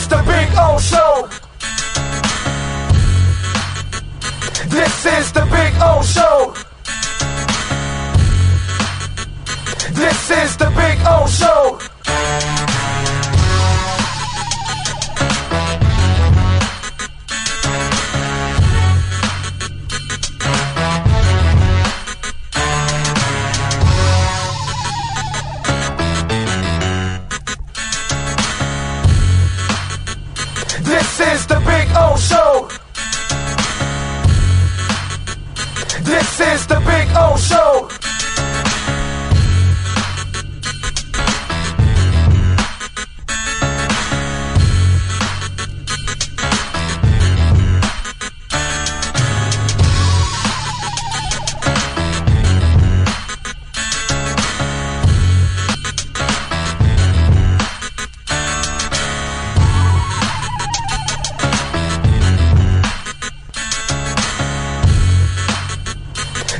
is the Big O Show. This is the Big O Show. This is the Big O Show. This is the Big O Show. This is the Big O Show.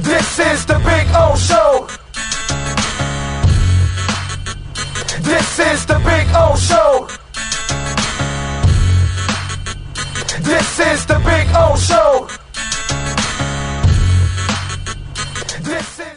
This is the Big O Show. This is the Big O Show. This is the Big O Show. This is.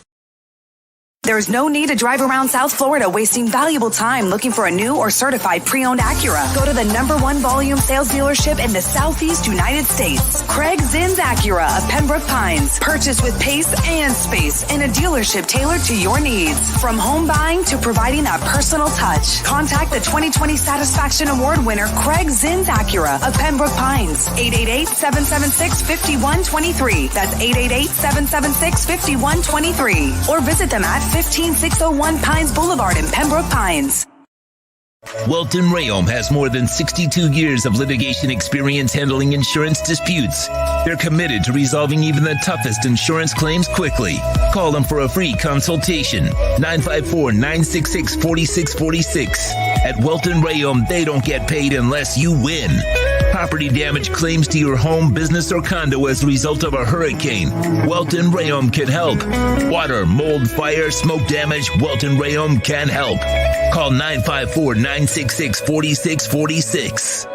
There's no need to drive around South Florida wasting valuable time looking for a new or certified pre-owned Acura. Go to the #1 volume sales dealership in the Southeast United States. Craig Zins Acura of Pembroke Pines. Purchase with pace and space in a dealership tailored to your needs. From home buying to providing that personal touch. Contact the 2020 Satisfaction Award winner Craig Zins Acura of Pembroke Pines. 888-776-5123. That's 888-776-5123. Or visit them at 15601 Pines Boulevard in Pembroke Pines. Welton Rayom has more than 62 years of litigation experience handling insurance disputes. They're committed to resolving even the toughest insurance claims quickly. Call them for a free consultation. 954-966-4646. At Welton Rayom, they don't get paid unless you win. Property damage claims to your home, business, or condo as a result of a hurricane. Welton Rayom can help. Water, mold, fire, smoke damage, Welton Rayom can help. Call 954-966-4646.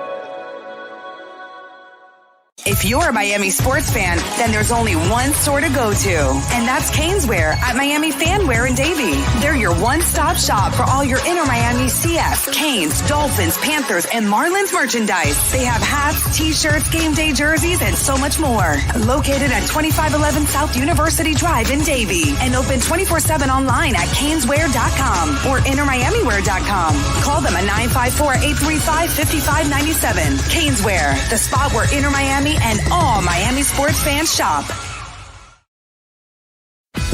If you're a Miami sports fan, then there's only one store to go to, and that's Caneswear at Miami Fanwear in Davie. They're your one-stop shop for all your Inter Miami CF, Canes, Dolphins, Panthers, and Marlins merchandise. They have hats, t-shirts, game day jerseys, and so much more. Located at 2511 South University Drive in Davie, and open 24/7 online at caneswear.com or intermiamiwear.com. Call them at 954-835-5597. Caneswear, the spot where Inter Miami and all Miami sports fans shop.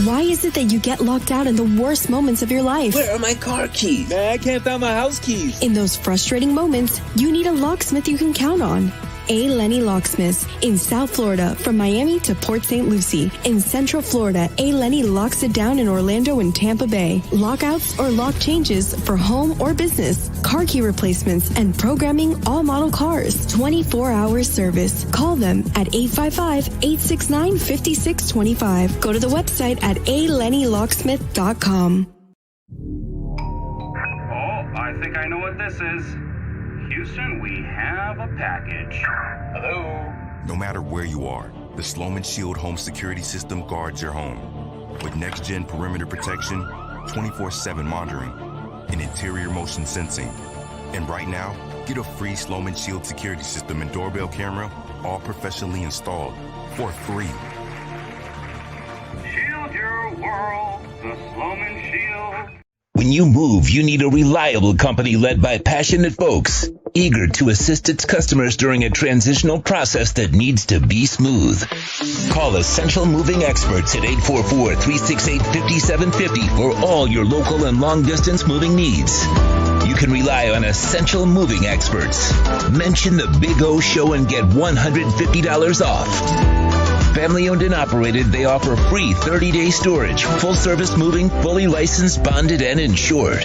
Why is it that you get locked out in the worst moments of your life? Where are my car keys? Man, I can't find my house keys. In those frustrating moments, you need a locksmith you can count on. A. Lenny Locksmiths in South Florida, from Miami to Port St. Lucie. In Central Florida, A. Lenny locks it down in Orlando and Tampa Bay. Lockouts or lock changes for home or business, car key replacements, and programming all model cars. 24-hour service. Call them at 855-869-5625. Go to the website at alennylocksmith.com. Oh, I think I know what this is. Houston, we have a package. Hello? No matter where you are, the Sloman Shield home security system guards your home. With next-gen perimeter protection, 24/7 monitoring, and interior motion sensing. And right now, get a free Sloman Shield security system and doorbell camera, all professionally installed, for free. Shield your world, the Sloman Shield. When you move, you need a reliable company led by passionate folks, eager to assist its customers during a transitional process that needs to be smooth. Call Essential Moving Experts at 844-368-5750 for all your local and long-distance moving needs. You can rely on Essential Moving Experts. Mention the Big O Show and get $150 off. Family owned and operated, they offer free 30-day storage, full-service moving, fully licensed, bonded, and insured.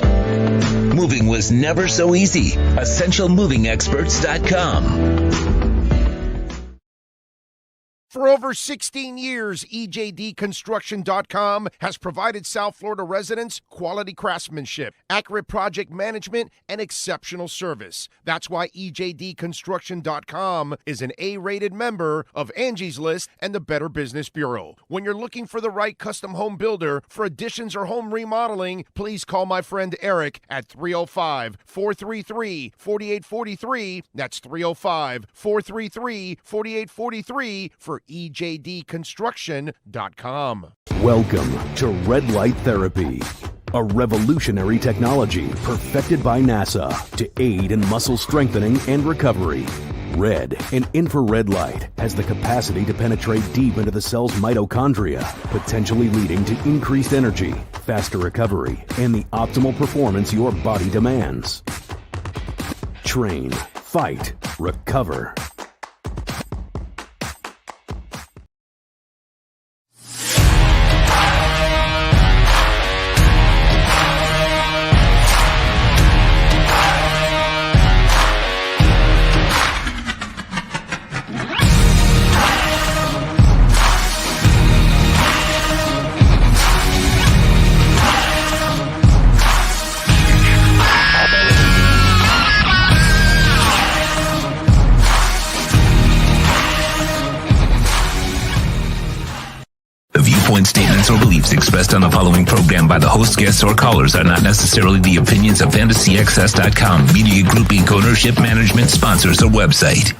Moving was never so easy. EssentialMovingExperts.com. For over 16 years, EJDConstruction.com has provided South Florida residents quality craftsmanship, accurate project management, and exceptional service. That's why EJDConstruction.com is an A-rated member of Angie's List and the Better Business Bureau. When you're looking for the right custom home builder for additions or home remodeling, please call my friend Eric at 305-433-4843. That's 305-433-4843 for EJDConstruction.com. Welcome to Red Light Therapy, a revolutionary technology perfected by NASA to aid in muscle strengthening and recovery. Red and infrared light has the capacity to penetrate deep into the cell's mitochondria, potentially leading to increased energy, faster recovery, and the optimal performance your body demands. Train, fight, recover. Statements or beliefs expressed on the following program by the host, guests, or callers are not necessarily the opinions of FantasyXS.com, Media Group Inc. ownership, management, sponsors, or website.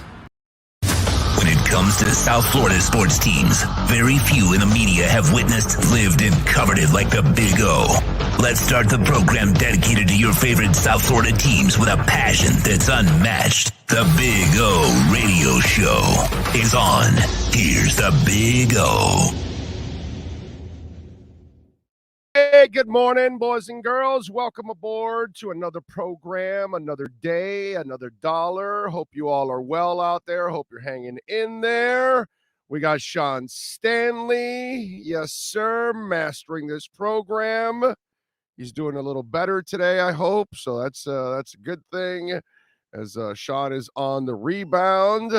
When it comes to South Florida sports teams, very few in the media have witnessed, lived, and covered it like the Big O. Let's start the program dedicated to your favorite South Florida teams with a passion that's unmatched. The Big O Radio Show is on. Here's the Big O. Hey, good morning, boys and girls. Welcome aboard to another program, another day, another dollar. Hope you all are well out there. Hope you're hanging in there. We got Sean Stanley, yes, sir, mastering this program. He's doing a little better today, I hope. So that's a good thing, as Sean is on the rebound.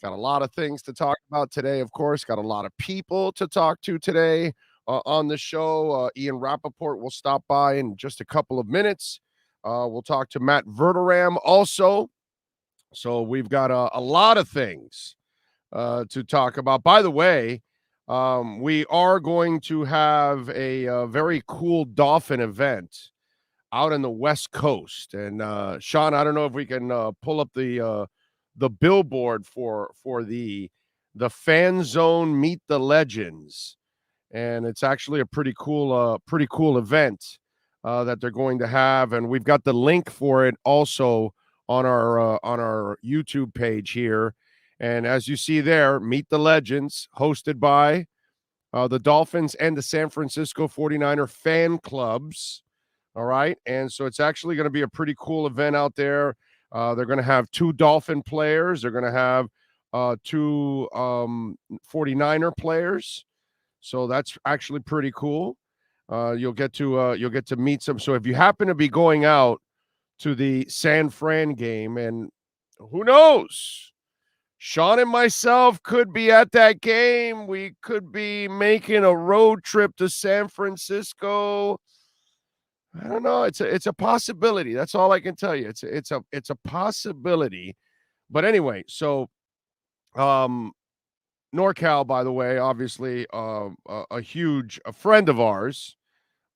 Got a lot of things to talk about today, of course. Got a lot of people to talk to today. On the show, Ian Rappaport will stop by in just a couple of minutes. We'll talk to Matt Verderam also. So we've got a lot of things to talk about. By the way, we are going to have a very cool dolphin event out in the West Coast. And Sean, I don't know if we can pull up the billboard for the Fan Zone Meet the Legends. And it's actually a pretty cool event that they're going to have, and we've got the link for it also on our YouTube page here. And as you see there, Meet the Legends, hosted by the Dolphins and the San Francisco 49er fan clubs. All right, and so it's actually going to be a pretty cool event out there. They're going to have 2 Dolphin players. They're going to have 2 49er players. So that's actually pretty cool. You'll get to meet some. So if you happen to be going out to the San Fran game, and who knows, Sean and myself could be at that game. We could be making a road trip to San Francisco. I don't know. It's a possibility. That's all I can tell you. It's a possibility. But anyway, so NorCal, by the way, obviously a friend of ours,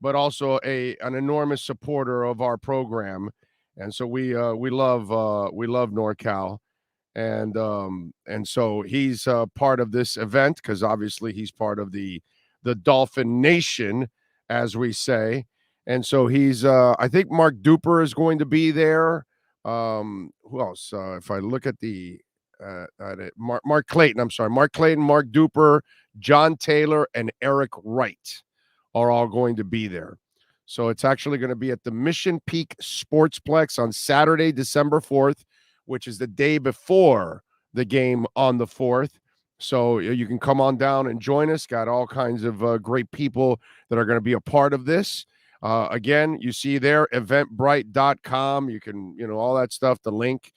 but also an enormous supporter of our program, and so we love NorCal, and so he's part of this event because obviously he's part of the Dolphin Nation, as we say, and so he's I think Mark Duper is going to be there. Who else? If I look at the Mark Clayton, Mark Clayton, Mark Duper, John Taylor, and Eric Wright are all going to be there. So it's actually going to be at the Mission Peak Sportsplex on Saturday, December 4th, which is the day before the game on the 4th. So you can come on down and join us. Got all kinds of great people that are going to be a part of this. Again, you see there, eventbrite.com. You can, all that stuff, the link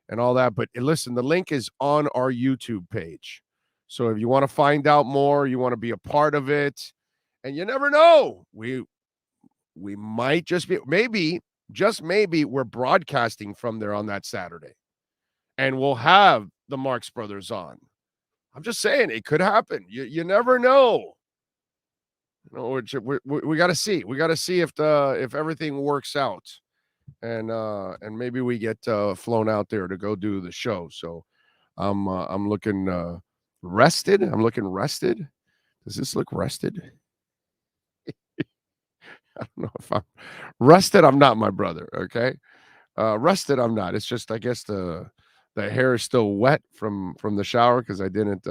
and all that. But listen, the link is on our YouTube page. So if you want to find out more, you want to be a part of it, and you never know, we might just be, just maybe we're broadcasting from there on that Saturday, and we'll have the Marx Brothers on. I'm just saying it could happen. You never know. We got to see. We got to see if everything works out, and maybe we get flown out there to go do the show. So I'm looking rested. I'm looking rested. Does this look rested? I don't know if I'm rested. I'm not, my brother. Okay, rested. I'm not. It's just I guess the hair is still wet from the shower because I didn't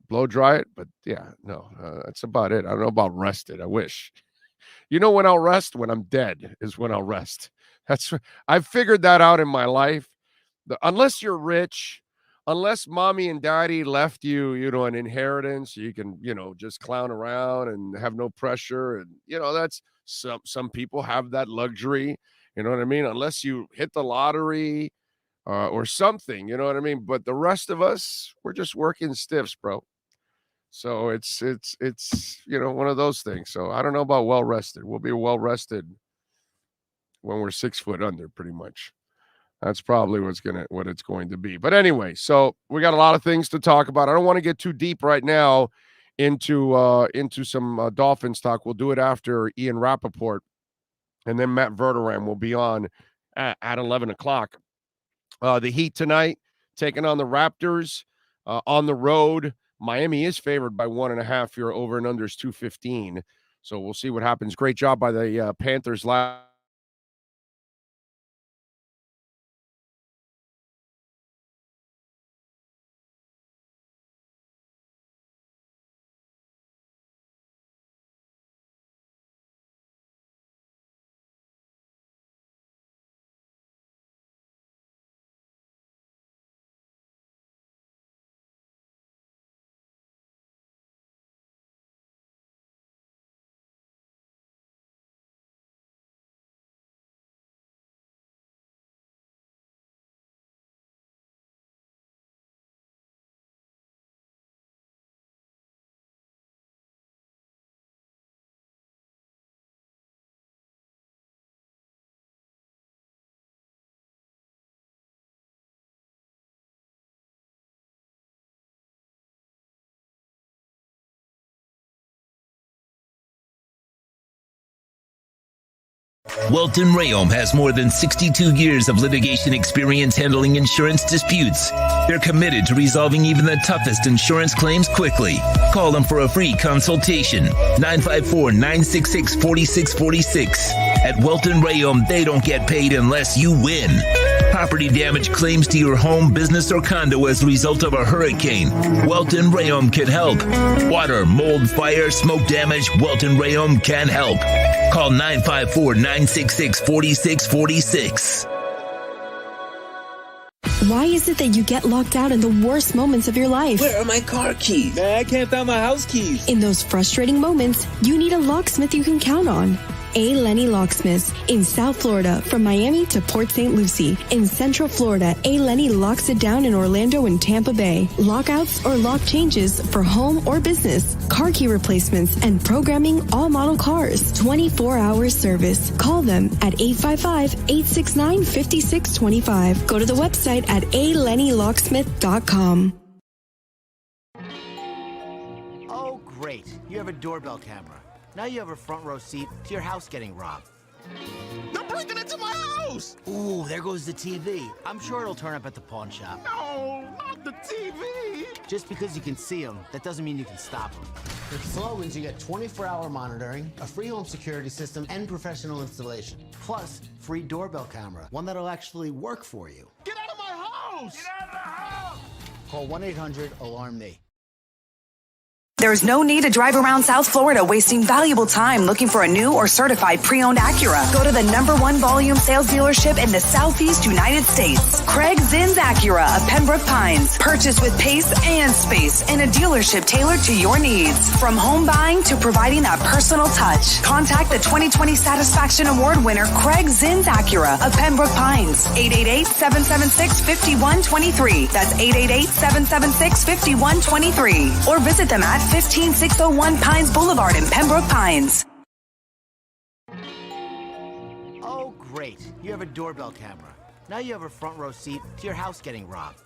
blow dry it. But yeah, no, that's about it. I don't know about rested. I wish. You know when I'll rest? When I'm dead is when I'll rest. I've figured that out in my life. Unless you're rich, unless mommy and daddy left you, an inheritance, you can, just clown around and have no pressure. And, that's some people have that luxury. You know what I mean? Unless you hit the lottery or something, you know what I mean? But the rest of us, we're just working stiffs, bro. So it's one of those things. So I don't know about well rested. We'll be well rested when we're 6 foot under, pretty much. That's probably what it's going to be. But anyway, so we got a lot of things to talk about. I don't want to get too deep right now into some Dolphins talk. We'll do it after Ian Rappaport, and then Matt Verderam will be on at 11 o'clock. The Heat tonight taking on the Raptors on the road. Miami is favored by 1.5. Your over and under is 215. So we'll see what happens. Great job by the Panthers last. Welton Rayom has more than 62 years of litigation experience handling insurance disputes. They're committed to resolving even the toughest insurance claims quickly. Call them for a free consultation. 954-966-4646. At Welton Rayom, they don't get paid unless you win. Property damage claims to your home, business, or condo as a result of a hurricane. Welton Rayom can help. Water, mold, fire, smoke damage, Welton Rayom can help. Call 954-966-4646. Why is it that you get locked out in the worst moments of your life? Where are my car keys? Man, I can't find my house keys. In those frustrating moments, you need a locksmith you can count on. A. Lenny Locksmiths in South Florida, from Miami to Port St. Lucie. In Central Florida, A. Lenny locks it down in Orlando and Tampa Bay. Lockouts or lock changes for home or business. Car key replacements and programming all model cars. 24-hour service. Call them at 855-869-5625. Go to the website at alennylocksmith.com. Oh, great. You have a doorbell camera. Now you have a front row seat to your house getting robbed. They're breaking into my house! Ooh, there goes the TV. I'm sure it'll turn up at the pawn shop. No, not the TV! Just because you can see them, that doesn't mean you can stop them. With Slogans, you get 24-hour monitoring, a free home security system, and professional installation. Plus, free doorbell camera, one that'll actually work for you. Get out of my house! Get out of the house! Call 1-800-ALARM-ME. There's no need to drive around South Florida wasting valuable time looking for a new or certified pre-owned Acura. Go to the #1 volume sales dealership in the Southeast United States. Craig Zins Acura of Pembroke Pines. Purchase with pace and space in a dealership tailored to your needs. From home buying to providing that personal touch. Contact the 2020 Satisfaction Award winner Craig Zins Acura of Pembroke Pines. 888-776-5123. That's 888-776-5123. Or visit them at 15601 Pines Boulevard in Pembroke Pines. Oh, great. You have a doorbell camera. Now you have a front row seat to your house getting robbed.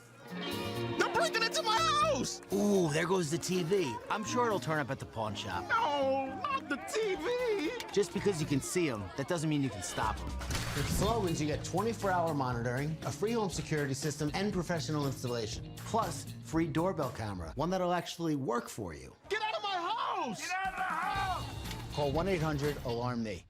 They're breaking into my house! Ooh, there goes the TV. I'm sure it'll turn up at the pawn shop. No, not the TV! Just because you can see them, that doesn't mean you can stop them. With Slogans, you get 24-hour monitoring, a free home security system, and professional installation. Plus, free doorbell camera, one that'll actually work for you. Get out of my house! Get out of the house! Call 1-800-ALARM-ME.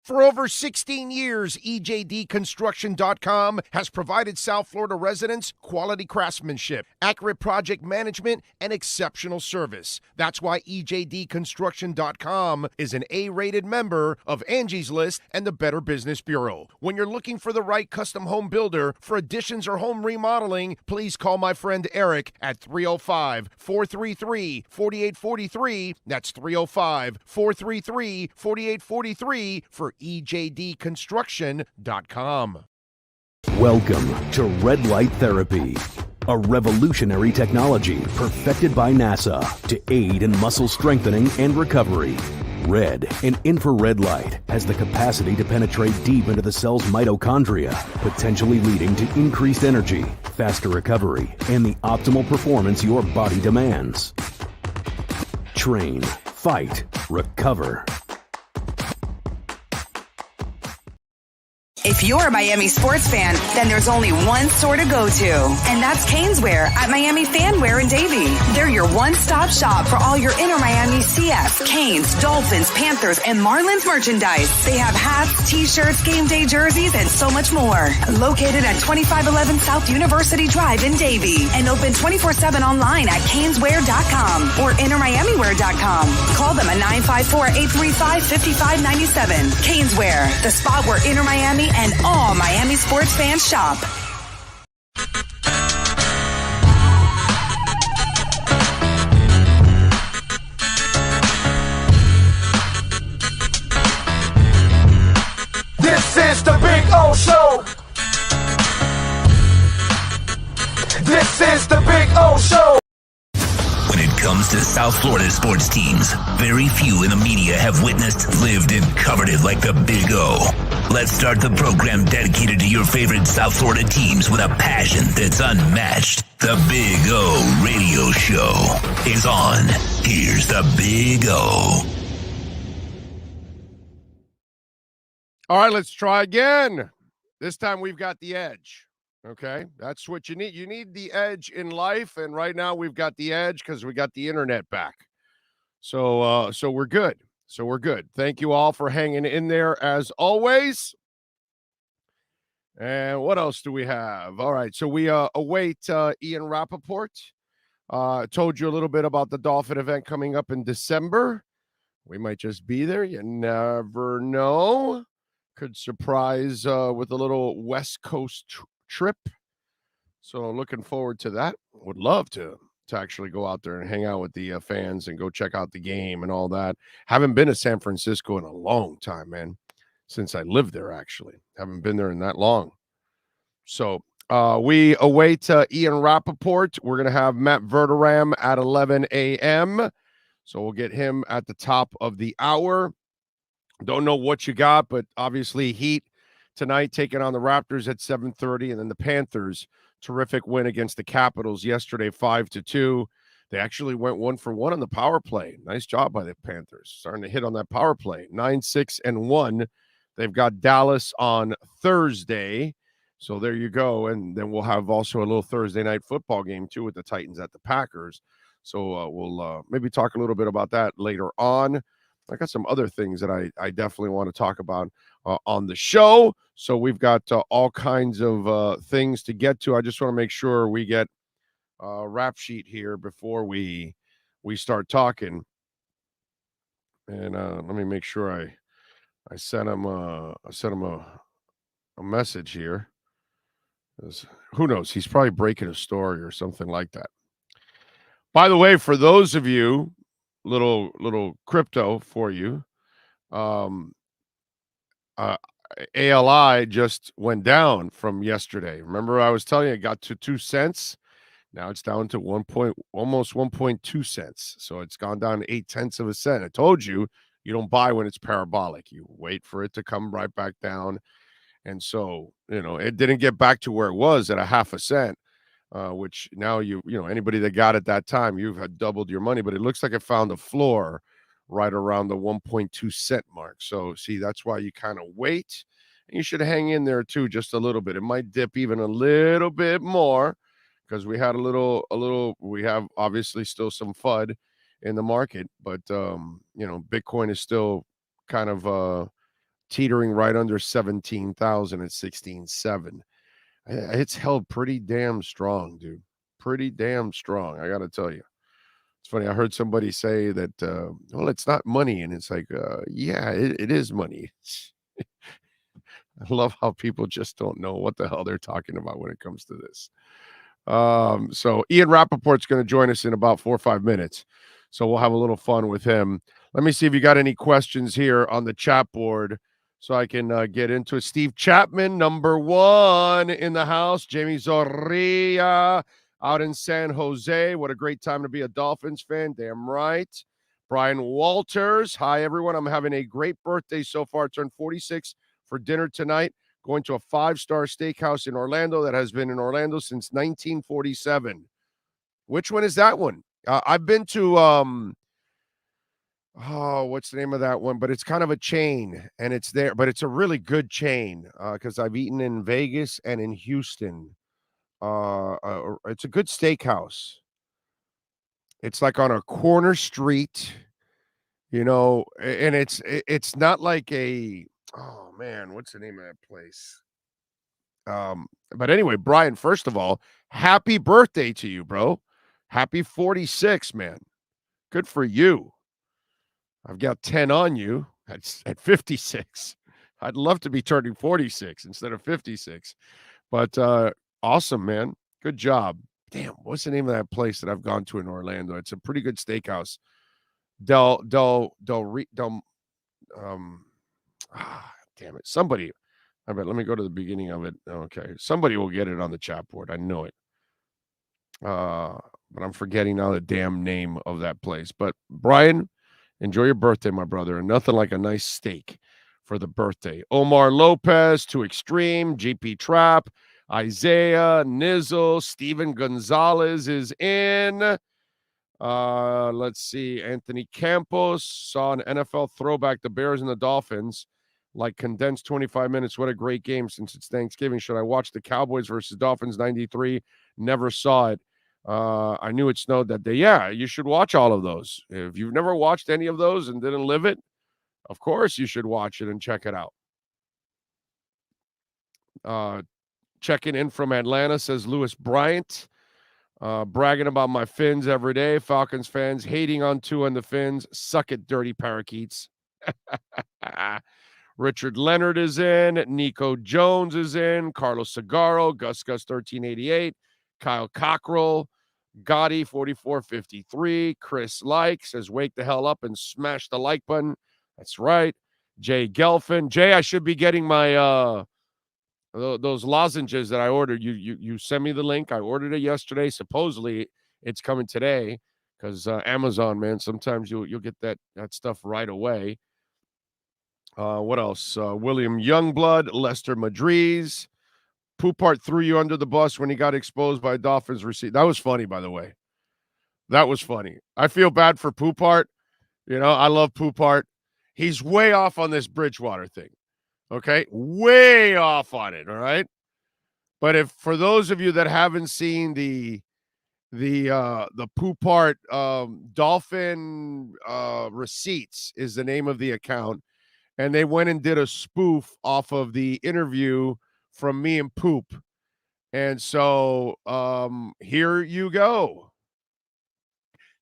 For over 16 years, EJDconstruction.com has provided South Florida residents quality craftsmanship, accurate project management, and exceptional service. That's why EJDconstruction.com is an A-rated member of Angie's List and the Better Business Bureau. When you're looking for the right custom home builder for additions or home remodeling, please call my friend Eric at 305-433-4843. That's 305-433-4843 for EJDconstruction.com. Welcome to Red Light Therapy, a revolutionary technology perfected by NASA to aid in muscle strengthening and recovery. Red and infrared light has the capacity to penetrate deep into the cell's mitochondria, potentially leading to increased energy, faster recovery, and the optimal performance your body demands. Train, fight, recover. If you're a Miami sports fan, then there's only one store to go to, and that's Caneswear at Miami Fanwear in Davie. They're your one-stop shop for all your inner Miami CF, Canes, Dolphins, Panthers, and Marlins merchandise. They have hats, t-shirts, game day jerseys, and so much more. Located at 2511 South University Drive in Davie, and open 24/7 online at caneswear.com or innermiamiwear.com. Call them at 954-835-5597. Caneswear, the spot where Inner Miami and all Miami sports fans shop. This is the Big O Show. This is the Big O Show. When it comes to South Florida sports teams, very few in the media have witnessed, lived, and covered it like the Big O. Let's start the program dedicated to your favorite South Florida teams with a passion that's unmatched. The Big O Radio Show is on. Here's the Big O. All right, let's try again. This time we've got the edge. Okay, that's what you need. You need the edge in life, and right now we've got the edge because we got the internet back. So we're good. So we're good. Thank you all for hanging in there as always. And what else do we have? All right, so we await Ian Rappaport. Told you a little bit about the Dolphin event coming up in December. We might just be there. You never know. Could surprise with a little West Coast trip. So looking forward to that. Would love to actually go out there and hang out with the fans and go check out the game and all that. Haven't been to San Francisco in a long time, man. Since I lived there, actually. Haven't been there in that long. So we await Ian Rappaport. We're going to have Matt Verderam at 11 a.m. So we'll get him at the top of the hour. Don't know what you got, but obviously Heat tonight taking on the Raptors at 7:30, and then the Panthers, terrific win against the Capitals yesterday, 5-2. They actually went 1-for-1 on the power play. Nice job by the Panthers. Starting to hit on that power play. 9-6-1. They've got Dallas on Thursday. So there you go. And then we'll have also a little Thursday night football game too with the Titans at the Packers. So we'll maybe talk a little bit about that later on. I got some other things that I definitely want to talk about on the show. So we've got all kinds of things to get to. I just want to make sure we get a rap sheet here before we we start talking. And let me make sure I sent him a message here. Who knows? He's probably breaking a story or something like that. By the way, for those of you, little crypto for you, ALI just went down from yesterday. Remember, I was telling you it got to 2 cents. Now it's down to almost 1.2 cents. So it's gone down 0.8 of a cent. I told you, you don't buy when it's parabolic. You wait for it to come right back down. And so, it didn't get back to where it was at 0.5 cent, which now anybody that got it that time, you've had doubled your money. But it looks like it found a floor right around the 1.2 cent mark. So, see, that's why you kind of wait. And you should hang in there, too, just a little bit. It might dip even a little bit more because we had we have obviously still some FUD in the market. But, Bitcoin is still kind of teetering right under 17,000 at 16.7. It's held pretty damn strong, dude. Pretty damn strong, I got to tell you. It's funny. I heard somebody say that, well, it's not money. And it's like, yeah, it is money. I love how people just don't know what the hell they're talking about when it comes to this. So Ian Rappaport's going to join us in about 4 or 5 minutes. So we'll have a little fun with him. Let me see if you got any questions here on the chat board so I can get into it. Steve Chapman, number 1 in the house. Jamie Zorrilla out in San Jose. What a great time to be a Dolphins fan. Damn right. Brian Walters. Hi, everyone. I'm having a great birthday so far. Turned 46 for dinner tonight. Going to a 5-star steakhouse in Orlando that has been in Orlando since 1947. Which one is that one? I've been to, what's the name of that one? But it's kind of a chain, and it's there. But it's a really good chain because I've eaten in Vegas and in Houston. It's a good steakhouse. It's like on a corner street, and it's not like a, oh man, what's the name of that place? But anyway, Brian, first of all, happy birthday to you, bro. Happy 46, man. Good for you. I've got 10 on you at 56. I'd love to be turning 46 instead of 56. But awesome, man. Good job. Damn, what's the name of that place that I've gone to in Orlando? It's a pretty good steakhouse. Damn it. Somebody, I bet, let me go to the beginning of it. Okay. Somebody will get it on the chat board. I know it. But I'm forgetting now the damn name of that place. But Brian, enjoy your birthday, my brother. And nothing like a nice steak for the birthday. Omar Lopez, Too Extreme, GP Trap, Isaiah, Nizzle, Steven Gonzalez is in. Let's see. Anthony Campos saw an NFL throwback, the Bears and the Dolphins, like condensed 25 minutes. What a great game since it's Thanksgiving. Should I watch the Cowboys versus Dolphins 93? Never saw it. I knew it snowed that day. Yeah, you should watch all of those. If you've never watched any of those and didn't live it, of course you should watch it and check it out. Checking in from Atlanta, says Lewis Bryant. Bragging about my Fins every day. Falcons fans hating on Tua and the Fins. Suck it, dirty parakeets. Richard Leonard is in. Nico Jones is in. Carlos Sagaro. Gus 1388. Kyle Cockrell. Gotti 4453. Chris Like says, wake the hell up and smash the like button. That's right. Jay Gelfin. Jay, I should be getting my those lozenges that I ordered. You sent me the link. I ordered it yesterday. Supposedly it's coming today because Amazon, man, sometimes you'll get that stuff right away. What else? William Youngblood, Lester Madriz. Poupart threw you under the bus when he got exposed by Dolphins receiver. That was funny, by the way. That was funny. I feel bad for Poupart. I love Poupart. He's way off on this Bridgewater thing. Okay? Way off on it, all right? But if for those of you that haven't seen the Poupart Dolphin Receipts is the name of the account, and they went and did a spoof off of the interview from me and Poop. And so here you go.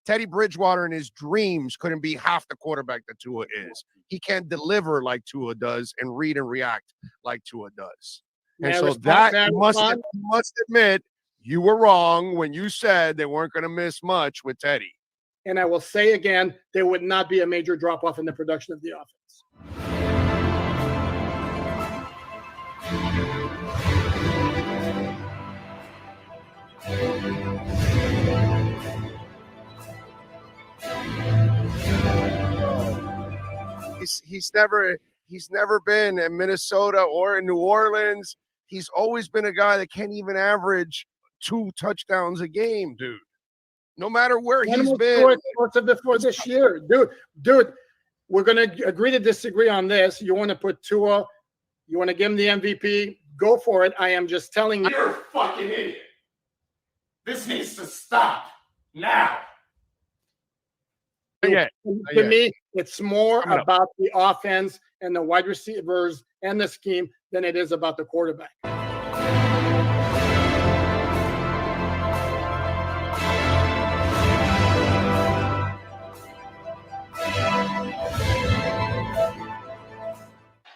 Teddy Bridgewater in his dreams couldn't be half the quarterback that Tua is. He can't deliver like Tua does and read and react like Tua does. And so that you must admit you were wrong when you said they weren't going to miss much with Teddy. And I will say again, there would not be a major drop-off in the production of the offense. He's never been in Minnesota or in New Orleans. He's always been a guy that can't even average 2 touchdowns a game, dude. No matter where he's been. For this year, dude. We're gonna agree to disagree on this. You want to put Tua? You want to give him the MVP? Go for it. I am just telling you. You're a fucking idiot. This needs to stop now. To me, it's more about the offense and the wide receivers and the scheme than it is about the quarterback.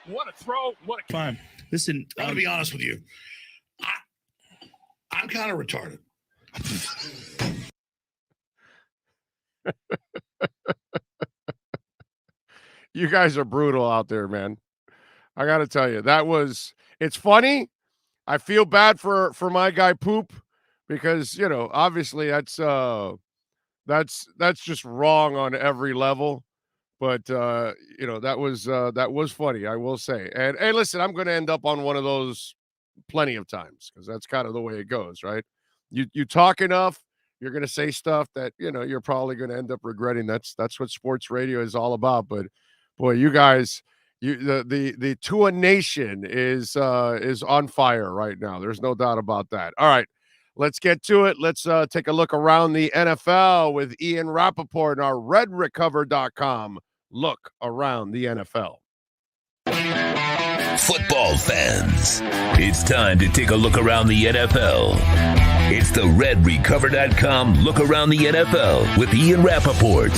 What a throw. What a fine. Listen, I'm going to be honest with you. I'm kind of retarded. You guys are brutal out there, man. I got to tell you, it's funny. I feel bad for my guy Poop because, obviously that's just wrong on every level. But, that was funny, I will say. And, hey, listen, I'm going to end up on one of those plenty of times because that's kind of the way it goes, right? You talk enough, you're going to say stuff that, you're probably going to end up regretting. That's what sports radio is all about. But, boy, you guys, the Tua Nation is on fire right now. There's no doubt about that. All right, let's get to it. Let's take a look around the NFL with Ian Rappaport and our RedRecover.com look around the NFL. Football fans, it's time to take a look around the NFL. It's the RedRecover.com look around the NFL with Ian Rappaport.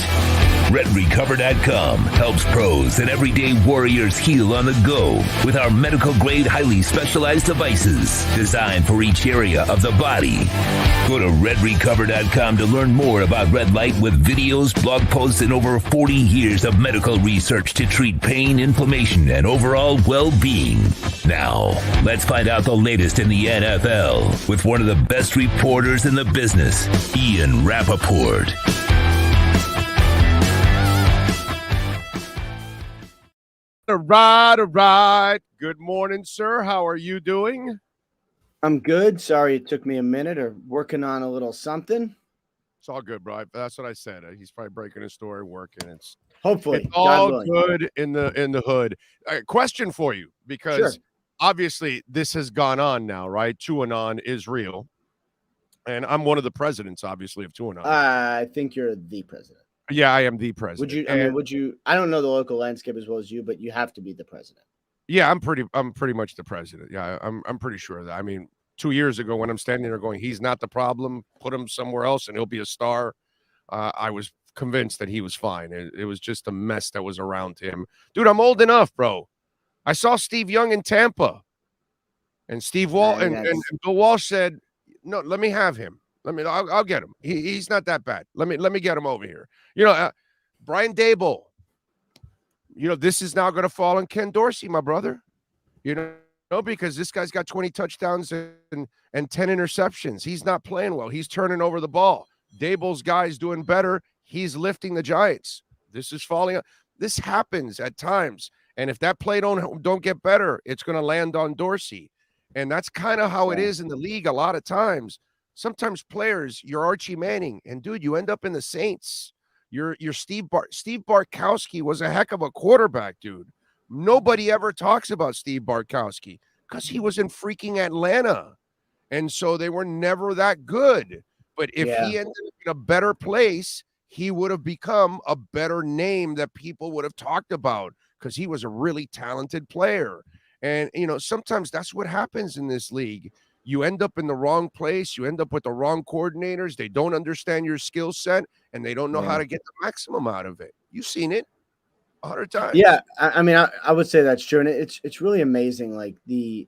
RedRecover.com helps pros and everyday warriors heal on the go with our medical-grade, highly specialized devices designed for each area of the body. Go to RedRecover.com to learn more about red light with videos, blog posts, and over 40 years of medical research to treat pain, inflammation, and overall well-being. Now, let's find out the latest in the NFL with one of the best reporters in the business, Ian Rappaport. All right. Good morning, sir. How are you doing? I'm good. Sorry it took me a minute or working on a little something. It's all good, bro. That's what I said. He's probably breaking his story, working. It's all good in the hood. Question for you, because obviously this has gone on now, right? TuaNon is real. And I'm one of the presidents, obviously, of TuaNon. I think you're the president. Yeah, I am the president. Would you? I don't know the local landscape as well as you, but you have to be the president. Yeah, I'm pretty much the president. Yeah, I'm pretty sure of that. I mean, 2 years ago when I'm standing there going, he's not the problem, put him somewhere else and he'll be a star. I was convinced that he was fine. It was just a mess that was around him. Dude, I'm old enough, bro. I saw Steve Young in Tampa, and Steve Wall and Bill Walsh said, "No, let me have him. I'll get him. He's not that bad. Let me get him over here." Brian Daboll. This is now going to fall on Ken Dorsey, my brother. Because this guy's got 20 touchdowns and 10 interceptions. He's not playing well. He's turning over the ball. Daboll's guy's doing better. He's lifting the Giants. This is falling. This happens at times. And if that play don't get better, it's going to land on Dorsey. And that's kind of how it is in the league a lot of times. Sometimes players, you're Archie Manning, and dude, you end up in the Saints. You're Steve Bartkowski was a heck of a quarterback, dude. Nobody ever talks about Steve Bartkowski because he was in freaking Atlanta. And so they were never that good. But if he ended up in a better place, he would have become a better name that people would have talked about because he was a really talented player. And, sometimes that's what happens in this league. you end up in the wrong place. You end up with the wrong coordinators. They don't understand your skill set, and they don't know how to get the maximum out of it. You've seen it 100 times. Yeah, I mean, I would say that's true, and it's really amazing. Like you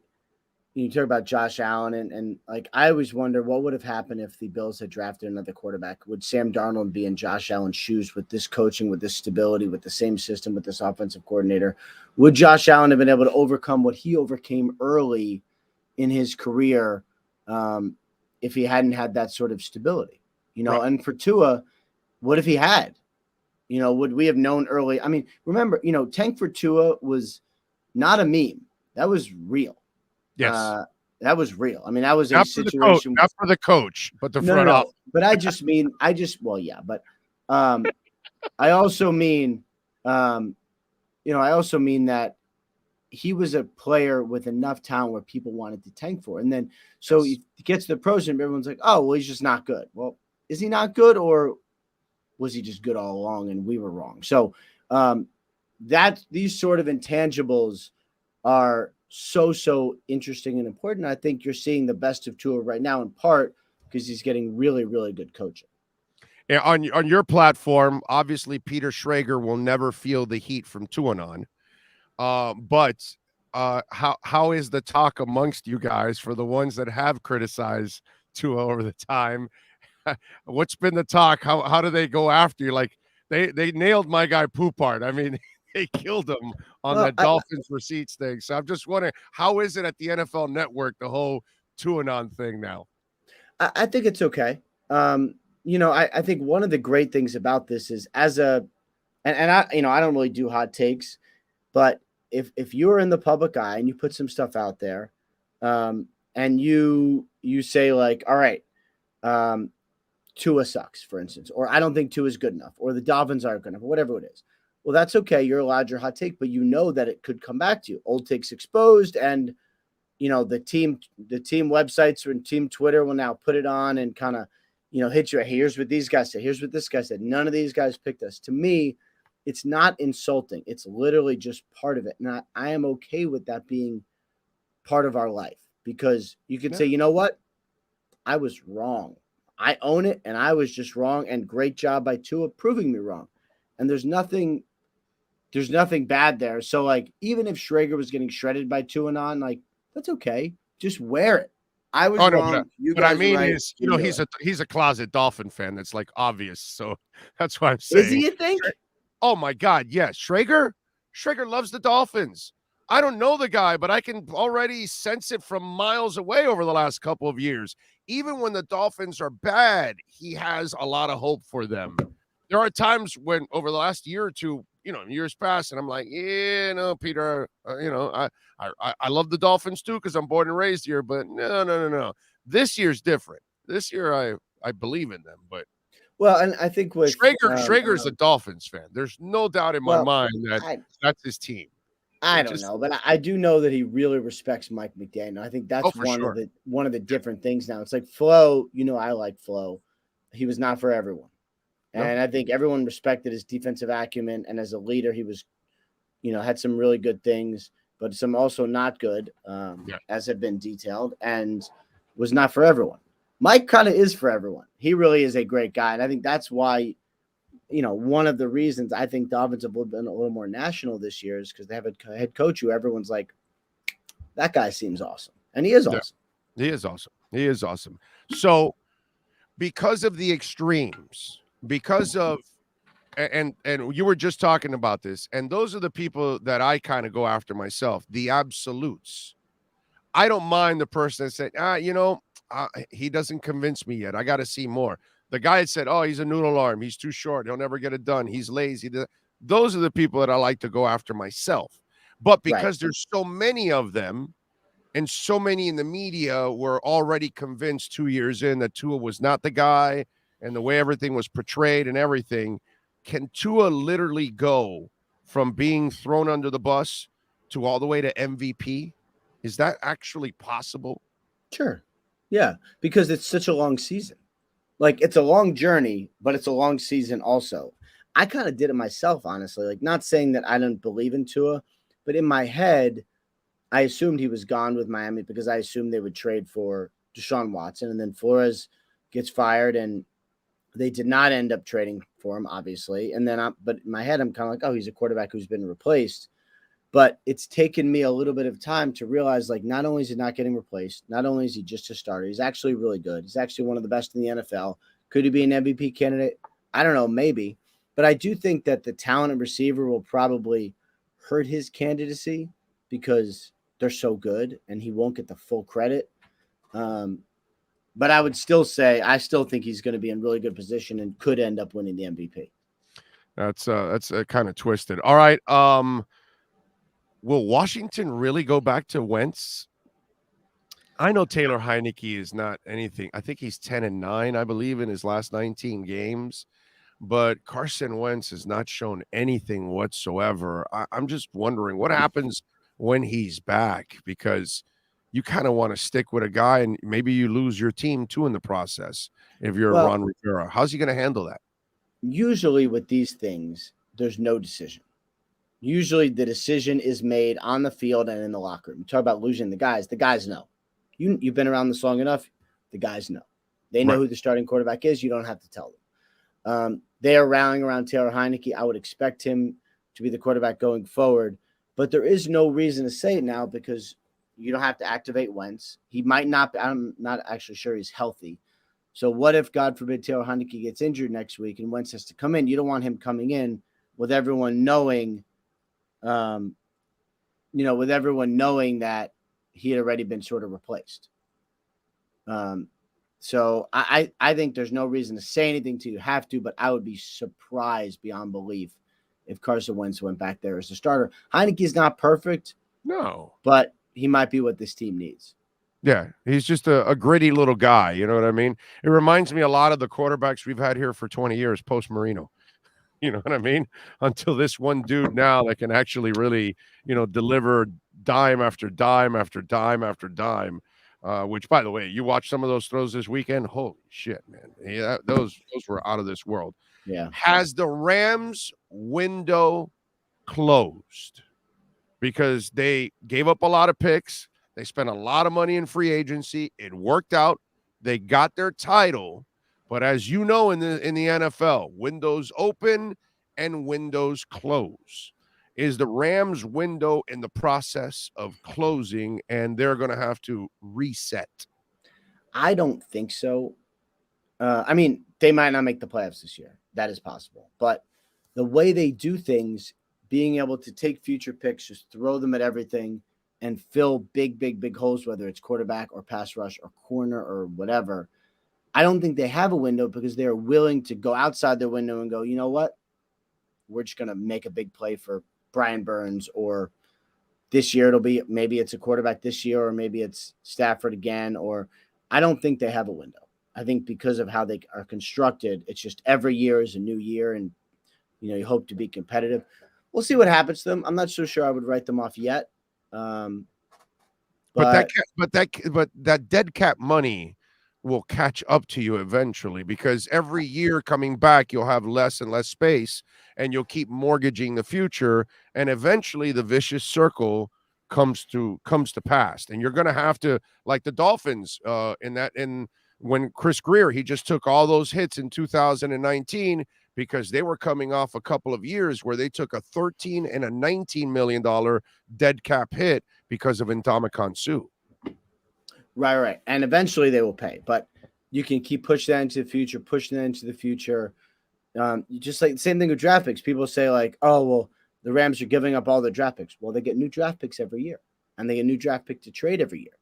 talk about Josh Allen, and like I always wonder what would have happened if the Bills had drafted another quarterback. Would Sam Darnold be in Josh Allen's shoes with this coaching, with this stability, with the same system, with this offensive coordinator? Would Josh Allen have been able to overcome what he overcame early in his career if he hadn't had that sort of stability? You know, and for Tua, what if he had? You know, would we have known early? I mean, remember, you know, Tank for Tua was not a meme. That was real. Yes. That was real. I mean, that was a not for situation. Not for the coach, but the front office. But I also mean, I also mean that he was a player with enough talent where people wanted to tank for. And then, so he gets to the pros and everyone's like, oh, well, he's just not good. Well, is he not good, or was he just good all along and we were wrong? So these sort of intangibles are so interesting and important. I think you're seeing the best of Tua right now, in part because he's getting really, really good coaching. Yeah, on your platform, obviously Peter Schrager will never feel the heat from Tuanon. But how is the talk amongst you guys for the ones that have criticized Tua over the time? What's been the talk? How do they go after you? Like they nailed my guy Poupart. I mean, they killed him on the Dolphins receipts thing. So I'm just wondering, how is it at the NFL Network, the whole Tuanon thing now? I think it's okay. I think one of the great things about this is I don't really do hot takes, but if you're in the public eye and you put some stuff out there, and you say like, all right, Tua sucks, for instance, or I don't think Tua is good enough, or the Dolphins aren't good enough, or whatever it is. Well, that's okay. You're allowed your hot take, but you know that it could come back to you. Old takes exposed, and the team websites and team Twitter will now put it on and kind of hit you. Here's what these guys said. Here's what this guy said. None of these guys picked us. To me, it's not insulting. It's literally just part of it. And I am okay with that being part of our life, because you can say, you know what? I was wrong. I own it, and I was just wrong. And great job by Tua proving me wrong. And there's nothing bad there. So like, even if Schrager was getting shredded by Tuanon, like, that's okay. Just wear it. I was wrong. But I mean, right. He's a closet Dolphin fan. That's like obvious. So that's why I'm saying. Is he, you think? Oh my God, yes. Schrager loves the Dolphins. I don't know the guy, but I can already sense it from miles away over the last couple of years. Even when the Dolphins are bad, he has a lot of hope for them. There are times when over the last year or two, years past, and I'm like, Peter, I love the Dolphins too because I'm born and raised here, but no. This year's different. This year, I believe in them, but. Well, and I think with Schrager's a Dolphins fan. There's no doubt in my mind that that's his team. I don't know, but I do know that he really respects Mike McDaniel. I think that's one of the different things now. It's like Flo, I like Flo. He was not for everyone. And I think everyone respected his defensive acumen, and as a leader, he was, had some really good things, but some also not good, as have been detailed, and was not for everyone. Mike kind of is for everyone. He really is a great guy, and I think that's why, one of the reasons I think Dolphins have been a little more national this year is because they have a head coach who everyone's like, that guy seems awesome, and he is awesome. He is awesome. He is awesome. So, because of the extremes. Because of and you were just talking about this, and those are the people that I kind of go after myself, the absolutes. I don't mind the person that said, he doesn't convince me yet. I got to see more. The guy that said, oh, he's a noodle arm. He's too short. He'll never get it done. He's lazy. Those are the people that I like to go after myself. But because there's so many of them, and so many in the media were already convinced 2 years in that Tua was not the guy, and the way everything was portrayed and everything, can Tua literally go from being thrown under the bus to all the way to MVP? Is that actually possible? Sure. Yeah, because it's such a long season. Like, it's a long journey, but it's a long season also. I kind of did it myself, honestly. Like, not saying that I don't believe in Tua, but in my head, I assumed he was gone with Miami because I assumed they would trade for Deshaun Watson, and then Flores gets fired, and they did not end up trading for him, obviously. And then, but in my head, I'm kind of like, oh, he's a quarterback who's been replaced. But it's taken me a little bit of time to realize, like, not only is he not getting replaced, not only is he just a starter, he's actually really good. He's actually one of the best in the NFL. Could he be an MVP candidate? I don't know, maybe. But I do think that the talent at receiver will probably hurt his candidacy because they're so good and he won't get the full credit. But I would still say, I still think he's going to be in really good position and could end up winning the MVP. That's kind of twisted. All right. Will Washington really go back to Wentz? I know Taylor Heineke is not anything. I think he's 10-9, I believe, in his last 19 games. But Carson Wentz has not shown anything whatsoever. I'm just wondering what happens when he's back, because you kind of want to stick with a guy and maybe you lose your team too in the process if you're Ron Rivera. How's he going to handle that? Usually with these things, there's no decision. Usually the decision is made on the field and in the locker room. You talk about losing the guys know. You've been around this long enough. The guys know. They know who the starting quarterback is. You don't have to tell them. They are rallying around Taylor Heineke. I would expect him to be the quarterback going forward. But there is no reason to say it now because you don't have to activate Wentz. He might not be. I'm not actually sure he's healthy. So what if, God forbid, Taylor Heineke gets injured next week and Wentz has to come in? You don't want him coming in with everyone knowing, that he had already been sort of replaced. So I think there's no reason to say anything till you have to, but I would be surprised beyond belief if Carson Wentz went back there as a starter. Heineke's not perfect. No. But he might be what this team needs. Yeah, he's just a gritty little guy. You know what I mean? It reminds me a lot of the quarterbacks we've had here for 20 years, post-Marino. You know what I mean? Until this one dude now that can actually really, deliver dime after dime after dime after dime. Which, by the way, you watched some of those throws this weekend. Holy shit, man! Yeah, those were out of this world. Yeah. Has the Rams window closed? Because they gave up a lot of picks. They spent a lot of money in free agency. It worked out. They got their title. But as you know, in the NFL, windows open and windows close. Is the Rams window in the process of closing and they're going to have to reset? I don't think so. They might not make the playoffs this year. That is possible. But the way they do things, being able to take future picks, just throw them at everything and fill big holes, whether it's quarterback or pass rush or corner or whatever, I don't think they have a window because they're willing to go outside their window and go, you know what? We're just going to make a big play for Brian Burns, or this year maybe it's a quarterback this year, or maybe it's Stafford again, or I don't think they have a window. I think because of how they are constructed, it's just every year is a new year, and you hope to be competitive. We'll see what happens to them. I'm not so sure I would write them off yet. But that dead cap money will catch up to you eventually, because every year coming back, you'll have less and less space and you'll keep mortgaging the future. And eventually the vicious circle comes to pass. And you're going to have to, like the Dolphins when Chris Greer, he just took all those hits in 2019 because they were coming off a couple of years where they took a $13 and a $19 million dead cap hit because of Ndamukong Suh. Right. And eventually they will pay, but you can keep pushing that into the future. Just like the same thing with draft picks. People say like, oh, well, the Rams are giving up all their draft picks. Well, they get new draft picks every year, and they get a new draft pick to trade every year.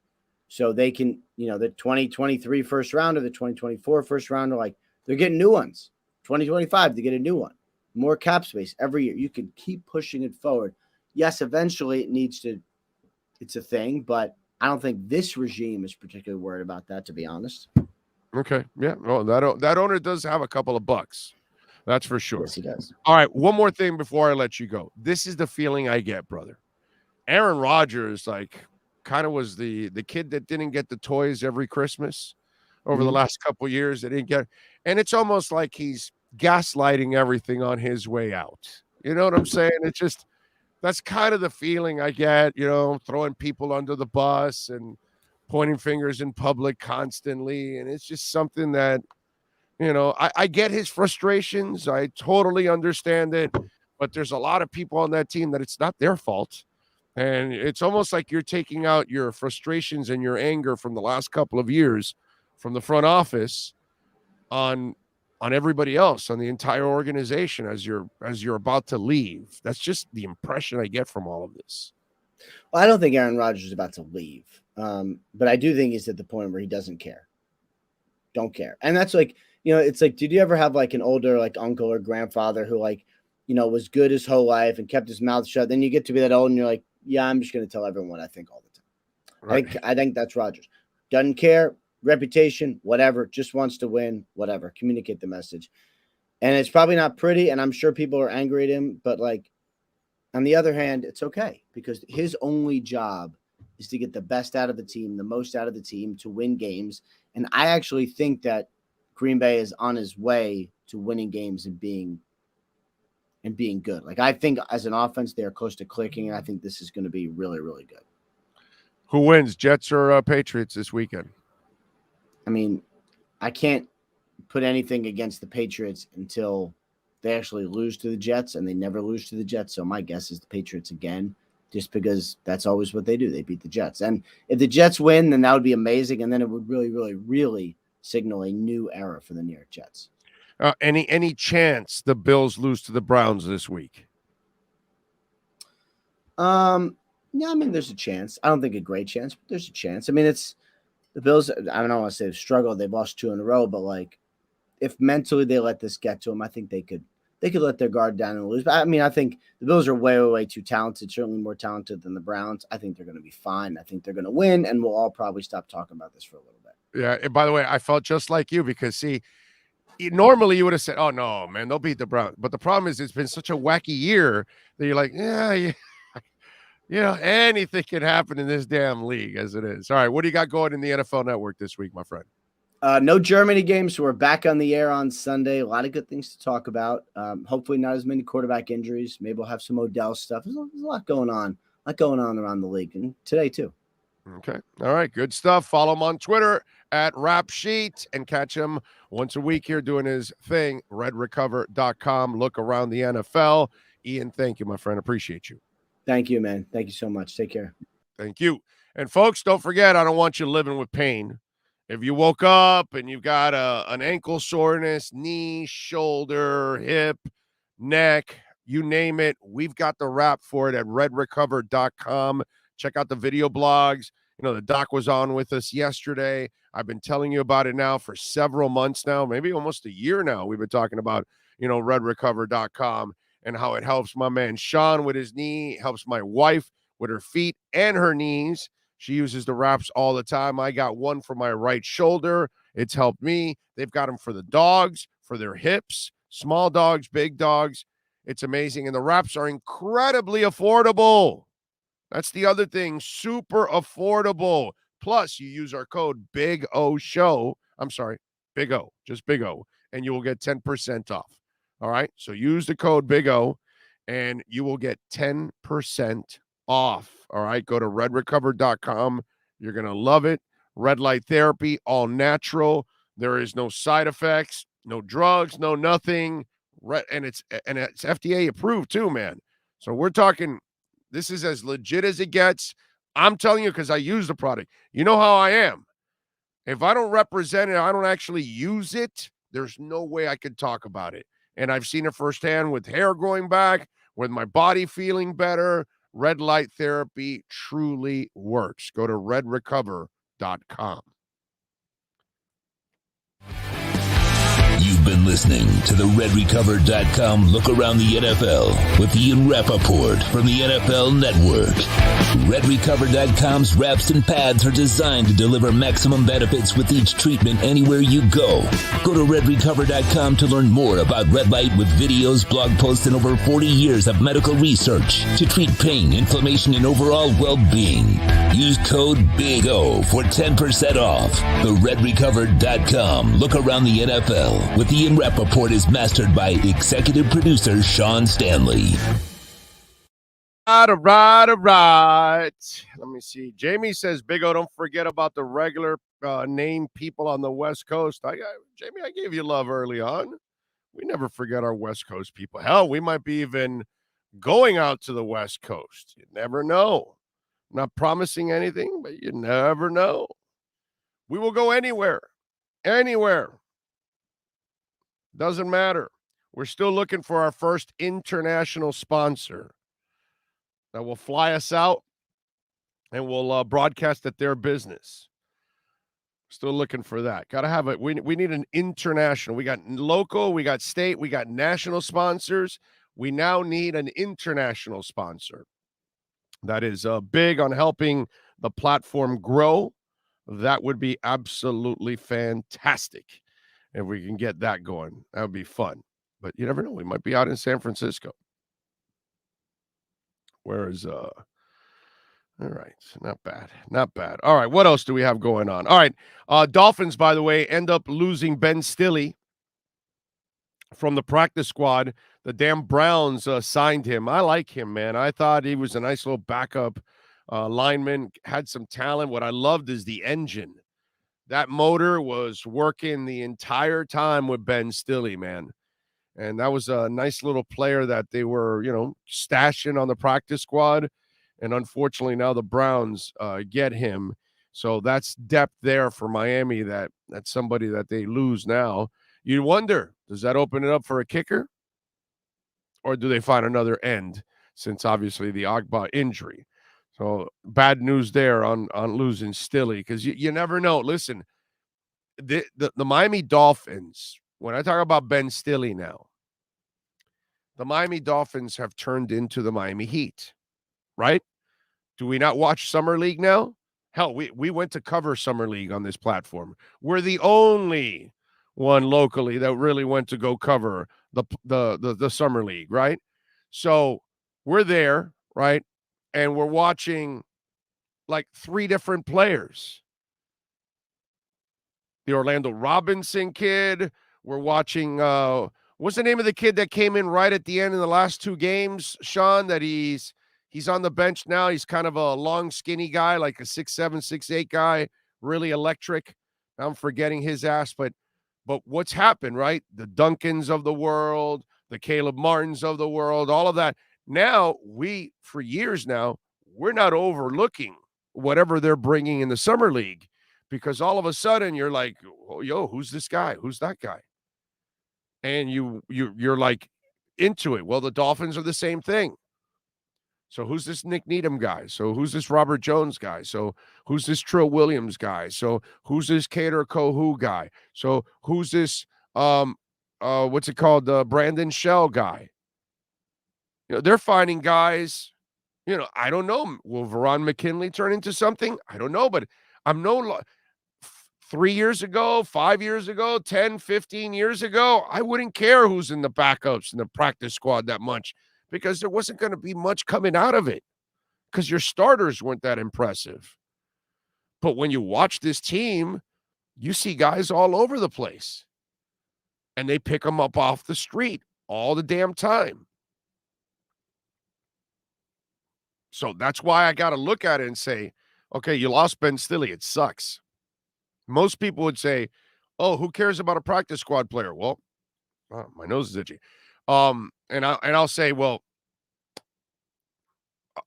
So they can, the 2023 first round or the 2024 first rounder, like they're getting new ones. 2025, they get a new one. More cap space every year. You can keep pushing it forward. Yes, eventually it's a thing, but I don't think this regime is particularly worried about that, to be honest. Okay. Yeah. Well, that owner does have a couple of bucks. That's for sure. Yes, he does. All right. One more thing before I let you go. This is the feeling I get, brother. Aaron Rodgers, kind of was the kid that didn't get the toys every Christmas over the last couple of years. They didn't get, and it's almost like he's gaslighting everything on his way out. You know what I'm saying? It's just, that's kind of the feeling I get, throwing people under the bus and pointing fingers in public constantly. And it's just something that, I get his frustrations. I totally understand it. But there's a lot of people on that team that it's not their fault. And it's almost like you're taking out your frustrations and your anger from the last couple of years from the front office on everybody else, on the entire organization as you're about to leave. That's just the impression I get from all of this. Well, I don't think Aaron Rodgers is about to leave. But I do think he's at the point where he doesn't care. Don't care. And that's like, it's like, did you ever have like an older like uncle or grandfather who like, was good his whole life and kept his mouth shut? Then you get to be that old and you're like, yeah, I'm just going to tell everyone what I think all the time. Right. I think that's Rodgers. Doesn't care, reputation, whatever, just wants to win, whatever, communicate the message. And it's probably not pretty, and I'm sure people are angry at him, but like, on the other hand, it's okay because his only job is to get the best out of the team, the most out of the team, to win games. And I actually think that Green Bay is on his way to winning games and being good. Like, I think as an offense, they're close to clicking, and I think this is going to be really, really good. Who wins, Jets or Patriots this weekend? I mean, I can't put anything against the Patriots until they actually lose to the Jets, and they never lose to the Jets. So my guess is the Patriots again, just because that's always what they do. They beat the Jets. And if the Jets win, then that would be amazing, and then it would really, really, really signal a new era for the New York Jets. Any chance the Bills lose to the Browns this week? Yeah, I mean, there's a chance. I don't think a great chance, but there's a chance. I mean, it's the Bills. I don't want to say they've struggled. They've lost 2 in a row, but like, if mentally they let this get to them, I think they could let their guard down and lose. But I mean, I think the Bills are way, way, way too talented. Certainly more talented than the Browns. I think they're going to be fine. I think they're going to win, and we'll all probably stop talking about this for a little bit. Yeah. And by the way, I felt just like you because normally you would have said, "Oh no, man, they'll beat the Browns." But the problem is, it's been such a wacky year that you're like, yeah. Anything can happen in this damn league as it is. All right, what do you got going in the NFL Network this week, my friend? No Germany games, so we're back on the air on Sunday. A lot of good things to talk about. Hopefully not as many quarterback injuries. Maybe we'll have some Odell stuff. There's a lot going on. Around the league, and today too. Okay. All right, good stuff. Follow him on Twitter at Rap Sheet and catch him once a week here doing his thing, redrecover.com. Look around the NFL. Ian, thank you, my friend. Appreciate you. Thank you, man. Thank you so much. Take care. Thank you. And folks, don't forget, I don't want you living with pain. If you woke up and you've got an ankle soreness, knee, shoulder, hip, neck, you name it, we've got the wrap for it at redrecover.com. Check out the video blogs. The doc was on with us yesterday. I've been telling you about it now for several months now, maybe almost a year now. We've been talking about, redrecover.com. and how it helps my man Sean with his knee, helps my wife with her feet and her knees. She uses the wraps all the time. I got one for my right shoulder. It's helped me. They've got them for the dogs, for their hips, small dogs, big dogs. It's amazing. And the wraps are incredibly affordable. That's the other thing, super affordable. Plus, you use our code Big O Show. I'm sorry, Big O, just Big O, and you will get 10% off. All right, so use the code Big O, and you will get 10% off. All right, go to redrecover.com. You're going to love it. Red light therapy, all natural. There is no side effects, no drugs, no nothing. And it's FDA approved too, man. So we're talking, this is as legit as it gets. I'm telling you because I use the product. You know how I am. If I don't represent it, I don't actually use it, there's no way I could talk about it. And I've seen it firsthand with hair growing back, with my body feeling better. Red light therapy truly works. Go to redrecover.com. You've been listening to the redrecover.com look around the NFL with Ian Rappaport from the NFL Network. Redrecover.com's wraps and pads are designed to deliver maximum benefits with each treatment anywhere you go. Go to redrecover.com to learn more about red light with videos, blog posts, and over 40 years of medical research to treat pain, inflammation, and overall well-being. Use code BIG-O for 10% off. The redrecover.com look around the NFL with Ian Rappaport is mastered by executive producer Sean Stanley. All right. Let me see. Jamie says, Big O, don't forget about the regular name people on the West Coast. Jamie, I gave you love early on. We never forget our West Coast people. Hell, we might be even going out to the West Coast. You never know. I'm not promising anything, but you never know. We will go anywhere. Anywhere. Doesn't matter. We're still looking for our first international sponsor that will fly us out and will broadcast at their business. Still looking for that. Got to have it. We need an international. We got local, we got state, we got national sponsors. We now need an international sponsor that is big on helping the platform grow. That would be absolutely fantastic if we can get that going. That would be fun. But you never know. We might be out in San Francisco. Whereas, all right, not bad. Not bad. All right, what else do we have going on? All right, Dolphins, by the way, end up losing Ben Stille from the practice squad. The damn Browns signed him. I like him, man. I thought he was a nice little backup lineman, had some talent. What I loved is the engine. That motor was working the entire time with Ben Stille, man. And that was a nice little player that they were, stashing on the practice squad. And unfortunately, now the Browns get him. So that's depth there for Miami. That's somebody that they lose now. You wonder, does that open it up for a kicker? Or do they find another end, since obviously the Agba injury? So bad news there on losing Stille, because you never know. Listen, the Miami Dolphins, when I talk about Ben Stille now, the Miami Dolphins have turned into the Miami Heat, right? Do we not watch Summer League now? Hell, we went to cover Summer League on this platform. We're the only one locally that really went to go cover the Summer League, right? So we're there, right? And we're watching like 3 different players. The Orlando Robinson kid. We're watching, what's the name of the kid that came in right at the end in the last 2 games, Sean, that he's on the bench now. He's kind of a long, skinny guy, like a 6'7", 6'8" guy, really electric. I'm forgetting his ass, but what's happened, right? The Duncans of the world, the Caleb Martins of the world, all of that. Now, for years now, we're not overlooking whatever they're bringing in the Summer League, because all of a sudden you're like, oh, yo, who's this guy? Who's that guy? And you're like into it. Well, the Dolphins are the same thing. So who's this Nick Needham guy? So who's this Robert Jones guy? So who's this Trill Williams guy? So who's this Kader Kohou guy? So who's this what's it called? Brandon Shell guy. They're finding guys, I don't know. Will Veron McKinley turn into something? I don't know, but 3 years ago, 5 years ago, 10, 15 years ago, I wouldn't care who's in the backups in the practice squad that much, because there wasn't going to be much coming out of it because your starters weren't that impressive. But when you watch this team, you see guys all over the place, and they pick them up off the street all the damn time. So that's why I got to look at it and say, okay, you lost Ben Stille. It sucks. Most people would say, oh, who cares about a practice squad player? Well, my nose is itchy. And I'll say, well,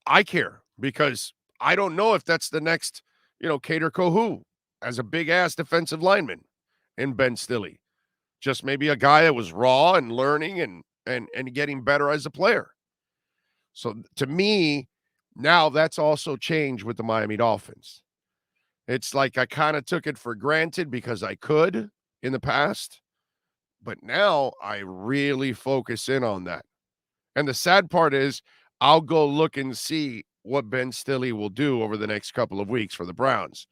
I care, because I don't know if that's the next, Kader Kohou as a big-ass defensive lineman in Ben Stille. Just maybe a guy that was raw and learning and getting better as a player. So to me, now that's also changed with the Miami Dolphins. It's like I kind of took it for granted because I could in the past, but now I really focus in on that. And the sad part is I'll go look and see what Ben Stille will do over the next couple of weeks for the Browns,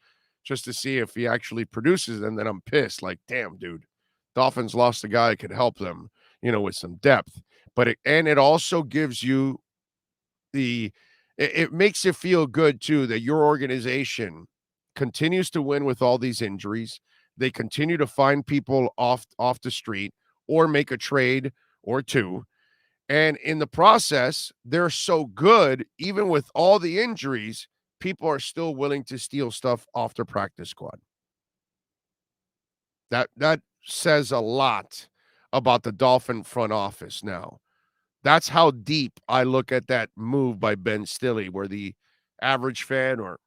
just to see if he actually produces, and then I'm pissed. Like, damn, dude, Dolphins lost a guy that could help them, with some depth. But it also gives you it makes you feel good too that your organization continues to win with all these injuries. They continue to find people off the street or make a trade or two. And in the process, they're so good, even with all the injuries, people are still willing to steal stuff off their practice squad. That says a lot about the Dolphin front office now. That's how deep I look at that move by Ben Stille, where the average fan or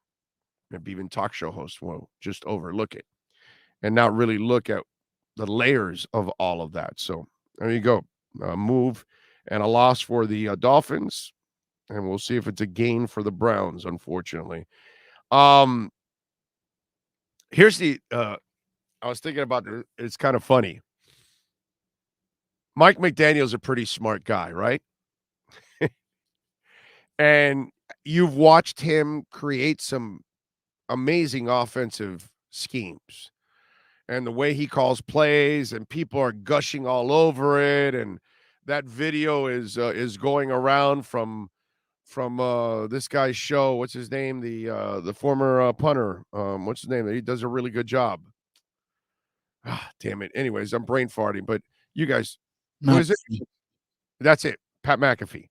maybe even talk show host will just overlook it and not really look at the layers of all of that. So there you go. A move and a loss for the Dolphins, and we'll see if it's a gain for the Browns, unfortunately. Here's the I was thinking about it. It's kind of funny. Mike McDaniel's a pretty smart guy, right? And you've watched him create some amazing offensive schemes. And the way he calls plays, and people are gushing all over it, and that video is going around from this guy's show. What's his name? The former punter. What's his name? He does a really good job. Ah, damn it. Anyways, I'm brain farting, but you guys, who is it? That's it, Pat McAfee.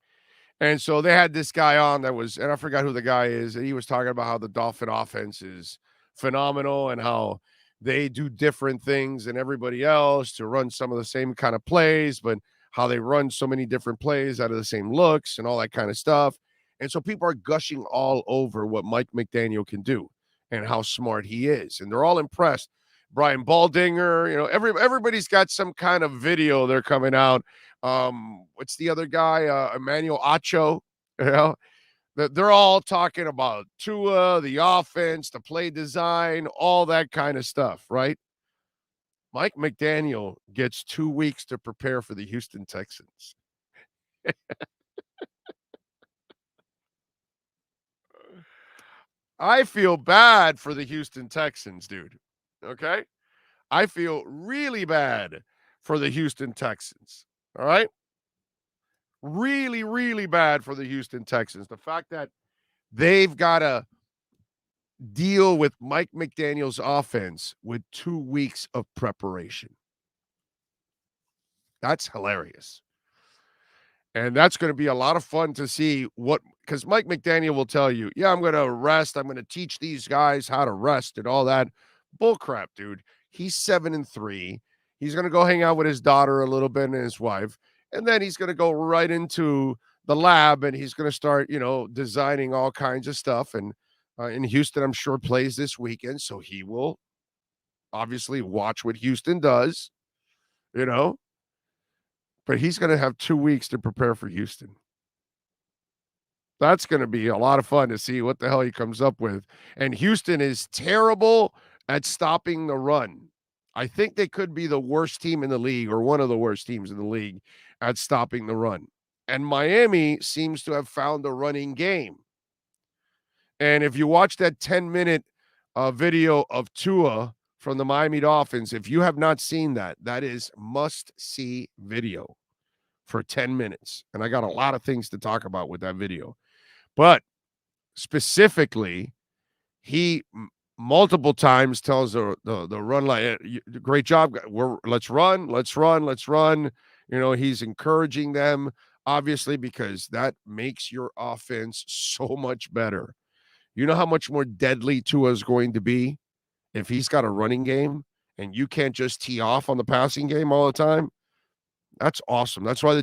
And so they had this guy on that was, and I forgot who the guy is, and he was talking about how the Dolphin offense is phenomenal and how they do different things than everybody else to run some of the same kind of plays, but how they run so many different plays out of the same looks and all that kind of stuff. And so people are gushing all over what Mike McDaniel can do and how smart he is. And they're all impressed. Brian Baldinger, everybody's got some kind of video they're coming out. What's the other guy? Emmanuel Acho, they're all talking about Tua, the offense, the play design, all that kind of stuff, right? Mike McDaniel gets 2 weeks to prepare for the Houston Texans. I feel bad for the Houston Texans, dude. Okay? I feel really bad for the Houston Texans. All right? Really, really bad for the Houston Texans. The fact that they've got to deal with Mike McDaniel's offense with 2 weeks of preparation. That's hilarious. And that's going to be a lot of fun to see because Mike McDaniel will tell you, yeah, I'm going to rest. I'm going to teach these guys how to rest and all that. Bullcrap, dude. He's 7-3. He's going to go hang out with his daughter a little bit and his wife. And then he's going to go right into the lab and he's going to start, designing all kinds of stuff. And in Houston, I'm sure plays this weekend. So he will obviously watch what Houston does, but he's going to have 2 weeks to prepare for Houston. That's going to be a lot of fun to see what the hell he comes up with. And Houston is terrible at stopping the run. I think they could be the worst team in the league or one of the worst teams in the league at stopping the run. And Miami seems to have found a running game. And if you watch that 10-minute video of Tua from the Miami Dolphins, if you have not seen that, that is must-see video for 10 minutes. And I got a lot of things to talk about with that video. But specifically, he multiple times tells the run line, great job. Let's run. He's encouraging them, obviously, because that makes your offense so much better. You know how much more deadly Tua is going to be if he's got a running game and you can't just tee off on the passing game all the time? That's awesome. That's why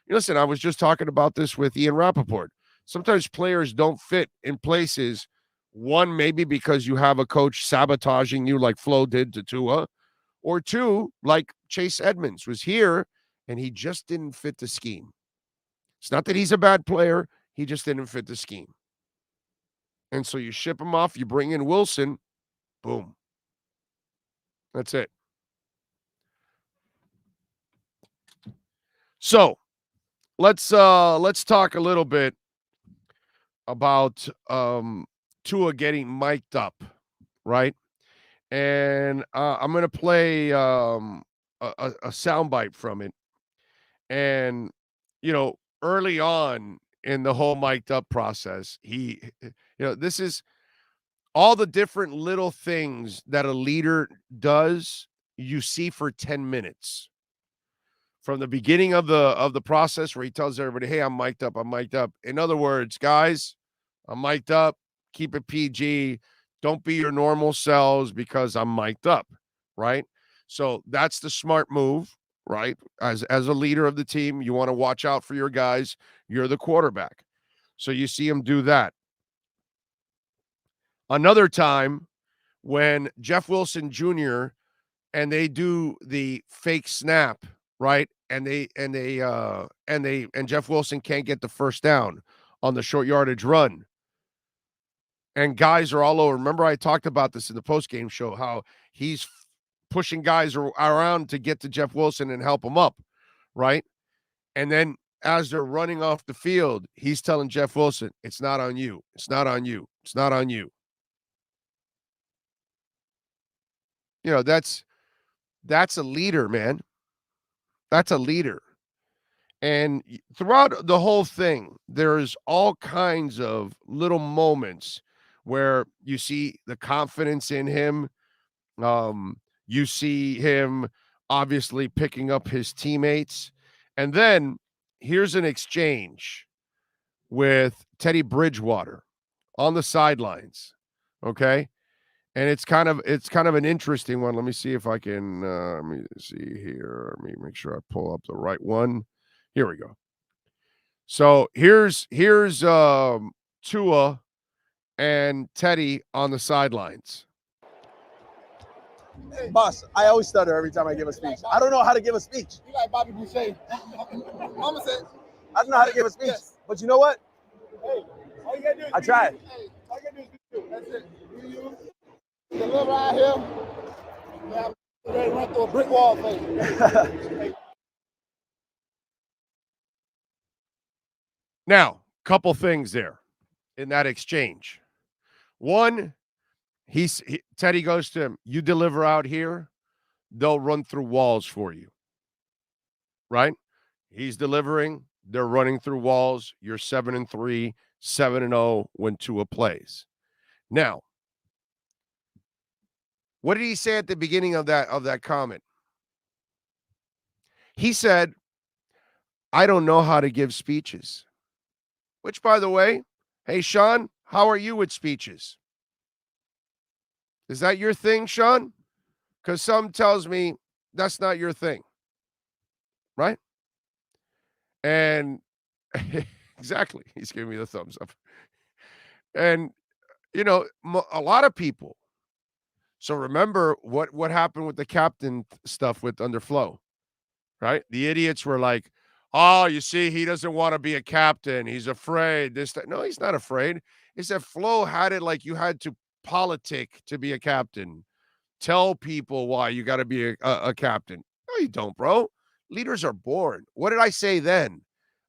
listen, I was just talking about this with Ian Rappaport. Sometimes players don't fit in places. One, maybe because you have a coach sabotaging you like Flo did to Tua, or two, like Chase Edmonds was here and he just didn't fit the scheme. It's not that he's a bad player. He just didn't fit the scheme. And so you ship him off, you bring in Wilson, boom. That's it. So let's talk a little bit about Tua getting mic'd up, right? And I'm going to play a soundbite from it. And, early on in the whole mic'd up process, this is all the different little things that a leader does, you see for 10 minutes. from the beginning of the process where he tells everybody, hey, I'm mic'd up. I'm mic'd up. In other words, guys, I'm mic'd up. Keep it PG. Don't be your normal selves because I'm mic'd up, right? So that's the smart move, right? As a leader of the team, you want to watch out for your guys. You're the quarterback. So you see him do that. Another time when Jeff Wilson Jr. and they do the fake snap, right? And Jeff Wilson can't get the first down on the short yardage run. And guys are all over. Remember, I talked about this in the postgame show, how he's pushing guys around to get to Jeff Wilson and help him up, right? And then as they're running off the field, he's telling Jeff Wilson, it's not on you. It's not on you. It's not on you. You know, that's a leader, man. That's a leader. And throughout the whole thing, there's all kinds of little moments where you see the confidence in him. You see him obviously picking up his teammates. And then here's an exchange with Teddy Bridgewater on the sidelines. Okay. And it's kind of an interesting one. Let me see if I can, let me see here. Let me make sure I pull up the right one. Here we go. So here's Tua and Teddy on the sidelines. Hey, boss, I always stutter every time I give a speech. I don't know how to give a speech. You like Bobby Boucher. Mama said. I don't know how to give a speech. Yes. But you know what? Hey, all you gotta do is I tried. Hey, all you gotta do is do. That's it. You deliver out here. Now, ready to run through a brick wall for you. Now, couple things there in that exchange. One, Teddy goes to him, you deliver out here, they'll run through walls for you. Right? He's delivering, they're running through walls. You're 7-3, 7-0 when Tua plays. Now, what did he say at the beginning of that comment? He said, I don't know how to give speeches. Which, by the way, hey, Sean, how are you with speeches? Is that your thing, Sean? Because some tells me that's not your thing. Right? And exactly. He's giving me the thumbs up. And, you know, a lot of people. So remember what happened with the captain stuff with under Flo, right? The idiots were like, oh, you see, he doesn't want to be a captain. He's afraid. No, he's not afraid. It's that Flo had it like you had to politic to be a captain. Tell people why you got to be a captain. No, you don't, bro. Leaders are born. What did I say then?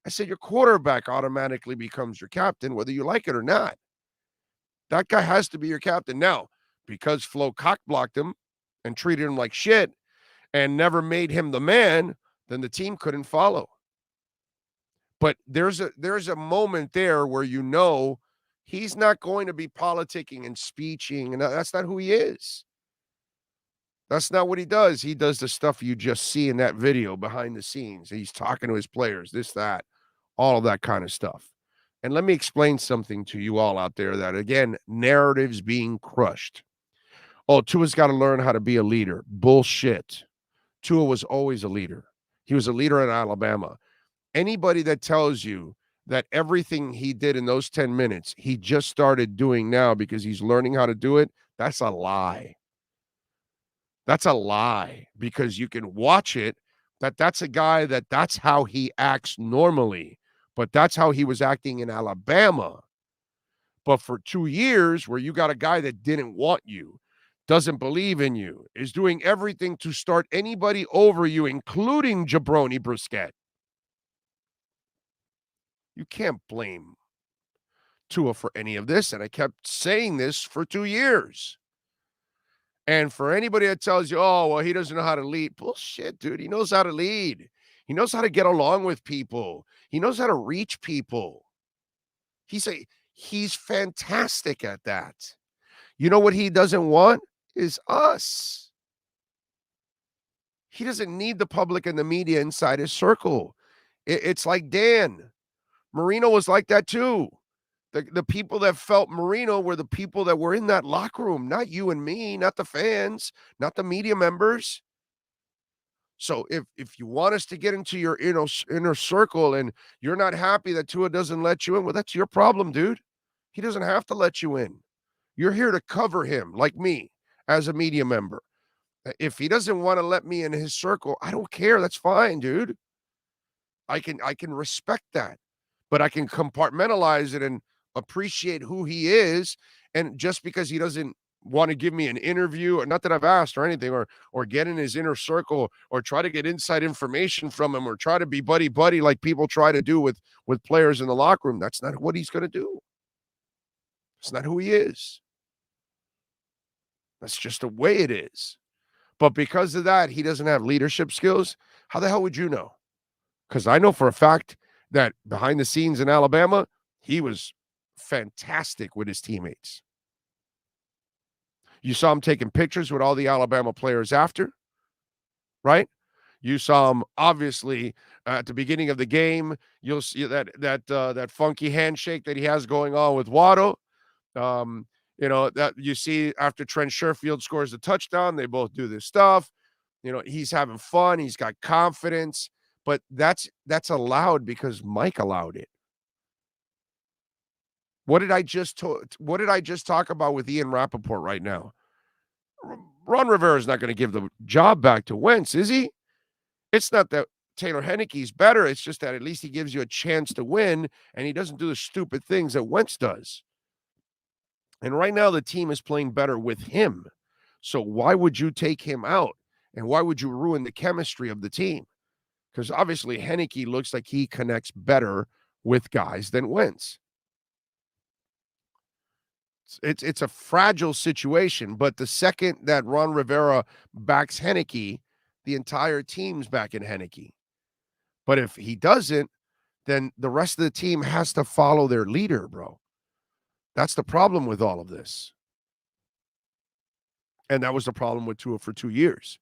I said your quarterback automatically becomes your captain, whether you like it or not. That guy has to be your captain. Now, because Flo cock-blocked him and treated him like shit and never made him the man, then the team couldn't follow. But there's a moment there where you know he's not going to be politicking and speeching, and that's not who he is. That's not what he does. He does the stuff you just see in that video behind the scenes. He's talking to his players, this, that, all of that kind of stuff. And let me explain something to you all out there that, again, narratives being crushed. Oh, Tua's got to learn how to be a leader. Bullshit. Tua was always a leader. He was a leader in Alabama. Anybody that tells you that everything he did in those 10 minutes, he just started doing now because he's learning how to do it, that's a lie. That's a lie, because you can watch it, that's a guy that's how he acts normally, but that's how he was acting in Alabama. But for 2 years where you got a guy that didn't want you, doesn't believe in you, is doing everything to start anybody over you, including Jabroni Brissett. You can't blame Tua for any of this, and I kept saying this for 2 years. And for anybody that tells you, oh, well, he doesn't know how to lead, bullshit, dude. He knows how to lead. He knows how to get along with people. He knows how to reach people. He's fantastic at that. You know what he doesn't want is us. He doesn't need the public and the media inside his circle. It's like Dan. Marino was like that too. The people that felt Marino were the people that were in that locker room, not you and me, not the fans, not the media members. So if you want us to get into your inner circle and you're not happy that Tua doesn't let you in, well, that's your problem, dude. He doesn't have to let you in. You're here to cover him, like me, as a media member. If he doesn't want to let me in his circle, I don't care. That's fine, dude. I can respect that, but I can compartmentalize it and appreciate who he is. And just because he doesn't want to give me an interview, or not that I've asked or anything, or get in his inner circle, or try to get inside information from him, or try to be buddy like people try to do with players in the locker room, that's not what he's going to do. It's not who he is. That's just the way it is. But because of that, he doesn't have leadership skills. How the hell would you know? Because I know for a fact that behind the scenes in Alabama, he was fantastic with his teammates. You saw him taking pictures with all the Alabama players after, right? You saw him obviously at the beginning of the game. You'll see that funky handshake that he has going on with Waddle. That you see after Trent Sherfield scores a touchdown, they both do this stuff. He's having fun. He's got confidence, but that's allowed because Mike allowed it. What did I just talk about with Ian Rappaport right now? Ron Rivera is not going to give the job back to Wentz, is he? It's not that Taylor Heinicke's better. It's just that at least he gives you a chance to win, and he doesn't do the stupid things that Wentz does. And right now, the team is playing better with him. So why would you take him out? And why would you ruin the chemistry of the team? Because obviously, Heinicke looks like he connects better with guys than Wentz. It's a fragile situation, but the second that Ron Rivera backs Heinicke, the entire team's backing Heinicke. But if he doesn't, then the rest of the team has to follow their leader, bro. That's the problem with all of this. And that was the problem with Tua for 2 years.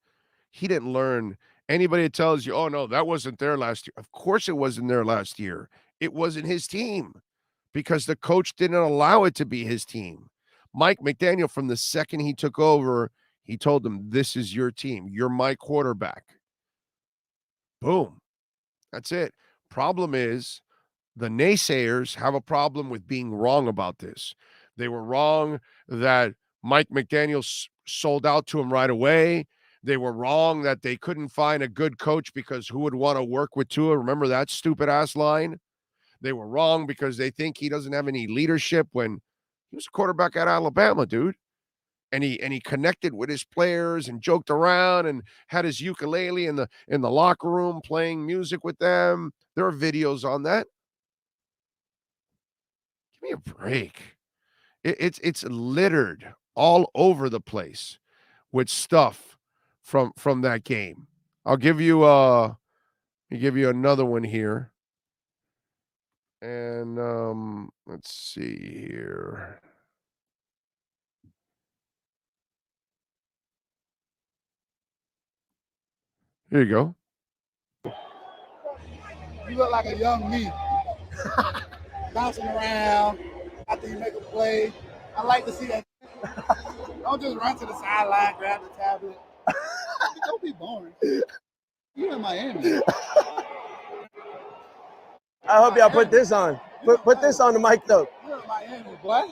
He didn't learn. Anybody that tells you, oh, no, that wasn't there last year. Of course it wasn't there last year. It wasn't his team because the coach didn't allow it to be his team. Mike McDaniel, from the second he took over, he told them, this is your team. You're my quarterback. Boom. That's it. Problem is, the naysayers have a problem with being wrong about this. They were wrong that Mike McDaniel sold out to him right away. They were wrong that they couldn't find a good coach because who would want to work with Tua? Remember that stupid ass line? They were wrong because they think he doesn't have any leadership when he was a quarterback at Alabama, dude. And he connected with his players and joked around and had his ukulele in the locker room playing music with them. There are videos on that. Give me a break. It's littered all over the place with stuff from that game. I'll give you another one here. And let's see here. Here you go. You look like a young me. Bouncing around after you make a play. I like to see that. Don't just run to the sideline, grab the tablet. Don't be boring. You in Miami. I hope y'all put this on. Put this on the mic, though. You're in Miami, boy.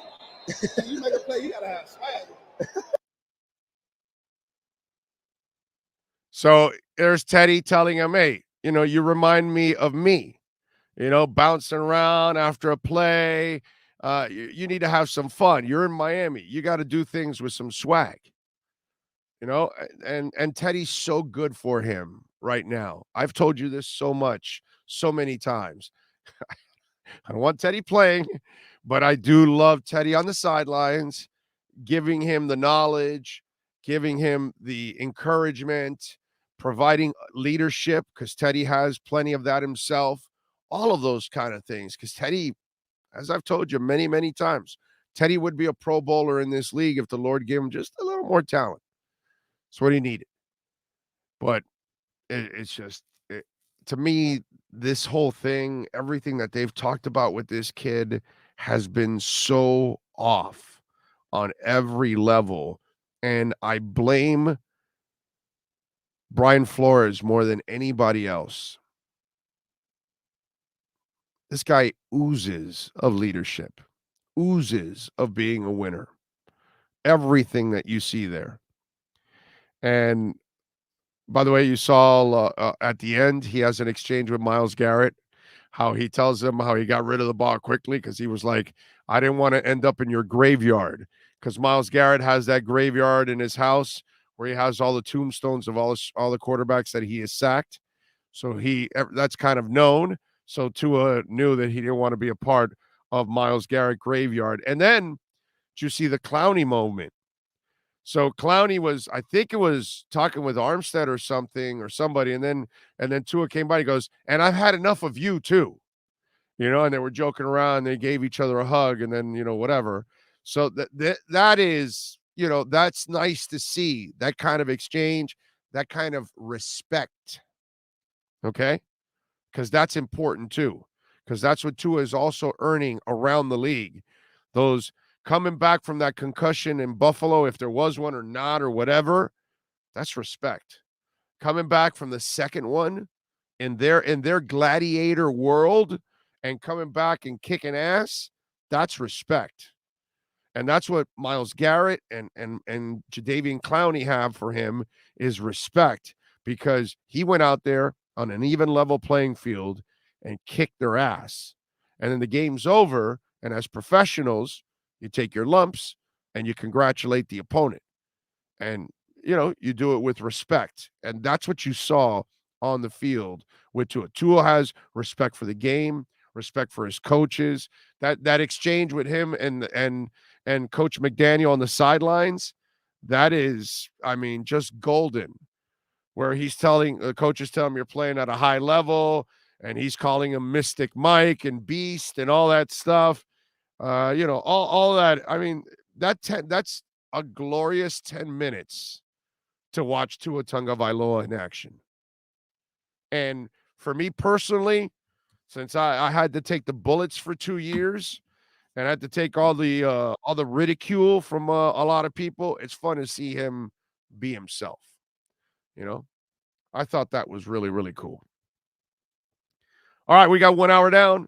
You make a play, you gotta have swag. So there's Teddy telling him, hey, you remind me of me, bouncing around after a play. You need to have some fun. You're in Miami. You got to do things with some swag, and Teddy's so good for him right now. I've told you this so many times. I don't want Teddy playing, but I do love Teddy on the sidelines, giving him the knowledge, giving him the encouragement, providing leadership, because Teddy has plenty of that himself, all of those kind of things. Because Teddy, as I've told you many, many times, Teddy would be a Pro Bowler in this league if the Lord gave him just a little more talent. That's what he needed. But it's just, to me, this whole thing, everything that they've talked about with this kid has been so off on every level. And I blame Brian Flores more than anybody else. This guy oozes of leadership, oozes of being a winner. Everything that you see there. And by the way, you saw at the end, he has an exchange with Myles Garrett, how he tells him how he got rid of the ball quickly because he was like, I didn't want to end up in your graveyard, because Myles Garrett has that graveyard in his house where he has all the tombstones of all the quarterbacks that he has sacked. So that's kind of known. So Tua knew that he didn't want to be a part of Myles Garrett graveyard. And then did you see the Clowney moment? So Clowney was, I think it was talking with Armstead or somebody, and then Tua came by. He goes, and I've had enough of you too, and they were joking around. They gave each other a hug, and then whatever. So that is, that's nice to see, that kind of exchange, that kind of respect. Okay, because that's important too, because that's what Tua is also earning around the league. Those coming back from that concussion in Buffalo, if there was one or not or whatever, that's respect. Coming back from the second one in their gladiator world and coming back and kicking ass, that's respect. And that's what Myles Garrett and Jadeveon Clowney have for him, is respect, because he went out there on an even level playing field and kicked their ass. And then the game's over, and as professionals, you take your lumps and you congratulate the opponent. And, you do it with respect. And that's what you saw on the field with Tua. Tua has respect for the game, respect for his coaches. That exchange with him and Coach McDaniel on the sidelines, that is, just golden. Where the coach is telling him you're playing at a high level, and he's calling him Mystic Mike and Beast and all that stuff. All that. That's a glorious 10 minutes to watch Tua Tagovailoa in action. And for me personally, since I had to take the bullets for 2 years and I had to take all the ridicule from a lot of people, it's fun to see him be himself. I thought that was really, really cool. All right, we got 1 hour down.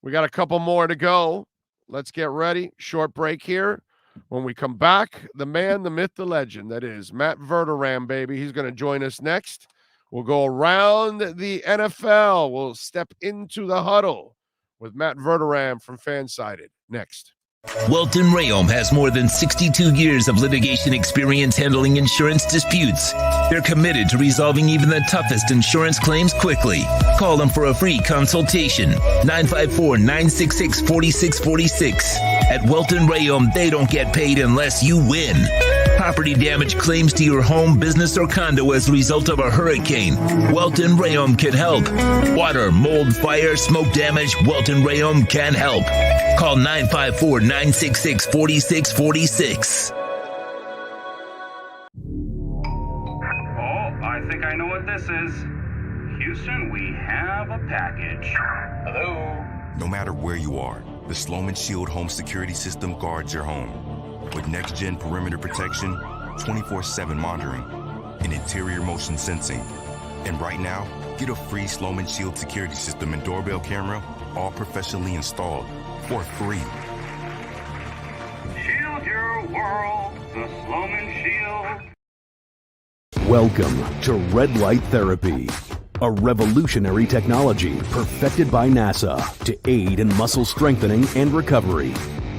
We got a couple more to go. Let's get ready. Short break here. When we come back, the man, the myth, the legend, that is Matt Verderame, baby. He's going to join us next. We'll go around the NFL. We'll step into the huddle with Matt Verderame from Fansided next. Welton Rayom has more than 62 years of litigation experience handling insurance disputes. They're committed to resolving even the toughest insurance claims quickly. Call them for a free consultation. 954-966-4646. At Welton Rayom, they don't get paid unless you win. Property damage claims to your home, business, or condo as a result of a hurricane. Welton Rayom can help. Water, mold, fire, smoke damage, Welton Rayom can help. Call 954-966-4646. I think I know what this is. Houston, we have a package. Hello? No matter where you are, the Sloman Shield home security system guards your home. With next-gen perimeter protection, 24/7 monitoring, and interior motion sensing. And right now, get a free Sloman Shield security system and doorbell camera, all professionally installed, for free. Shield your world, the Sloman Shield. Welcome to Red Light Therapy, a revolutionary technology perfected by NASA to aid in muscle strengthening and recovery.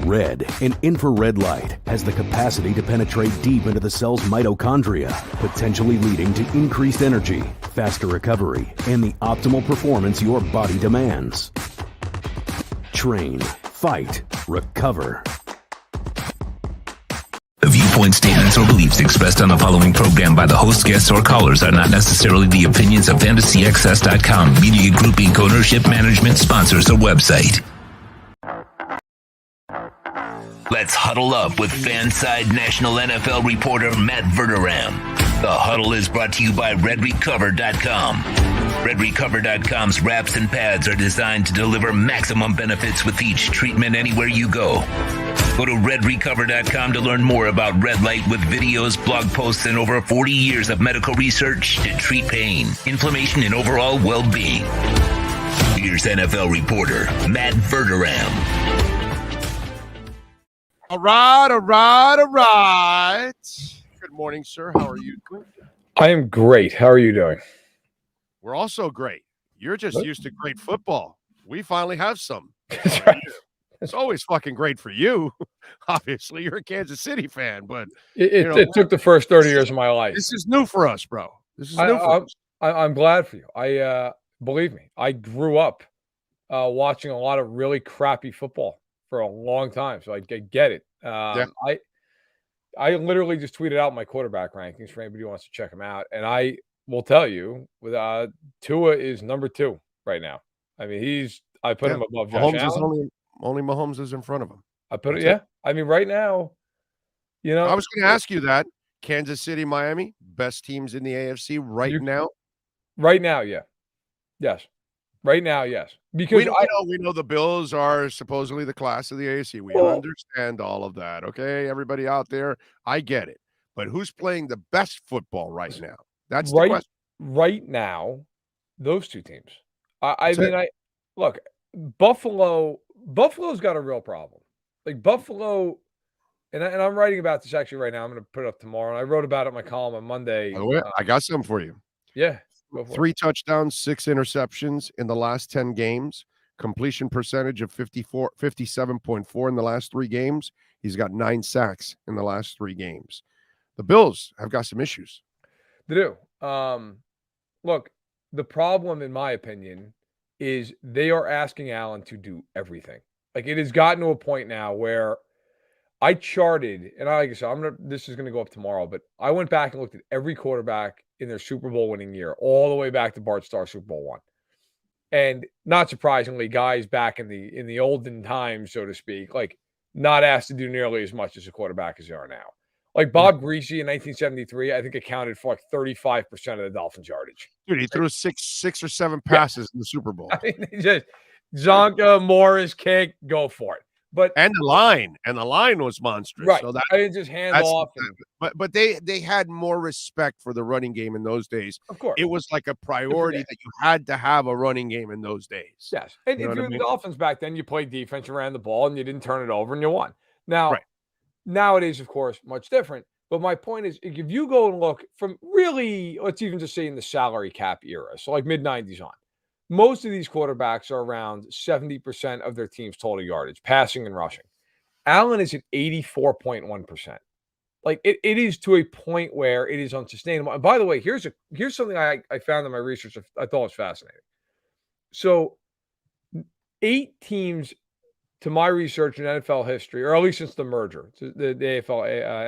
Red and infrared light has the capacity to penetrate deep into the cell's mitochondria, potentially leading to increased energy, faster recovery, and the optimal performance your body demands. Train, fight, recover. The viewpoint, statements, or beliefs expressed on the following program by the host, guests, or callers are not necessarily the opinions of FantasyAccess.com, Media Group Inc. ownership, management, sponsors, or website. Let's huddle up with Fanside National NFL reporter Matt Verderam. The Huddle is brought to you by RedRecover.com. RedRecover.com's wraps and pads are designed to deliver maximum benefits with each treatment anywhere you go. Go to RedRecover.com to learn more about red light with videos, blog posts, and over 40 years of medical research to treat pain, inflammation, and overall well-being. Here's NFL reporter Matt Verderam. All right. Good morning, sir. How are you doing? I am great. How are you doing? We're also great. You're just used to great football. We finally have some. That's right. It's always fucking great for you. Obviously, you're a Kansas City fan, but it took the first 30 years of my life. This is new for us, bro. This is new for us. I'm glad for you. Believe me, I grew up watching a lot of really crappy football for a long time, so I get it. I literally just tweeted out my quarterback rankings for anybody who wants to check them out, and I will tell you, with Tua is number 2 right now. I mean, I put him above Josh Allen. Only Mahomes is in front of him. I put it, yeah. I mean, right now, I was going to ask you that. Kansas City, Miami, best teams in the AFC now. Right now, yeah, yes. Right now, yes. Because we know the Bills are supposedly the class of the AFC. We understand all of that. Okay, everybody out there, I get it. But who's playing the best football right now? That's the question. Right now, those two teams. Look, Buffalo's got a real problem. Like Buffalo, and I'm writing about this actually right now. I'm going to put it up tomorrow. And I wrote about it in my column on Monday. I got some for you. Yeah. 3 touchdowns, 6 interceptions in the last 10 games. Completion percentage of 57.4 in the last 3 games. He's got 9 sacks in the last 3 games. The Bills have got some issues. They do. Look, the problem, in my opinion, is they are asking Allen to do everything. Like, it has gotten to a point now where I charted, and like I said, this is going to go up tomorrow, but I went back and looked at every quarterback in their Super Bowl winning year, all the way back to Bart Starr Super Bowl 1. And not surprisingly, guys back in the olden times, so to speak, like not asked to do nearly as much as a quarterback as they are now. Like Bob Griese in 1973, I think accounted for like 35% of the Dolphins' yardage. Dude, he threw six or 7 passes in the Super Bowl. I mean, just Zonka, Morris, kick, go for it. And the line was monstrous. Right. So I just hand off. But they had more respect for the running game in those days. Of course. It was like a priority that you had to have a running game in those days. Yes. And if you're the Dolphins back then, you played defense, you ran the ball, and you didn't turn it over, and you won. Now, nowadays, of course, much different. But my point is, if you go and look from really, let's even just say in the salary cap era, so like mid-90s on, most of these quarterbacks are around 70% of their team's total yardage, passing and rushing. Allen is at 84.1%. Like it is to a point where it is unsustainable. And by the way, here's something I found in my research I thought was fascinating. So 8 teams, to my research in NFL history, or at least since the merger, the AFL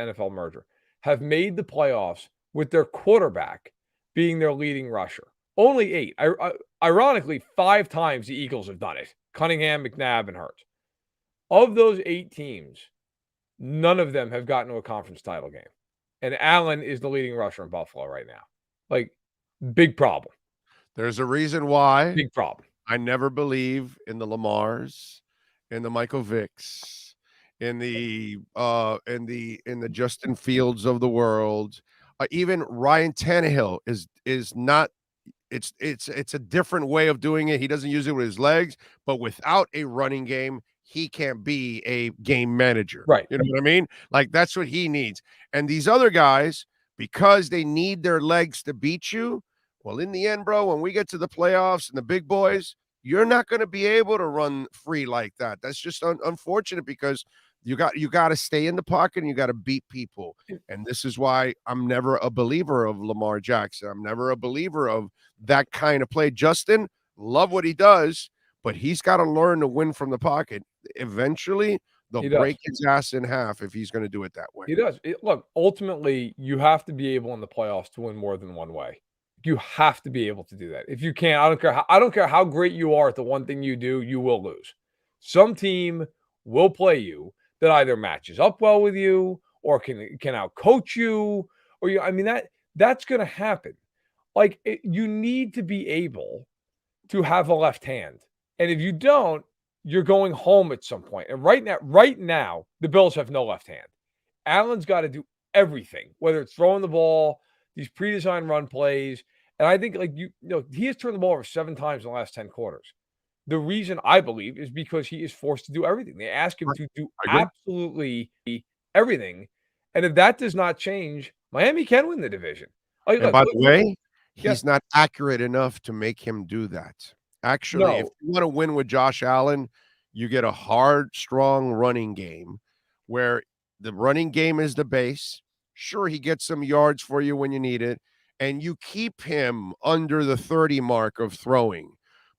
NFL merger, have made the playoffs with their quarterback being their leading rusher. Only 8. Ironically, 5 times the Eagles have done it. Cunningham, McNabb, and Hurts. Of those 8 teams, none of them have gotten to a conference title game. And Allen is the leading rusher in Buffalo right now. Like, big problem. There's a reason why. Big problem. I never believe in the Lamars, in the Michael Vicks, in the Justin Fields of the world. Even Ryan Tannehill is not. It's a different way of doing it. He doesn't use it with his legs, but without a running game, he can't be a game manager. Right. You know what I mean? Like that's what he needs. And these other guys, because they need their legs to beat you, well, in the end, bro, when we get to the playoffs and the big boys, you're not going to be able to run free like that. That's just unfortunate because you got to stay in the pocket and you got to beat people. And this is why I'm never a believer of Lamar Jackson. I'm never a believer of that kind of play. Justin, love what he does, but he's got to learn to win from the pocket. Eventually, they'll break his ass in half if he's going to do it that way. He does. Look, ultimately, you have to be able in the playoffs to win more than one way. You have to be able to do that. If you can't, I don't care how great you are at the one thing you do, you will lose. Some team will play you that either matches up well with you or can out coach you, or I mean that's going to happen. Like you need to be able to have a left hand, and if you don't, you're going home at some point. And right now, the Bills have no left hand. Allen's got to do everything, whether it's throwing the ball, these pre-designed run plays, and I think he has turned the ball over 7 times in the last 10 quarters. The reason I believe is because he is forced to do everything. They ask him to do absolutely everything. And if that does not change, Miami can win the division. By the way, he's not accurate enough to make him do that. Actually, if you want to win with Josh Allen, you get a hard, strong running game where the running game is the base. Sure, he gets some yards for you when you need it, and you keep him under the 30 mark of throwing.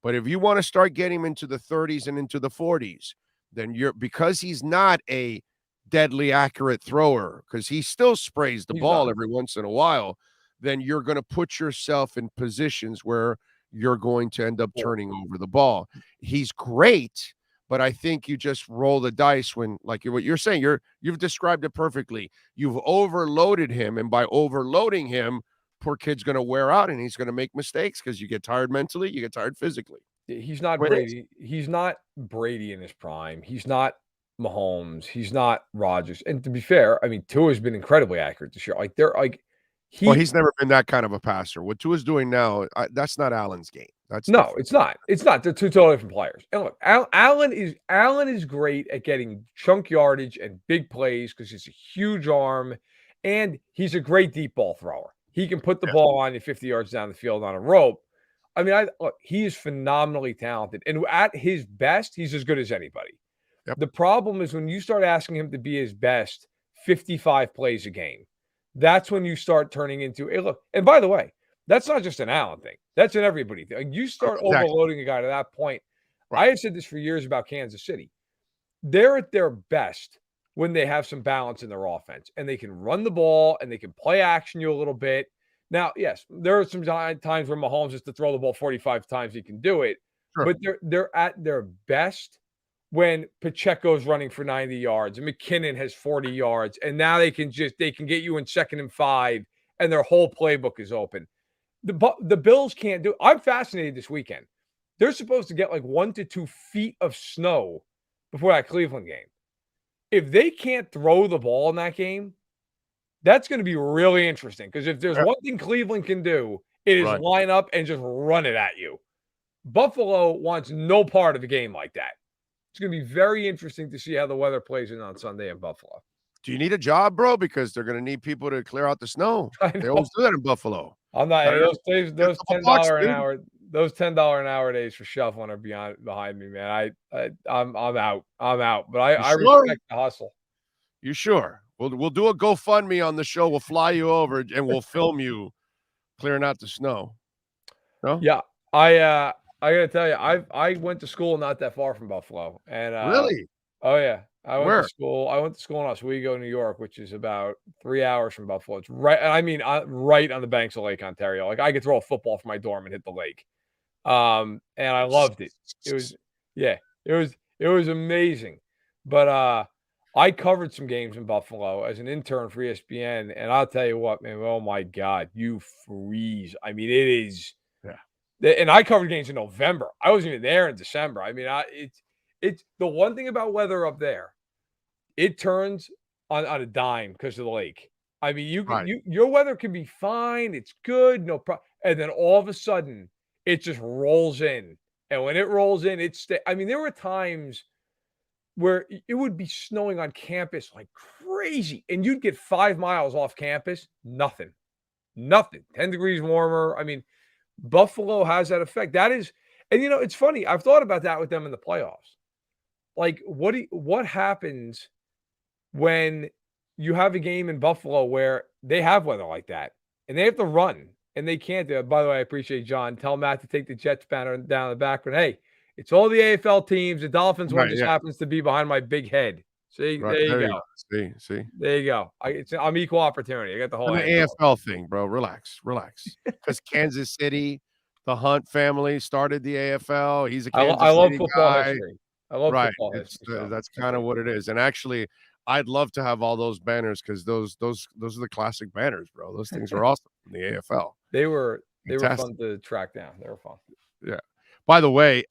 But if you want to start getting him into the 30s and into the 40s, then because he's not a deadly accurate thrower, because he still sprays the ball every once in a while, then you're going to put yourself in positions where you're going to end up turning over the ball. He's great, but I think you just roll the dice when, like what you're saying, you've described it perfectly. You've overloaded him, and by overloading him, poor kid's going to wear out and he's going to make mistakes because you get tired mentally, you get tired physically. He's not Brady. He's not Brady in his prime. He's not Mahomes. He's not Rodgers. And to be fair, I mean, Tua's been incredibly accurate this year. He's never been that kind of a passer. What Tua's doing now, that's not Allen's game. It's not. It's not. They're two totally different players. And look, Allen is great at getting chunk yardage and big plays because he's a huge arm, and he's a great deep ball thrower. He can put the ball on you 50 yards down the field on a rope. I mean, he is phenomenally talented. And at his best, he's as good as anybody. Yep. The problem is when you start asking him to be his best 55 plays a game, that's when you start turning into, hey, look, and by the way, that's not just an Allen thing. That's an everybody thing. You start overloading a guy to that point. Right. I have said this for years about Kansas City. They're at their best when they have some balance in their offense and they can run the ball and they can play action you a little bit. Now, yes, there are some times where Mahomes has to throw the ball 45 times. He can do it, but they're at their best when Pacheco's running for 90 yards and McKinnon has 40 yards, and now they can get you in 2nd and 5, and their whole playbook is open. The Bills can't do it. I'm fascinated this weekend. They're supposed to get like 1 to 2 feet of snow before that Cleveland game. If they can't throw the ball in that game, that's going to be really interesting because if there's one thing Cleveland can do, it is line up and just run it at you. Buffalo wants no part of a game like that. It's going to be very interesting to see how the weather plays in on Sunday in Buffalo. Do you need a job, bro? Because they're going to need people to clear out the snow. They always do that in Buffalo. I'm not. Those $10 an hour. Those $10 an hour days for shuffling are behind me, man. I'm out. I'm out. But I respect the hustle. You sure? We'll do a GoFundMe on the show. We'll fly you over and we'll film you clearing out the snow. No? Yeah. I gotta tell you, I went to school not that far from Buffalo. And really? Oh yeah. I went Where? to school in Oswego, New York, which is about 3 hours from Buffalo. It's right on the banks of Lake Ontario. Like I could throw a football from my dorm and hit the lake. And I loved it. It was amazing. But I covered some games in Buffalo as an intern for ESPN, and I'll tell you what, man, oh my God, you freeze. I mean, it is. Yeah. And I covered games in November. I wasn't even there in December. I mean, it's the one thing about weather up there. It turns on a dime because of the lake. I mean, your weather can be fine. It's good. No problem. And then all of a sudden, it just rolls in. And when it rolls in, there were times where it would be snowing on campus like crazy. And you'd get 5 miles off campus. Nothing. 10 degrees warmer. I mean, Buffalo has that effect. That is, and it's funny. I've thought about that with them in the playoffs. Like, what happens when you have a game in Buffalo where they have weather like that and they have to run and they can't do it? By the way, I appreciate John. Tell Matt to take the Jets banner down the back. But hey, it's all the AFL teams. The Dolphins one just happens to be behind my big head. See, there you go. See, there you go. I'm equal opportunity. I got the whole AFL thing, bro. Relax. Because Kansas City, the Hunt family started the AFL. He's a Kansas City love football guy. history. I love Right. football It's history stuff. that's kind of what it is. And actually, I'd love to have all those banners because those are the classic banners, bro. Those things are awesome in the AFL. They were Fantastic. fun to track down. They were fun. Yeah. By the way,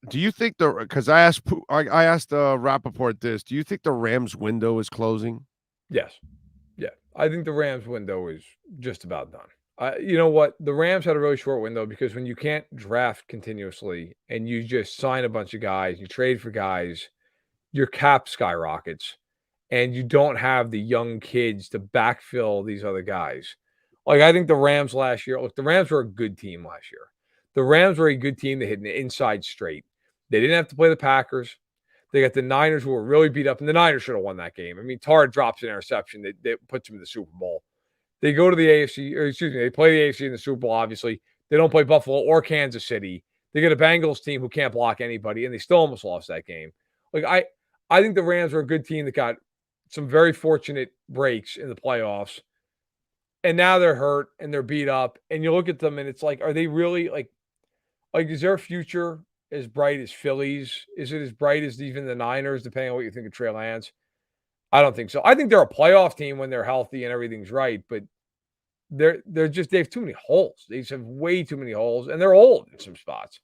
do you think because I asked Rappaport this, do you think the Rams window is closing? Yes. Yeah. I think the Rams window is just about done. You know what? The Rams had a really short window because when you can't draft continuously and you just sign a bunch of guys, you trade for guys, your cap skyrockets and you don't have the young kids to backfill these other guys. Like, I think the Rams last year, look, the Rams were a good team last year. The Rams were a good team that hit an inside straight. They didn't have to play the Packers. They got the Niners, who were really beat up, and the Niners should have won that game. I mean, Tard drops an interception that puts them in the Super Bowl. They go to the AFC, or excuse me, they play the AFC in the Super Bowl, obviously. They don't play Buffalo or Kansas City. They get a Bengals team who can't block anybody, and they still almost lost that game. Like, I think the Rams are a good team that got some very fortunate breaks in the playoffs. And now they're hurt and they're beat up. And you look at them and it's like, are they really like is their future as bright as Phillies? Is it as bright as even the Niners, depending on what you think of Trey Lance? I don't think so. I think they're a playoff team when they're healthy and everything's right, but they have too many holes. They just have way too many holes, and they're old in some spots.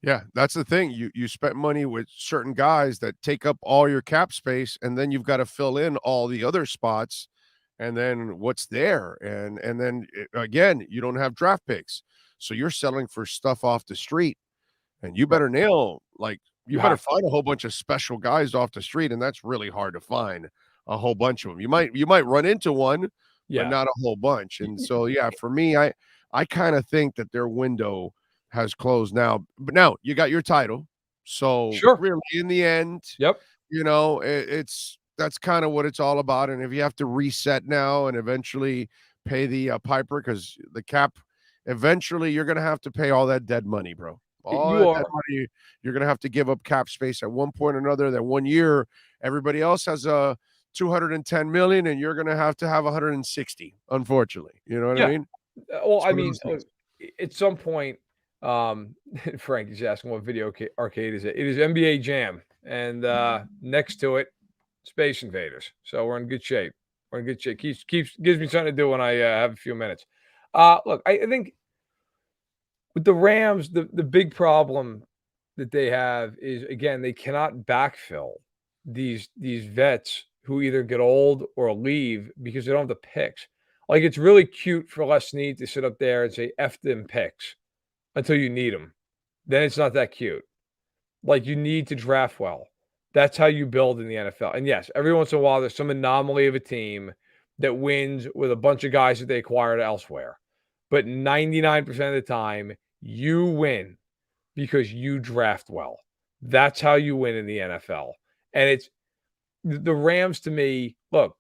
Yeah, that's the thing. You spent money with certain guys that take up all your cap space, and then you've got to fill in all the other spots. And then what's there? And then again, you don't have draft picks. So you're selling for stuff off the street. And you better you better find a whole bunch of special guys off the street. And that's really hard to find a whole bunch of them. You might run into one, but not a whole bunch. And so, yeah, for me, I kind of think that their window has closed now. But now you got your title. So really in the end, you know, that's kind of what it's all about. And if you have to reset now and eventually pay the piper, because the cap, eventually you're going to have to pay all that dead money, bro. All that dead money, you're going to have to give up cap space at one point or another. That 1 year, everybody else has a 210 million, and you're going to have 160. Unfortunately, you know what I mean? Well, I mean, at some point, Frank is asking what video arcade is it? It is NBA Jam, and next to it, Space Invaders. So we're in good shape. Gives me something to do when I have a few minutes. Look, I think with the Rams, the big problem that they have is, again, they cannot backfill these vets who either get old or leave because they don't have the picks. Like, it's really cute for Les Snead to sit up there and say F them picks until you need them. Then it's not that cute. Like, you need to draft well. That's how you build in the NFL. And yes, every once in a while, there's some anomaly of a team that wins with a bunch of guys that they acquired elsewhere. But 99% of the time, you win because you draft well. That's how you win in the NFL. And it's the Rams, to me, look,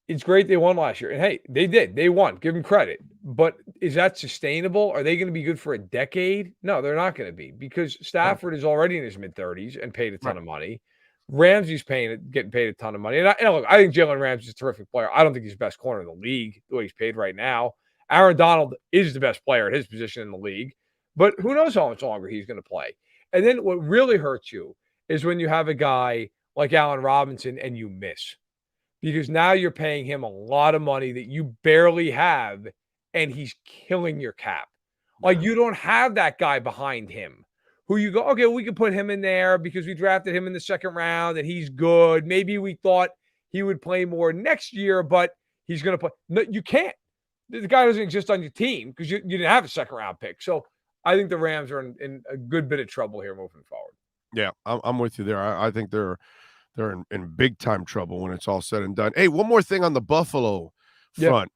it's great they won last year. And hey, they did. They won. Give them credit. But is that sustainable? Are they going to be good for a decade? No, they're not going to be, because Stafford is already in his mid-30s and paid a ton of money. Ramsey's getting paid a ton of money. And look, I think Jalen Ramsey's a terrific player. I don't think he's the best corner in the league, the way he's paid right now. Aaron Donald is the best player at his position in the league. But who knows how much longer he's going to play. And then what really hurts you is when you have a guy like Allen Robinson and you miss. Because now you're paying him a lot of money that you barely have, and he's killing your cap. Like, you don't have that guy behind him who you go, okay, we can put him in there because we drafted him in the second round and he's good. Maybe we thought he would play more next year, but he's going to play. No, you can't. The guy doesn't exist on your team because you didn't have a second round pick. So I think the Rams are in a good bit of trouble here moving forward. Yeah, I'm with you there. I think they're in big time trouble when it's all said and done. Hey, one more thing on the Buffalo front.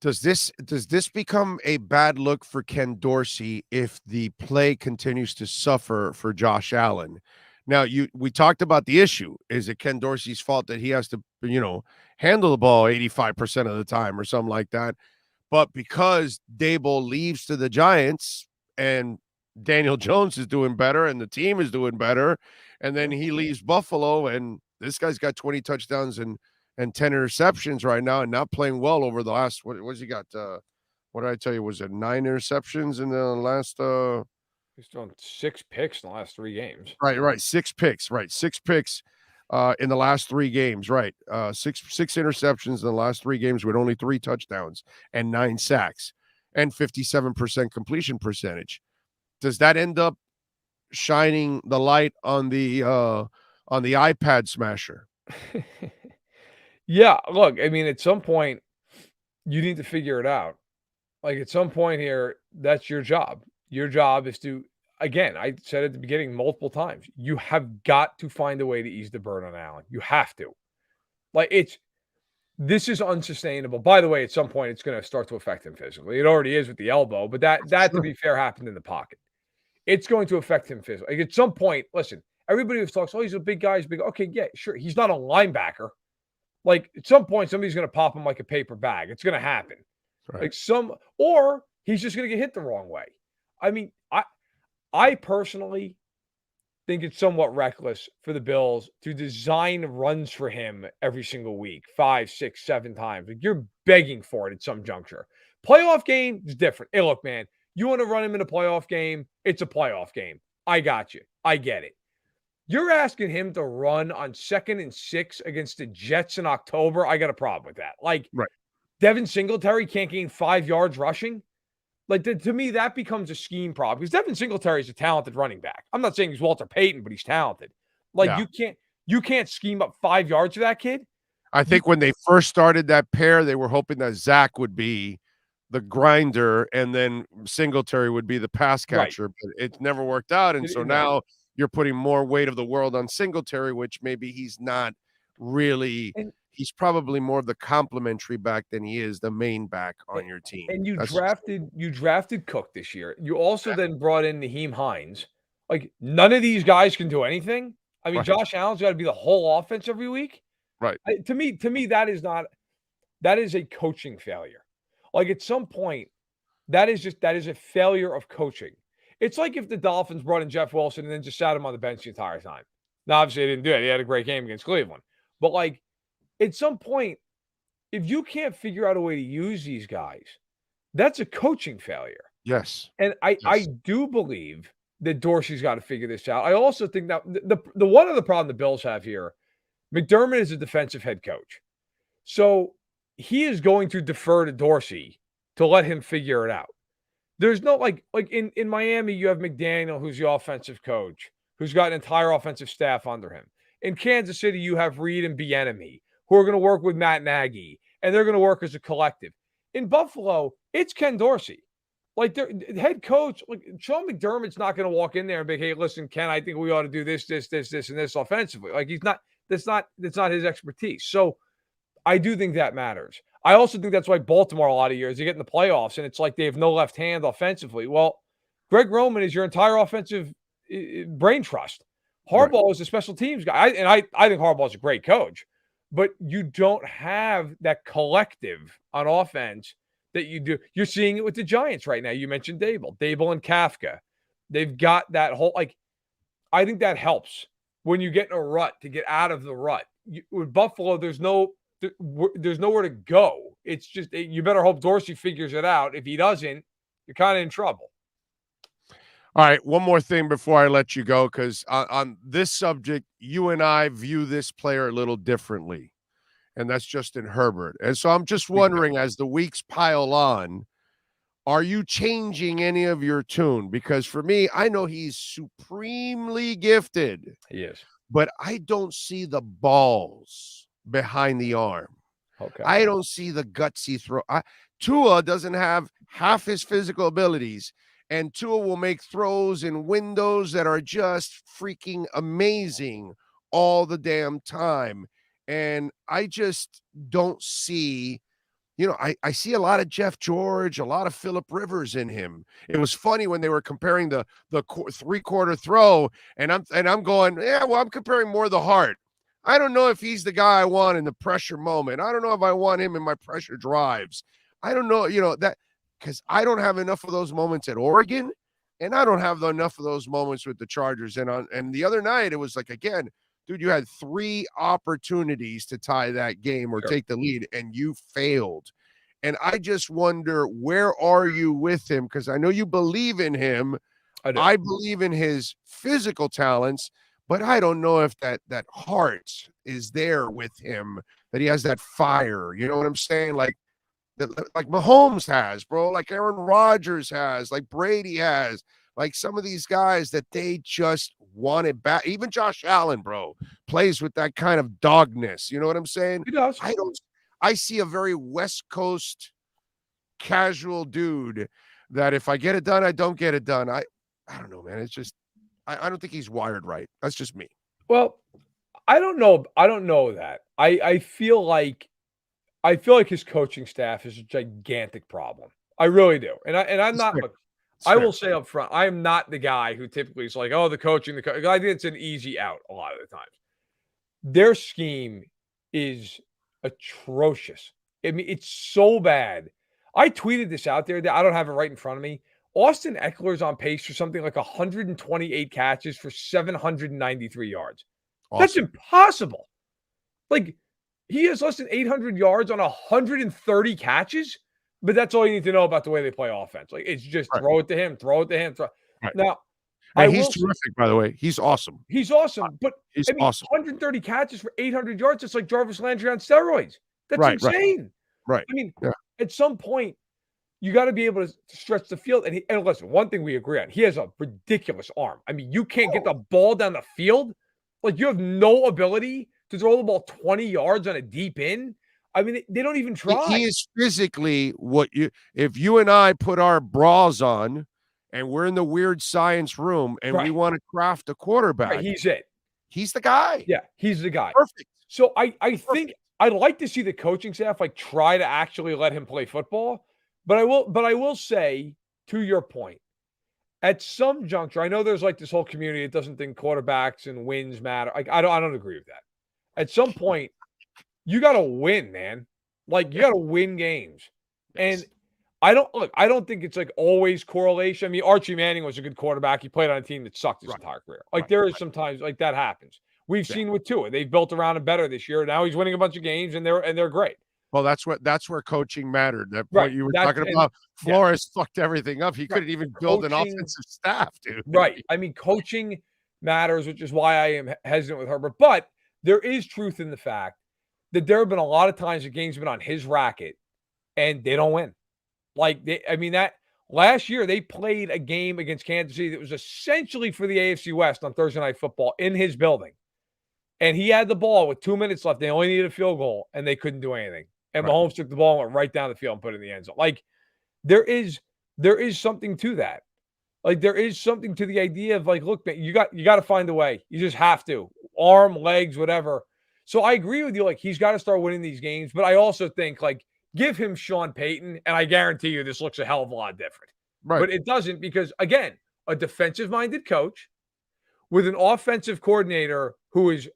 Does this become a bad look for Ken Dorsey if the play continues to suffer for Josh Allen? Now, we talked about the issue. Is it Ken Dorsey's fault that he has to, handle the ball 85% of the time or something like that? But because Dable leaves to the Giants and Daniel Jones is doing better and the team is doing better, and then he leaves Buffalo and this guy's got 20 touchdowns and 10 interceptions right now and not playing well over the last, what's he got? what did I tell you? Was it 9 interceptions in the last He's thrown 6 picks in the last 3 games. Right. 6 picks. Right. 6 picks in the last 3 games. Right. Six interceptions in the last 3 games with only 3 touchdowns and 9 sacks and 57% completion percentage. Does that end up shining the light on the iPad smasher? Yeah, look, I mean, at some point, you need to figure it out. Like, at some point here, that's your job. Your job is to, again, I said at the beginning multiple times, you have got to find a way to ease the burden on Allen. You have to. Like, this is unsustainable. By the way, at some point, it's going to start to affect him physically. It already is with the elbow, but that to be fair, happened in the pocket. It's going to affect him physically. Like, at some point, listen, everybody who talks, oh, he's a big guy, he's big. Okay, yeah, sure. He's not a linebacker. Like, at some point, somebody's going to pop him like a paper bag. It's going to happen. Right. Or he's just going to get hit the wrong way. I mean, I personally think it's somewhat reckless for the Bills to design runs for him every single week, 5, 6, 7 times. Like, you're begging for it at some juncture. Playoff game is different. Hey, look, man, you want to run him in a playoff game? It's a playoff game. I got you. I get it. You're asking him to run on 2nd and 6 against the Jets in October. I got a problem with that. Like, right. Devin Singletary can't gain 5 yards rushing. Like, to me, that becomes a scheme problem because Devin Singletary is a talented running back. I'm not saying he's Walter Payton, but he's talented. Like, you can't scheme up 5 yards for that kid. I think when they first started that pair, they were hoping that Zach would be the grinder and then Singletary would be the pass catcher, but it never worked out. And so now you're putting more weight of the world on Singletary, which maybe he's not really. He's probably more of the complimentary back than he is the main back on your team. And you drafted Cook this year. You also then brought in Naheem Hines. Like, none of these guys can do anything. I mean, Josh Allen's got to be the whole offense every week. Right. To me, that is a coaching failure. Like, at some point, that is a failure of coaching. It's like if the Dolphins brought in Jeff Wilson and then just sat him on the bench the entire time. Now, obviously, they didn't do it. He had a great game against Cleveland. But, like, at some point, if you can't figure out a way to use these guys, that's a coaching failure. Yes. And I do believe that Dorsey's got to figure this out. I also think that the one other problem the Bills have here, McDermott is a defensive head coach. So he is going to defer to Dorsey to let him figure it out. There's no like in Miami, you have McDaniel, who's the offensive coach, who's got an entire offensive staff under him. In Kansas City, you have Reed and Bieniemy, who are going to work with Matt Nagy, and they're going to work as a collective. In Buffalo, it's Ken Dorsey. Like, the head coach, like Sean McDermott's not going to walk in there and be, hey, listen, Ken, I think we ought to do this, and this offensively. Like, that's not his expertise. So I do think that matters. I also think that's why Baltimore a lot of years, they get in the playoffs, and it's like they have no left hand offensively. Well, Greg Roman is your entire offensive brain trust. Harbaugh is a special teams guy. I think Harbaugh's a great coach. But you don't have that collective on offense that you do. You're seeing it with the Giants right now. You mentioned Dable and Kafka. They've got that whole, like, I think that helps when you get in a rut to get out of the rut. With Buffalo, there's nowhere to go. It's just, you better hope Dorsey figures it out. If he doesn't, you're kind of in trouble. All right, one more thing before I let you go, because on this subject, you and I view this player a little differently, and that's Justin Herbert. And so I'm just wondering, as the weeks pile on, are you changing any of your tune? Because for me, I know he's supremely gifted. He is. But I don't see the balls behind the arm. Okay. I don't see the gutsy throw. Tua doesn't have half his physical abilities. And Tua will make throws in windows that are just freaking amazing all the damn time. And I just don't see, I see a lot of Jeff George, a lot of Phillip Rivers in him. It was funny when they were comparing the 3-quarter throw, and I'm going, yeah, well, I'm comparing more the heart. I don't know if he's the guy I want in the pressure moment. I don't know if I want him in my pressure drives. I don't know, that. Because I don't have enough of those moments at Oregon, and I don't have enough of those moments with the Chargers. And the other night, it was like, again, dude, you had 3 opportunities to tie that game or take the lead, and you failed. And I just wonder, where are you with him? Because I know you believe in him. I believe in his physical talents, but I don't know if that heart is there with him, that he has that fire. You know what I'm saying? Like Mahomes has, bro, like Aaron Rodgers has, like Brady has, like some of these guys that they just want it back. Even Josh Allen, bro, plays with that kind of dogness. You know what I'm saying? He does. I see a very West Coast casual dude that if I get it done, I don't get it done. I don't know, man. It's just I don't think he's wired right. That's just me. Well, I don't know. I don't know that. I feel like his coaching staff is a gigantic problem. I really do. And I'm not. Look, I will say up front, I am not the guy who typically is like, oh, the coaching. I think it's an easy out a lot of the times. Their scheme is atrocious. I mean, it's so bad. I tweeted this out there. I don't have it right in front of me. Austin Eckler's on pace for something like 128 catches for 793 yards. Awesome. That's impossible. Like, he has less than 800 yards on 130 catches, but that's all you need to know about the way they play offense. Like, it's just throw it to him, throw it to him. Right. Now, he's terrific, by the way. He's awesome. He's awesome, but he's awesome. 130 catches for 800 yards. It's like Jarvis Landry on steroids. That's insane. Right. I mean, at some point, you got to be able to stretch the field. And listen, one thing we agree on, he has a ridiculous arm. I mean, you can't get the ball down the field. Like, you have no ability to throw the ball 20 yards on a deep in. I mean, they don't even try. He is physically if you and I put our bras on and we're in the weird science room and we want to craft a quarterback. Right, he's it. He's the guy. Yeah, he's the guy. Perfect. So I think I'd like to see the coaching staff like try to actually let him play football. But I will say, to your point, at some juncture, I know there's like this whole community that doesn't think quarterbacks and wins matter. Like, I don't agree with that. At some point, you got to win, man. Like, you got to win games. And I don't think it's like always correlation. I mean, Archie Manning was a good quarterback. He played on a team that sucked his entire career. Like, there is sometimes like that happens. We've seen with Tua. They've built around him better this year. Now he's winning a bunch of games and they're great. Well, that's where coaching mattered. That point you were talking about. Flores fucked everything up. He couldn't even build an offensive staff, dude. Right. I mean, coaching matters, which is why I am hesitant with Herbert. But there is truth in the fact that there have been a lot of times the game's been on his racket and they don't win. Like, that last year they played a game against Kansas City that was essentially for the AFC West on Thursday Night Football in his building. And he had the ball with 2 minutes left. They only needed a field goal and they couldn't do anything. And Mahomes took the ball and went right down the field and put it in the end zone. Like, there is something to that. Like, there is something to the idea of like, look, man, you got to find a way. You just have to. Arm, legs, whatever. So I agree with you. Like, he's got to start winning these games. But I also think, like, give him Sean Payton, and I guarantee you this looks a hell of a lot different. Right. But it doesn't because, again, a defensive-minded coach with an offensive coordinator who is,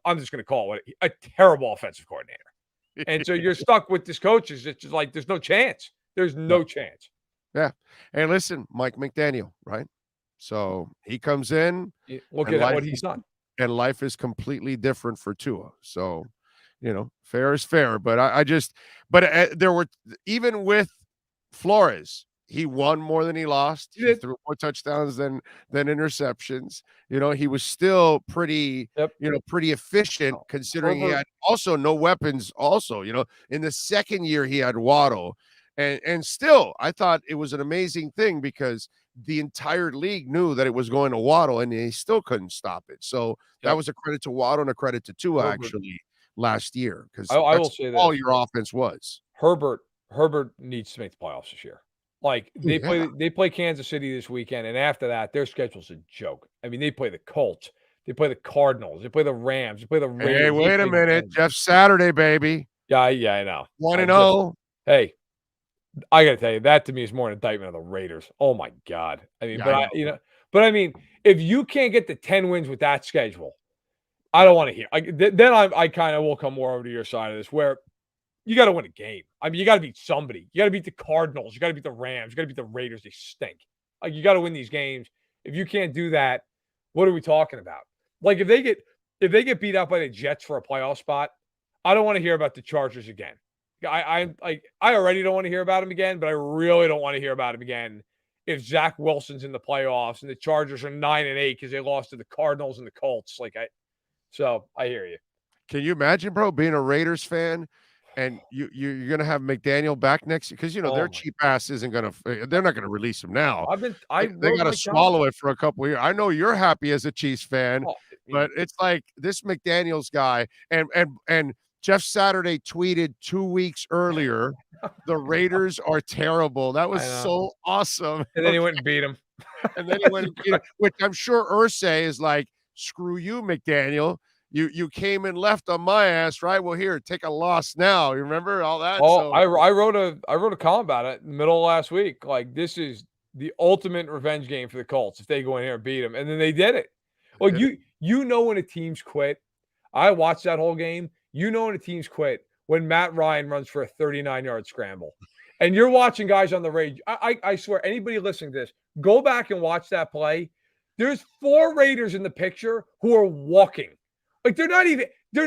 I'm just going to call it a terrible offensive coordinator. And so you're stuck with this coach. It's just like there's no chance. There's no chance. Yeah. Hey, listen, Mike McDaniel, right? So he comes in. Look at what he's done. And life is completely different for Tua. So, fair is fair. But there were, even with Flores, he won more than he lost. He threw more touchdowns than interceptions. He was still pretty, pretty efficient considering he had also no weapons. Also, in the second year he had Waddle, and still I thought it was an amazing thing because the entire league knew that it was going to Waddle, and he still couldn't stop it. So that was a credit to Waddle and a credit to Tua actually last year because I will say all your offense was. Herbert needs to make the playoffs this year. Like, they play Kansas City this weekend, and after that, their schedule's a joke. I mean, they play the Colts, they play the Cardinals, they play the Rams, they play the Raiders. Hey, wait a minute, Jeff Saturday, baby. Yeah, I know. 1-0. Hey, I got to tell you, that to me is more an indictment of the Raiders. Oh my God. I mean, but I mean, if you can't get the 10 wins with that schedule, I don't want to hear. Then I kind of will come more over to your side of this, where you got to win a game. I mean, you got to beat somebody. You got to beat the Cardinals. You got to beat the Rams. You got to beat the Raiders. They stink. Like, you got to win these games. If you can't do that, what are we talking about? Like, if they get beat out by the Jets for a playoff spot, I don't want to hear about the Chargers again. I already don't want to hear about him again, but I really don't want to hear about him again if Zach Wilson's in the playoffs and the Chargers are 9-8 because they lost to the Cardinals and the Colts. So I hear you. Can you imagine, bro, being a Raiders fan and you're gonna have McDaniel back next year? Because their cheap ass isn't gonna. They're not gonna release him now. They got to swallow it for a couple of years. I know you're happy as a Chiefs fan, but it's like this McDaniels guy and Jeff Saturday tweeted 2 weeks earlier, the Raiders are terrible. That was so awesome. And then he went and beat him. And then he went and beat him, which I'm sure Irsay is like, screw you, McDaniel. You came and left on my ass, right? Well, here, take a loss now. You remember all that? Oh, I wrote a column about it in the middle of last week. Like, this is the ultimate revenge game for the Colts if they go in here and beat them. And then they did it. Well, you know when a team's quit. I watched that whole game. You know when a team's quit when Matt Ryan runs for a 39-yard scramble. And you're watching guys on the rage. I swear, anybody listening to this, go back and watch that play. There's 4 Raiders in the picture who are walking. Like, they're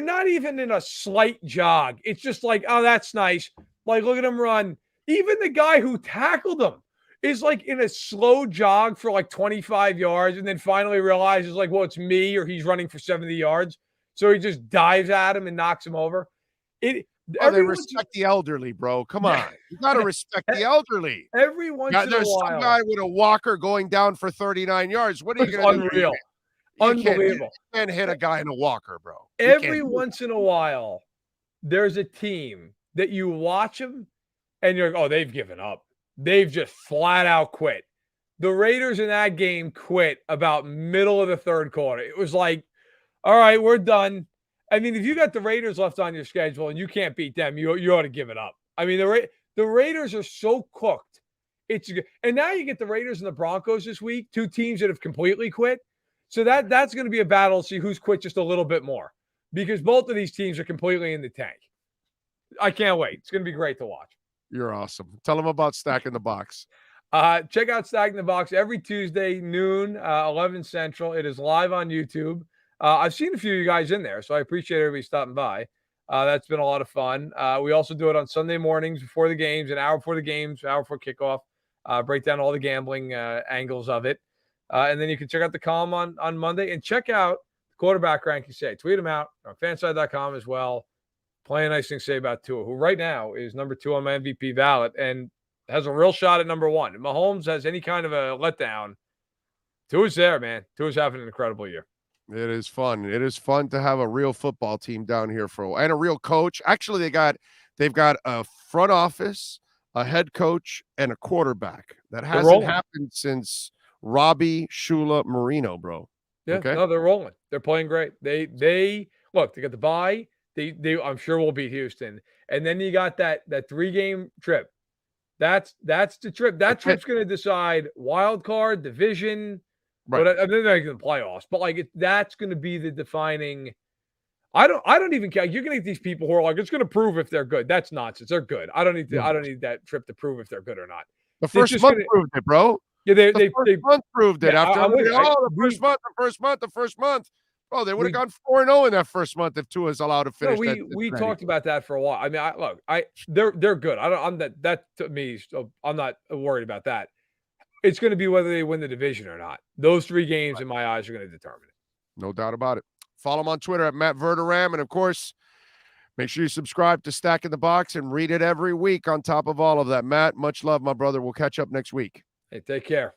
not even in a slight jog. It's just like, oh, that's nice. Like, look at him run. Even the guy who tackled him is like in a slow jog for like 25 yards and then finally realizes like, well, it's me, or he's running for 70 yards. So he just dives at him and knocks him over. They respect the elderly, bro. Come on. You got to respect the elderly. Every once in a while. There's some guy with a walker going down for 39 yards. What are you going to do? Unreal. Unbelievable. You can't hit a guy in a walker, bro. Every once in a while, there's a team that you watch them and you're like, oh, they've given up. They've just flat out quit. The Raiders in that game quit about middle of the third quarter. It was like, all right, we're done. I mean, if you got the Raiders left on your schedule and you can't beat them, you ought to give it up. I mean, the Raiders are so cooked. And now you get the Raiders and the Broncos this week, 2 teams that have completely quit. So that's going to be a battle to see who's quit just a little bit more, because both of these teams are completely in the tank. I can't wait. It's going to be great to watch. You're awesome. Tell them about Stacking the Box. Check out Stacking the Box every Tuesday, noon, 11 Central. It is live on YouTube. I've seen a few of you guys in there, so I appreciate everybody stopping by. That's been a lot of fun. We also do it on Sunday mornings before the games, an hour before the games, an hour before kickoff. Break down all the gambling angles of it. And then you can check out the column on Monday and check out the quarterback ranking say. Tweet them out on fanside.com as well. Plenty of nice things to say about Tua, who right now is number 2 on my MVP ballot and has a real shot at number 1. If Mahomes has any kind of a letdown, Tua's there, man. Tua's having an incredible year. It is fun. It is fun to have a real football team down here and a real coach. Actually, they've got a front office, a head coach, and a quarterback. That hasn't happened since Robbie Shula Marino, bro. Yeah, okay? No, they're rolling. They're playing great. They look, they got the bye. They I'm sure will beat Houston. And then you got that 3-game trip. That's the trip. That trip's going to decide wild card, division, right. But they're not in the playoffs. But like that's going to be the defining. I don't even care. You're going to get these people who are like, it's going to prove if they're good. That's nonsense. They're good. I don't need that trip to prove if they're good or not. The first month proved it, bro. Yeah, the first month proved it. After the first month. Oh, they would have gone 4-0 in that first month if Tua is allowed to finish. No, we talked about that for a while. I mean, they're good. I'm not worried about that. It's going to be whether they win the division or not. Those 3 games, in my eyes, are going to determine it. No doubt about it. Follow him on Twitter at Matt Verderam, and of course, make sure you subscribe to Stacking the Box and read it every week. On top of all of that, Matt, much love, my brother. We'll catch up next week. Hey, take care.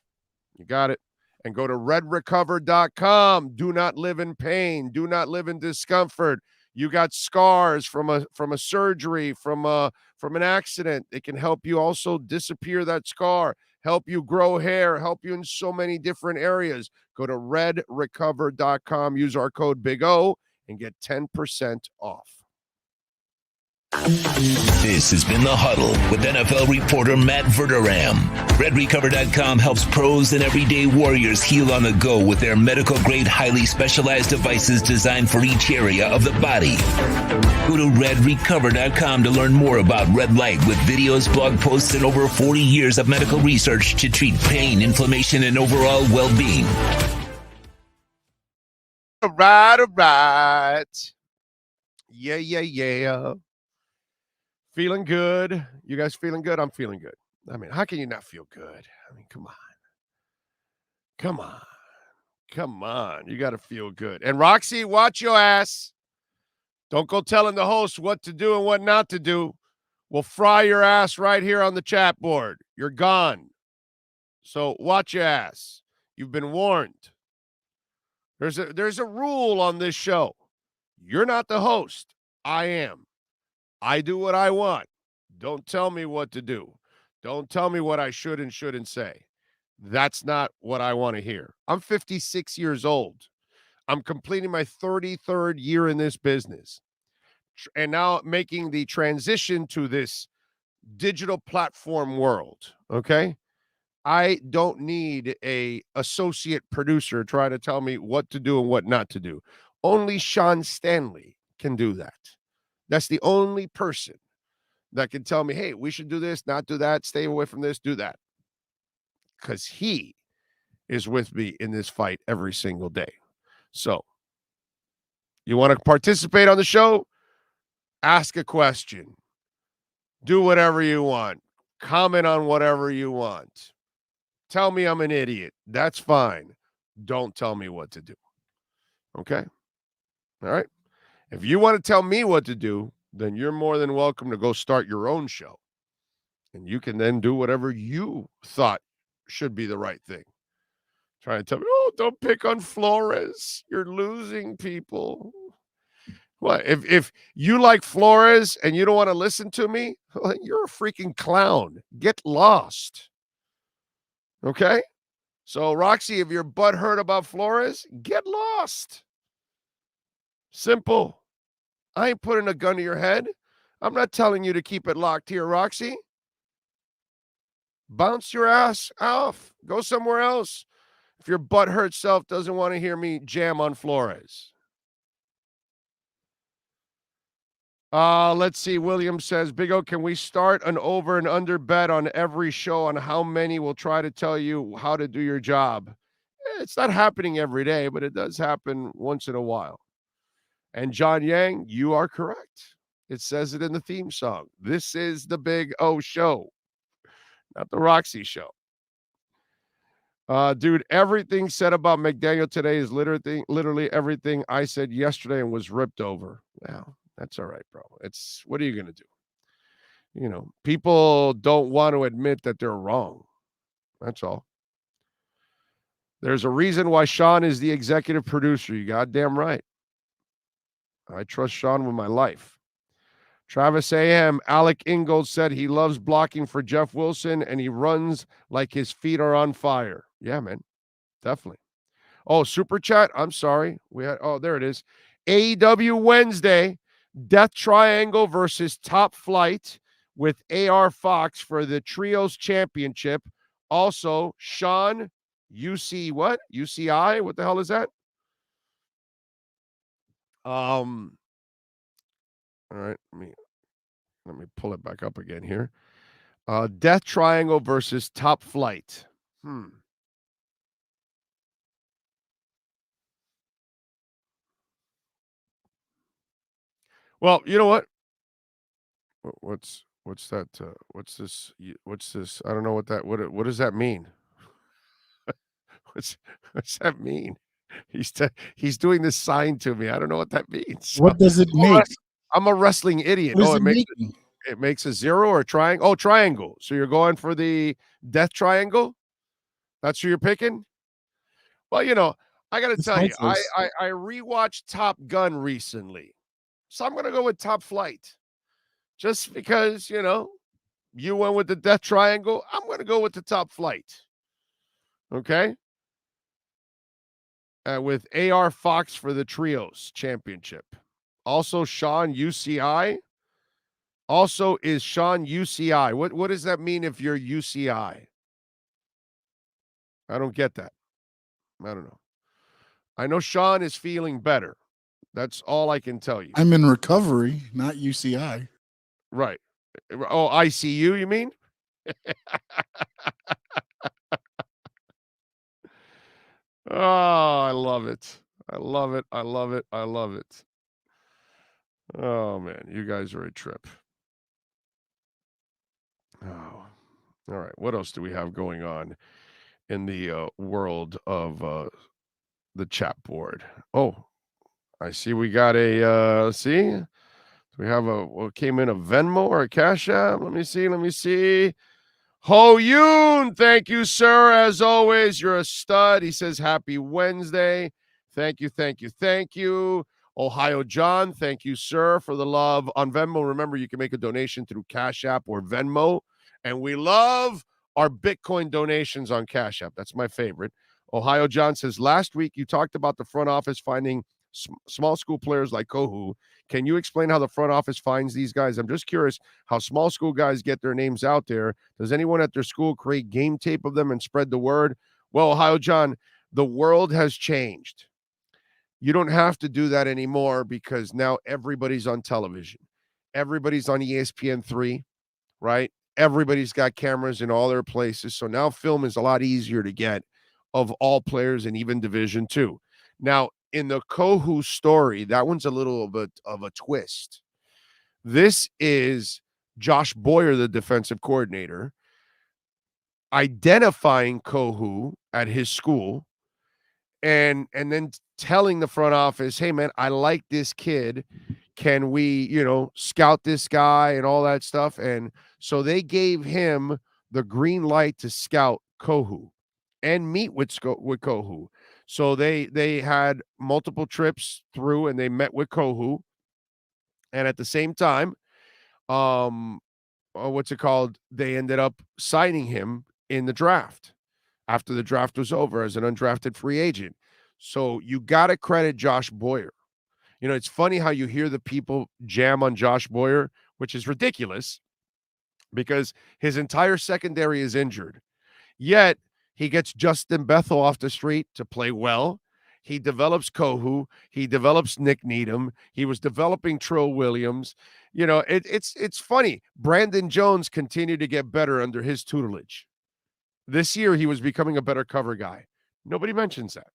You got it. And go to redrecover.com. Do not live in pain. Do not live in discomfort. You got scars from a surgery, from an accident. It can help you also disappear that scar, help you grow hair, help you in so many different areas. Go to redrecover.com. Use our code Big O and get 10% off. This has been The Huddle with NFL reporter Matt Verderam. RedRecover.com helps pros and everyday warriors heal on the go with their medical-grade, highly specialized devices designed for each area of the body. Go to RedRecover.com to learn more about Red Light with videos, blog posts, and over 40 years of medical research to treat pain, inflammation, and overall well-being. All right. Yeah. Feeling good. You guys feeling good? I'm feeling good. I mean, how can you not feel good? I mean, come on. Come on. Come on. You got to feel good. And Roxy, watch your ass. Don't go telling the host what to do and what not to do. We'll fry your ass right here on the chat board. You're gone. So watch your ass. You've been warned. There's a rule on this show. You're not the host. I am. I do what I want. Don't tell me what to do. Don't tell me what I should and shouldn't say. That's not what I want to hear. I'm 56 years old. I'm completing my 33rd year in this business. And now making the transition to this digital platform world, okay? I don't need a associate producer trying to tell me what to do and what not to do. Only Sean Stanley can do that. That's the only person that can tell me, hey, we should do this, not do that, stay away from this, do that. Because he is with me in this fight every single day. So, you want to participate on the show? Ask a question. Do whatever you want. Comment on whatever you want. Tell me I'm an idiot. That's fine. Don't tell me what to do. Okay? All right? If you want to tell me what to do, then you're more than welcome to go start your own show. And you can then do whatever you thought should be the right thing. Trying to tell me, oh, don't pick on Flores. You're losing people. What? If you like Flores and you don't want to listen to me, well, you're a freaking clown. Get lost. Okay? So, Roxy, if your butt hurt about Flores, get lost. Simple. I ain't putting a gun to your head. I'm not telling you to keep it locked here, Roxy. Bounce your ass off. Go somewhere else. If your butt hurt self doesn't want to hear me jam on Flores. Let's see. William says, Big O, can we start an over and under bet on every show on how many will try to tell you how to do your job? It's not happening every day, but it does happen once in a while. And John Yang, you are correct. It says it in the theme song. This is the Big O Show, not the Roxy Show. Dude, everything said about McDaniel today is literally everything I said yesterday and was ripped over. Well, that's all right, bro. It's what are you going to do? You know, people don't want to admit that they're wrong. That's all. There's a reason why Sean is the executive producer. You goddamn right. I trust Sean with my life. Travis A.M. Alec Ingold said he loves blocking for Jeff Wilson and he runs like his feet are on fire. Yeah, man. Definitely. Oh, super chat. I'm sorry. There it is. AEW Wednesday. Death Triangle versus Top Flight with AR Fox for the Trios Championship. Also, Sean, what? UCI? What the hell is that? All right, let me pull it back up again here. Death Triangle versus Top Flight. Well, you know what? What's that? What's this? I don't know what that. What does that mean? What's that mean? He's doing this sign to me. I don't know what that means. What does it mean? I'm a wrestling idiot. It makes a zero or a triangle. Oh, triangle. So you're going for the Death Triangle? That's who you're picking? Well, you know, I got to tell you, I rewatched Top Gun recently. So I'm going to go with Top Flight. Just because, you know, you went with the Death Triangle, I'm going to go with the Top Flight. Okay? With AR Fox for the Trios Championship. Also, Sean UCI. Also, is Sean UCI. What does that mean if you're UCI? I don't get that. I don't know. I know Sean is feeling better. That's all I can tell you. I'm in recovery, not UCI. Right. Oh, ICU, you mean? Oh, I love it. I love it. I love it. I love it. Oh, man. You guys are a trip. Oh, all right. What else do we have going on in the world of the chat board? Oh, I see we got a do we have what came in, a Venmo or a Cash App? Let me see. Ho Yoon, thank you, sir. As always, you're a stud. He says happy Wednesday. Thank you. Ohio John, thank you, sir, for the love on Venmo. Remember, you can make a donation through Cash App or Venmo, and we love our Bitcoin donations on Cash App. That's my favorite. Ohio John says, last week you talked about the front office finding small school players like Kohu. Can you explain how the front office finds these guys? I'm just curious how small school guys get their names out there. Does anyone at their school create game tape of them and spread the word? Well, Ohio John, the world has changed. You don't have to do that anymore because now everybody's on television. Everybody's on ESPN3, right? Everybody's got cameras in all their places. So now film is a lot easier to get of all players and even Division II. Now, in the Kohu story, that one's a little bit of a twist. This is Josh Boyer, the defensive coordinator, identifying Kohu at his school and then telling the front office, hey, man, I like this kid. Can we, scout this guy and all that stuff? And so they gave him the green light to scout Kohu and meet with Kohu. So they had multiple trips through and they met with Kohu. And at the same time, they ended up signing him in the draft after the draft was over as an undrafted free agent. So you got to credit Josh Boyer. It's funny how you hear the people jam on Josh Boyer, which is ridiculous because his entire secondary is injured. Yet he gets Justin Bethel off the street to play well. He develops Kohu. He develops Nick Needham. He was developing Trill Williams. It's funny. Brandon Jones continued to get better under his tutelage. This year, he was becoming a better cover guy. Nobody mentions that.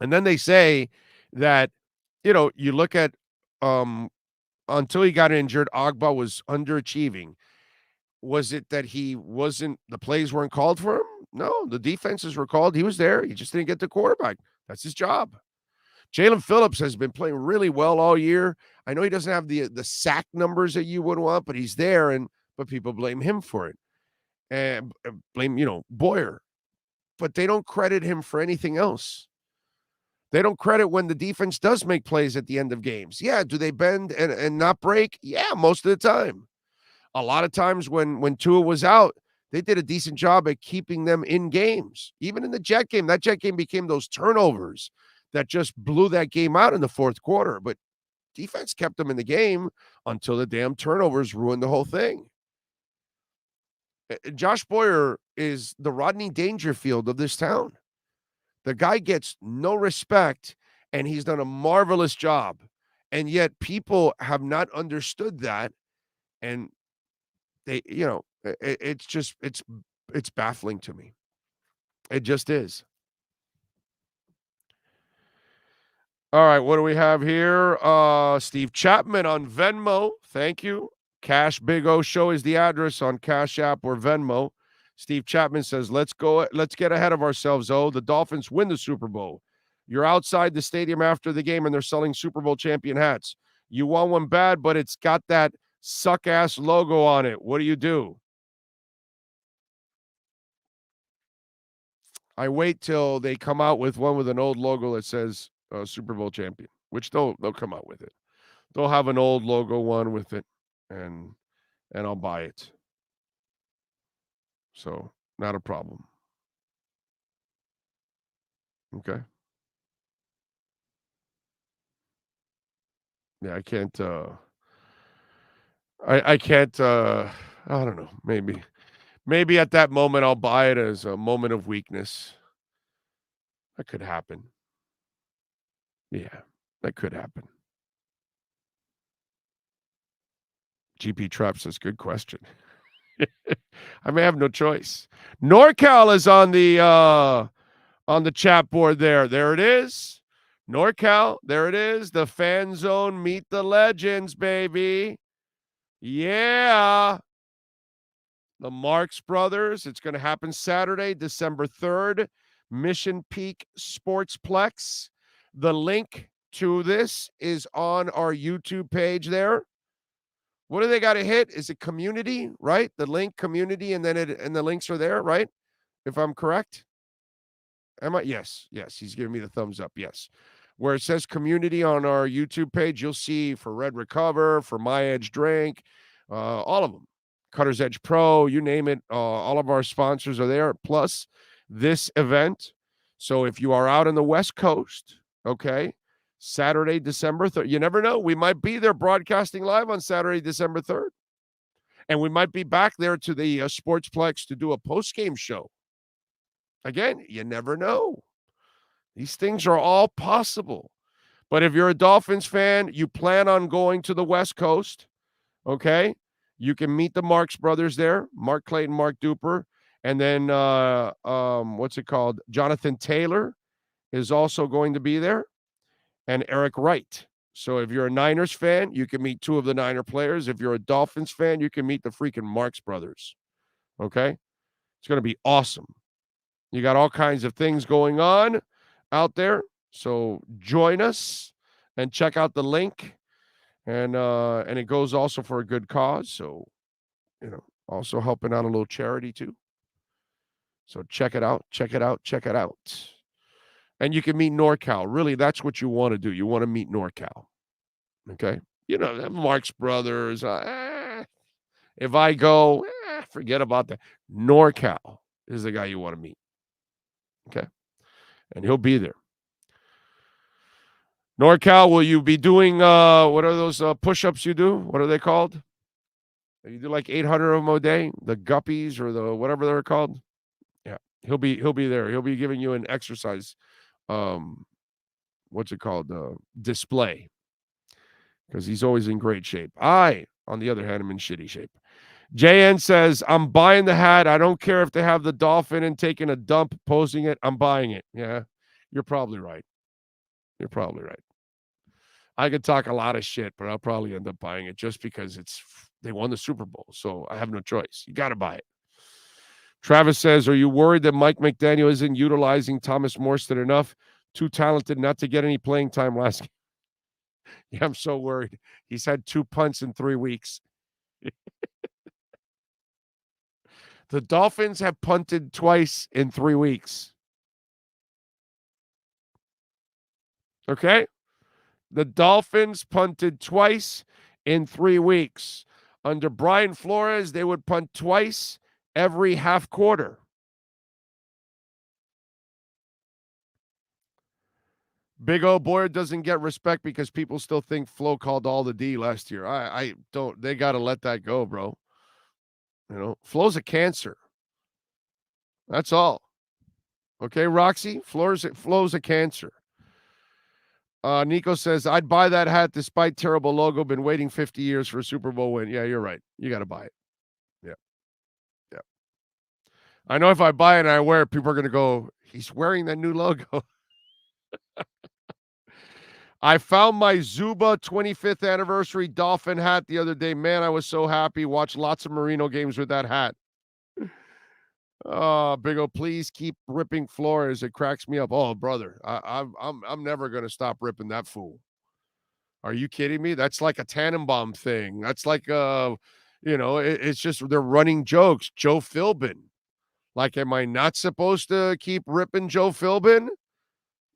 And then they say that, you look at until he got injured, Agba was underachieving. Was it that the plays weren't called for him? No, the defenses were called. He was there. He just didn't get the quarterback. That's his job. Jalen Phillips has been playing really well all year. I know he doesn't have the sack numbers that you would want, but he's there, but people blame him for it. And blame, Boyer. But they don't credit him for anything else. They don't credit when the defense does make plays at the end of games. Yeah, do they bend and not break? Yeah, most of the time. A lot of times when Tua was out, they did a decent job at keeping them in games. Even in the Jet game, that Jet game became those turnovers that just blew that game out in the fourth quarter. But defense kept them in the game until the damn turnovers ruined the whole thing. Josh Boyer is the Rodney Dangerfield of this town. The guy gets no respect, and he's done a marvelous job. And yet people have not understood that. And they, it's baffling to me. It just is. All right, what do we have here? Steve Chapman on Venmo. Thank you. Cash Big O Show is the address on Cash App or Venmo. Steve Chapman says, let's get ahead of ourselves, the Dolphins win the Super Bowl. You're outside the stadium after the game and they're selling Super Bowl champion hats. You want one bad, but it's got that suck-ass logo on it. What do? I wait till they come out with one with an old logo that says Super Bowl champion, which they'll come out with it. They'll have an old logo one with it, and I'll buy it. So, not a problem. Okay. Yeah, I can't, I can't, I don't know, maybe at that moment I'll buy it as a moment of weakness. That could happen. Yeah, that could happen. GP Trap says, good question. I may have no choice. NorCal is on the chat board there. There it is. NorCal, there it is. The Fan Zone, meet the legends, baby. Yeah. The Marx Brothers. It's going to happen Saturday, December 3rd, Mission Peak Sportsplex. The link to this is on our YouTube page there. What do they got to hit? Is it community, right? The link community, and then the links are there, right? If I'm correct. Am I? Yes. He's giving me the thumbs up. Yes. Where it says community on our YouTube page, you'll see for Red Recover, for My Edge Drink, all of them. Cutter's Edge Pro, you name it. All of our sponsors are there, plus this event. So if you are out on the West Coast, okay, Saturday, December 3rd, you never know. We might be there broadcasting live on Saturday, December 3rd. And we might be back there to the Sportsplex to do a post-game show. Again, you never know. These things are all possible. But if you're a Dolphins fan, you plan on going to the West Coast, okay? You can meet the Marx Brothers there, Mark Clayton, Mark Duper, and then Jonathan Taylor is also going to be there, and Eric Wright. So if you're a Niners fan, you can meet two of the Niner players. If you're a Dolphins fan, you can meet the freaking Marx Brothers. Okay? It's going to be awesome. You got all kinds of things going on out there. So join us and check out the link. And it goes also for a good cause. So, also helping out a little charity too. So check it out. And you can meet NorCal. Really, that's what you want to do. You want to meet NorCal. Okay? The Marx Brothers. If I go, forget about that. NorCal is the guy you want to meet. Okay? And he'll be there. NorCal, will you be doing, what are those push-ups you do? What are they called? You do like 800 of them a day? The guppies or the whatever they're called? Yeah, he'll be there. He'll be giving you an exercise, display. Because he's always in great shape. I, on the other hand, am in shitty shape. JN says, I'm buying the hat. I don't care if they have the dolphin and taking a dump posing it. I'm buying it. Yeah, you're probably right. I could talk a lot of shit, but I'll probably end up buying it just because they won the Super Bowl. So I have no choice. You got to buy it. Travis says, are you worried that Mike McDaniel isn't utilizing Thomas Morstead enough? Too talented not to get any playing time last game. Yeah, I'm so worried. He's had 2 punts in 3 weeks. The Dolphins have punted twice in 3 weeks. Okay? The Dolphins punted twice in 3 weeks. Under Brian Flores, they would punt twice every half quarter. Big O Boyer doesn't get respect because people still think Flo called all the D last year. I don't. They got to let that go, bro. Flo's a cancer. That's all. Okay, Roxy? Flo's a cancer. Nico says, I'd buy that hat despite terrible logo. Been waiting 50 years for a Super Bowl win. Yeah, you're right. You got to buy it. Yeah. I know if I buy it and I wear it, people are going to go, he's wearing that new logo. I found my Zuba 25th anniversary Dolphin hat the other day. Man, I was so happy. Watched lots of Marino games with that hat. Oh, Big O, please keep ripping Flores. It cracks me up. Oh, brother, I'm never gonna stop ripping that fool. Are you kidding me? That's like a Tannenbaum thing. That's like it's just they're running jokes. Joe Philbin. Like, am I not supposed to keep ripping Joe Philbin?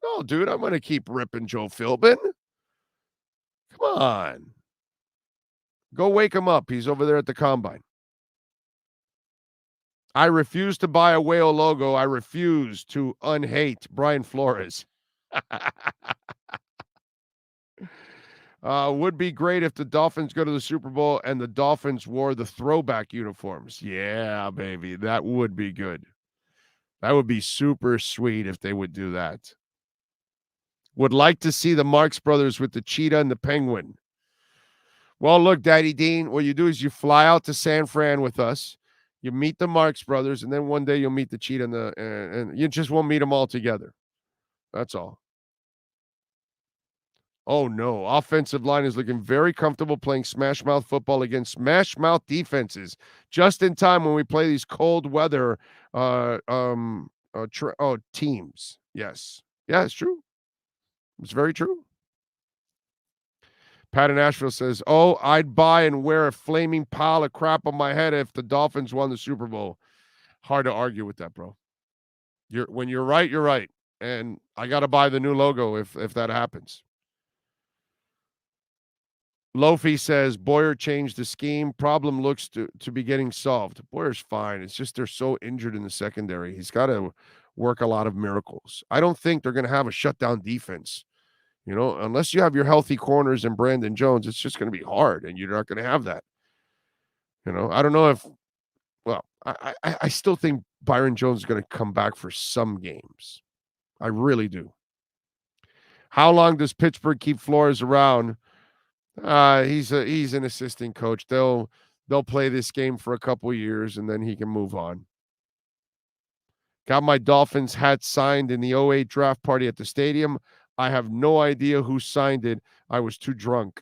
No, dude, I'm gonna keep ripping Joe Philbin. Come on. Go wake him up. He's over there at the combine. I refuse to buy a whale logo. I refuse to unhate Brian Flores. Would be great if the Dolphins go to the Super Bowl and the Dolphins wore the throwback uniforms. Yeah, baby. That would be good. That would be super sweet if they would do that. Would like to see the Marx Brothers with the cheetah and the penguin. Well, look, Daddy Dean, what you do is you fly out to San Fran with us. You meet the Marx Brothers, and then one day you'll meet the cheetah and you just won't meet them all together. That's all. Oh, no. Offensive line is looking very comfortable playing smash mouth football against smash mouth defenses just in time when we play these cold weather teams. Yes. Yeah, it's true. It's very true. Pat in Nashville says, oh, I'd buy and wear a flaming pile of crap on my head if the Dolphins won the Super Bowl. Hard to argue with that, bro. When you're right, you're right. And I got to buy the new logo if that happens. Lofi says, Boyer changed the scheme. Problem looks to be getting solved. Boyer's fine. It's just they're so injured in the secondary. He's got to work a lot of miracles. I don't think they're going to have a shutdown defense. You know, unless you have your healthy corners and Brandon Jones, it's just going to be hard, and you're not going to have that. You know, I don't know if, well, I still think Byron Jones is going to come back for some games. I really do. How long does Pittsburgh keep Flores around? He's an assistant coach. They'll play this game for a couple of years, and then he can move on. Got my Dolphins hat signed in the 08 draft party at the stadium. I have no idea who signed it. I was too drunk.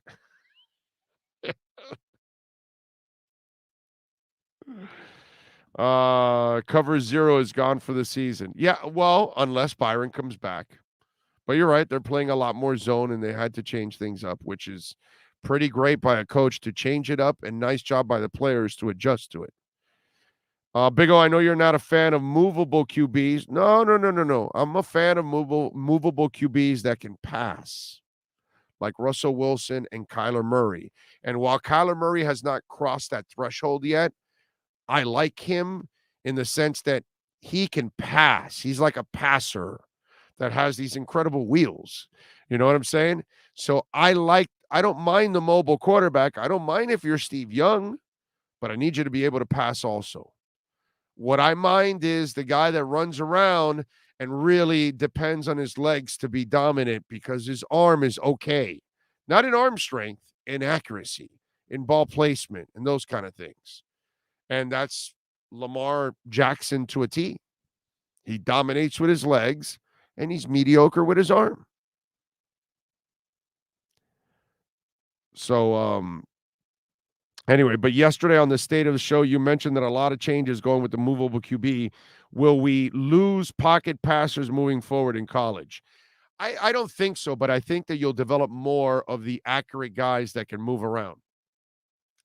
Cover 0 is gone for the season. Yeah, well, unless Byron comes back. But you're right. They're playing a lot more zone, and they had to change things up, which is pretty great by a coach to change it up, and nice job by the players to adjust to it. Big O, I know you're not a fan of movable QBs. No. I'm a fan of movable QBs that can pass, like Russell Wilson and Kyler Murray. And while Kyler Murray has not crossed that threshold yet, I like him in the sense that he can pass. He's like a passer that has these incredible wheels. You know what I'm saying? So I don't mind the mobile quarterback. I don't mind if you're Steve Young, but I need you to be able to pass also. What I mind is the guy that runs around and really depends on his legs to be dominant because his arm is okay. Not in arm strength, in accuracy, in ball placement, and those kind of things. And that's Lamar Jackson to a T. He dominates with his legs, and he's mediocre with his arm. So, anyway, but yesterday on the State of the Show, you mentioned that a lot of changes going with the movable QB. Will we lose pocket passers moving forward in college? I don't think so, but I think that you'll develop more of the accurate guys that can move around.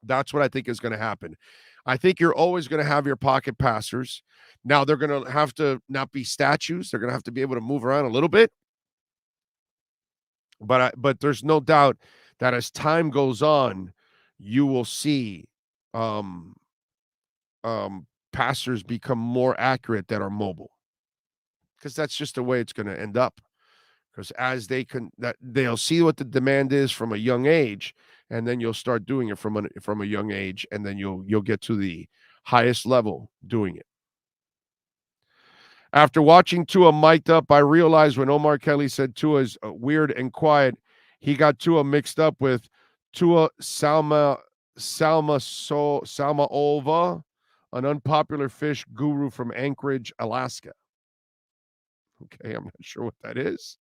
That's what I think is going to happen. I think you're always going to have your pocket passers. Now, they're going to have to not be statues. They're going to have to be able to move around a little bit. But there's no doubt that as time goes on, you will see passers become more accurate that are mobile, because that's just the way it's going to end up. Because as they'll see what the demand is from a young age, and then you'll start doing it from a young age, and then you'll get to the highest level doing it. After watching Tua mic'd up, I realized when Omar Kelly said Tua is weird and quiet, he got Tua mixed up with Tua Salmaolva, an unpopular fish guru from Anchorage, Alaska. Okay, I'm not sure what that is.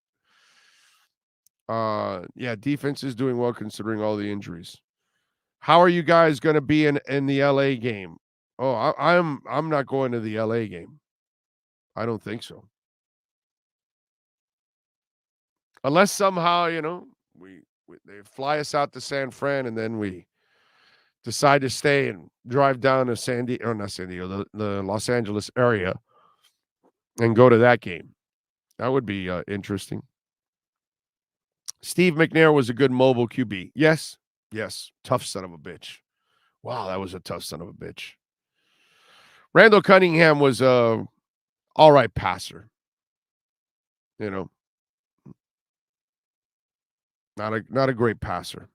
Yeah, defense is doing well considering all the injuries. How are you guys going to be in the LA game? Oh, I'm not going to the LA game. I don't think so. Unless somehow, they fly us out to San Fran and then we decide to stay and drive down to the Los Angeles area and go to that game. That would be interesting. Steve McNair was a good mobile QB. Yes. Tough son of a bitch. Wow, that was a tough son of a bitch. Randall Cunningham was a all right passer. Not a great passer.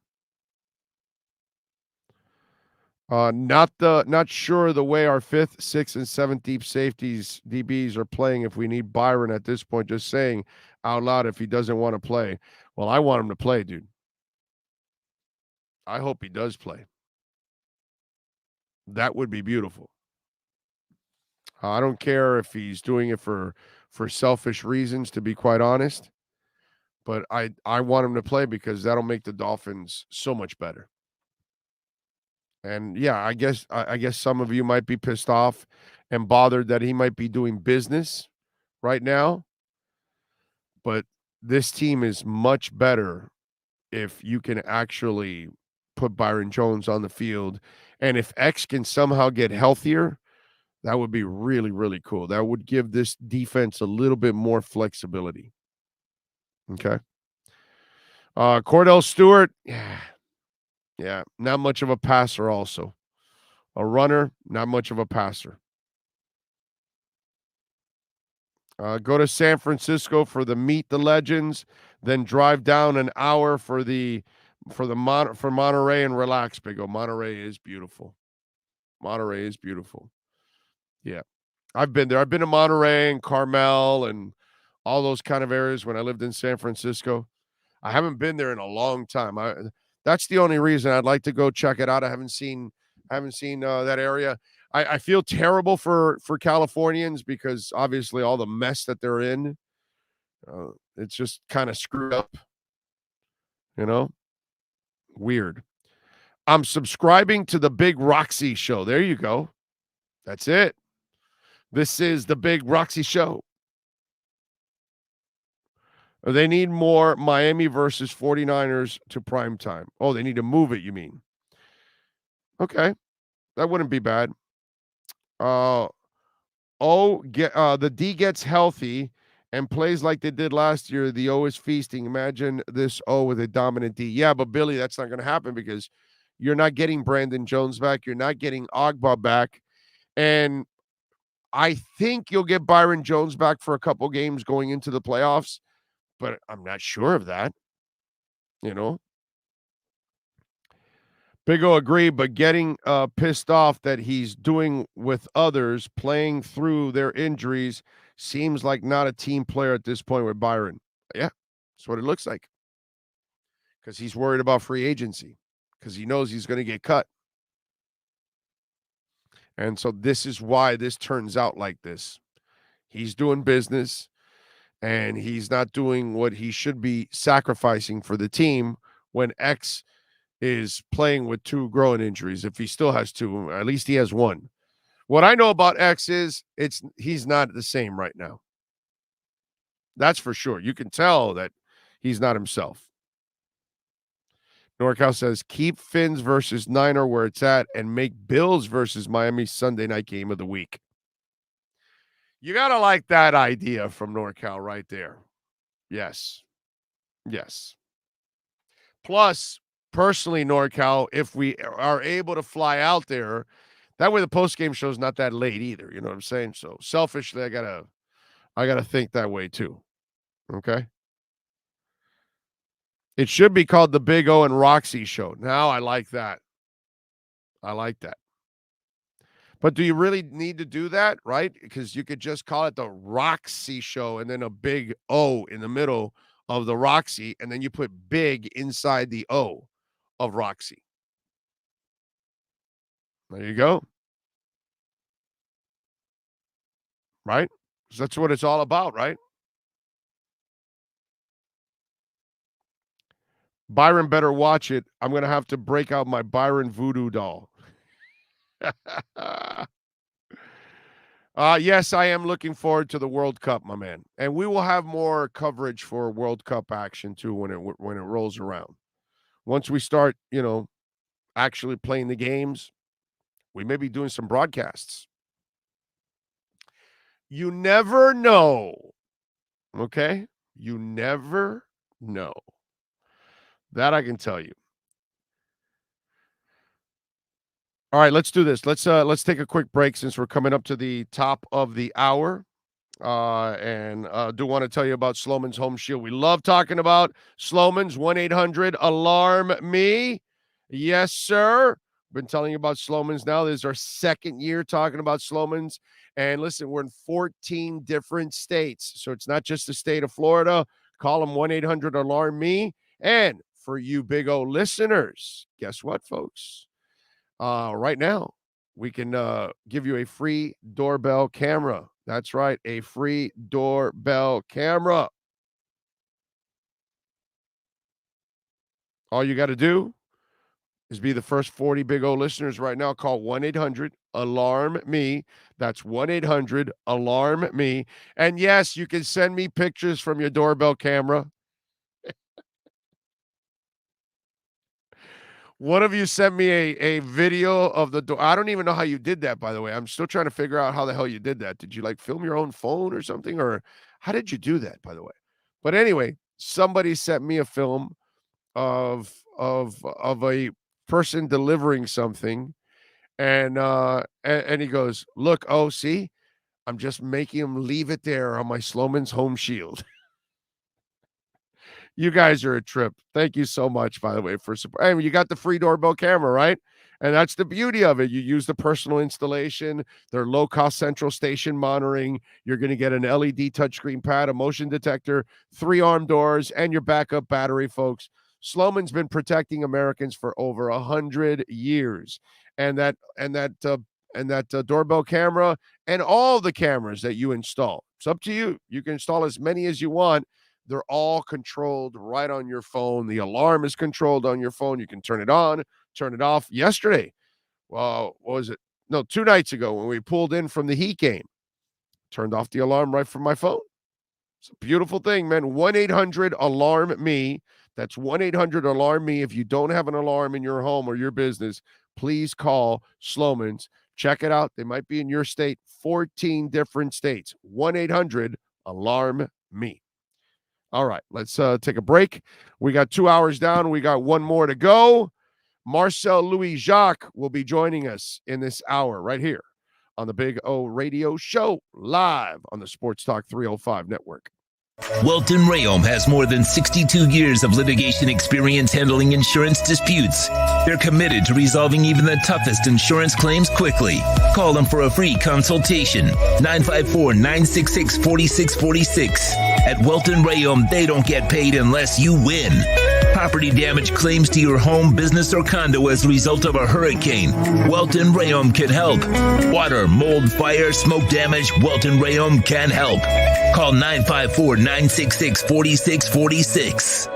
Not sure the way our 5th, 6th, and 7th deep safeties DBs are playing if we need Byron at this point. Just saying out loud if he doesn't want to play. Well, I want him to play, dude. I hope he does play. That would be beautiful. I don't care if he's doing it for selfish reasons, to be quite honest. But I want him to play because that'll make the Dolphins so much better. And yeah, I guess some of you might be pissed off and bothered that he might be doing business right now. But this team is much better if you can actually put Byron Jones on the field. And if X can somehow get healthier, that would be really, really cool. That would give this defense a little bit more flexibility. Okay. Cordell Stewart, yeah, not much of a passer also. A runner, not much of a passer. Go to San Francisco for the Meet the Legends, then drive down an hour for Monterey and relax, Big O. Monterey is beautiful. Monterey is beautiful. Yeah. I've been there. I've been to Monterey and Carmel and all those kind of areas when I lived in San Francisco. I haven't been there in a long time. That's the only reason I'd like to go check it out. I haven't seen that area. I feel terrible for Californians because obviously all the mess that they're in, it's just kind of screwed up. Weird. I'm subscribing to the Big Roxy Show. There you go. That's it. This is the Big Roxy Show. They need more Miami versus 49ers to prime time. Oh, they need to move it, you mean? Okay. That wouldn't be bad. The D gets healthy and plays like they did last year. The O is feasting. Imagine this O with a dominant D. Yeah, but Billy, that's not going to happen because you're not getting Brandon Jones back. You're not getting Ogba back. And I think you'll get Byron Jones back for a couple games going into the playoffs, but I'm not sure of that. Big O agree, but getting pissed off that he's doing with others, playing through their injuries, seems like not a team player at this point with Byron. Yeah, that's what it looks like. Because he's worried about free agency, because he knows he's going to get cut. And so this is why this turns out like this. He's doing business, and he's not doing what he should be sacrificing for the team when X is playing with two growing injuries. If he still has two, at least he has one. What I know about X is he's not the same right now. That's for sure. You can tell that he's not himself. NorCal says, keep Fins versus Niner where it's at and make Bills versus Miami Sunday night game of the week. You got to like that idea from NorCal right there. Yes. Yes. Plus, personally, NorCal, if we are able to fly out there, that way the post-game show is not that late either. You know what I'm saying? So selfishly, I gotta think that way too. Okay. It should be called the Big O and Roxy Show. Now I like that. I like that. But do you really need to do that, right? Because you could just call it the Roxy Show and then a big O in the middle of the Roxy, and then you put big inside the O of Roxy. There you go. Right? So that's what it's all about, right? Byron better watch it. I'm going to have to break out my Byron voodoo doll. Yes, I am looking forward to the World Cup, my man. And we will have more coverage for World Cup action too when it rolls around. Once we start, actually playing the games, we may be doing some broadcasts. You never know. Okay? You never know. That I can tell you. All right, let's do this. Let's take a quick break since we're coming up to the top of the hour. And do want to tell you about Sloman's Home Shield. We love talking about Sloman's. 1-800-ALARM-ME. Yes, sir. Been telling you about Sloman's now. This is our second year talking about Sloman's. And listen, we're in 14 different states. So it's not just the state of Florida. Call them 1-800-ALARM-ME. And for you Big O listeners, guess what, folks? Right now, we can give you a free doorbell camera. That's right, a free doorbell camera. All you got to do is be the first 40 Big O listeners right now. Call 1-800-ALARM-ME. That's 1-800-ALARM-ME. And yes, you can send me pictures from your doorbell camera. One of you sent me a video of the door. I don't even know how you did that, by the way. I'm still trying to figure out how the hell you did that. Did you like film your own phone or something? Or how did you do that, by the way? But anyway, somebody sent me a film of a person delivering something, and he goes, look, oh, see, I'm just making him leave it there on my Sloman's Home Shield. You guys are a trip. Thank you so much, by the way, for support. I mean, you got the free doorbell camera, right? And that's the beauty of it. You use the personal installation, their low-cost central station monitoring. You're going to get an LED touchscreen pad, a motion detector, 3 arm doors, and your backup battery, folks. Sloman's been protecting Americans for over 100 years. And that doorbell camera and all the cameras that you install, it's up to you. You can install as many as you want. They're all controlled right on your phone. The alarm is controlled on your phone. You can turn it on, turn it off. Yesterday, well, what was it? No, 2 nights ago when we pulled in from the Heat game, turned off the alarm right from my phone. It's a beautiful thing, man. 1-800-ALARM-ME. That's 1-800-ALARM-ME. If you don't have an alarm in your home or your business, please call Sloman's. Check it out. They might be in your state, 14 different states. 1-800-ALARM-ME. All right, let's take a break. We got 2 hours down. We got 1 more to go. Marcel Louis-Jacques will be joining us in this hour right here on the Big O Radio Show, live on the Sports Talk 305 network. Welton Rayom has more than 62 years of litigation experience handling insurance disputes. They're committed to resolving even the toughest insurance claims quickly. Call them for a free consultation. 954-966-4646. At Welton Rayom, they don't get paid unless you win. Property damage claims to your home, business, or condo as a result of a hurricane. Welton Rayom can help. Water, mold, fire, smoke damage, Welton Rayom can help. Call 954-966-4646.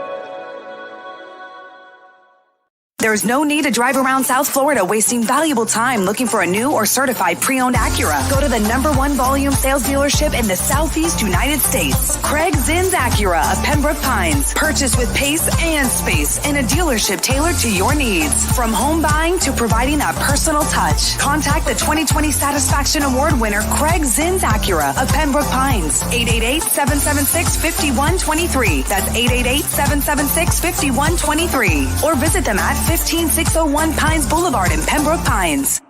There's no need to drive around South Florida wasting valuable time looking for a new or certified pre-owned Acura. Go to the #1 volume sales dealership in the Southeast United States. Craig Zinn's Acura of Pembroke Pines. Purchase with pace and space in a dealership tailored to your needs. From home buying to providing that personal touch. Contact the 2020 Satisfaction Award winner Craig Zinn's Acura of Pembroke Pines. 888-776-5123. That's 888-776-5123. Or visit them at 15601 Pines Boulevard in Pembroke Pines.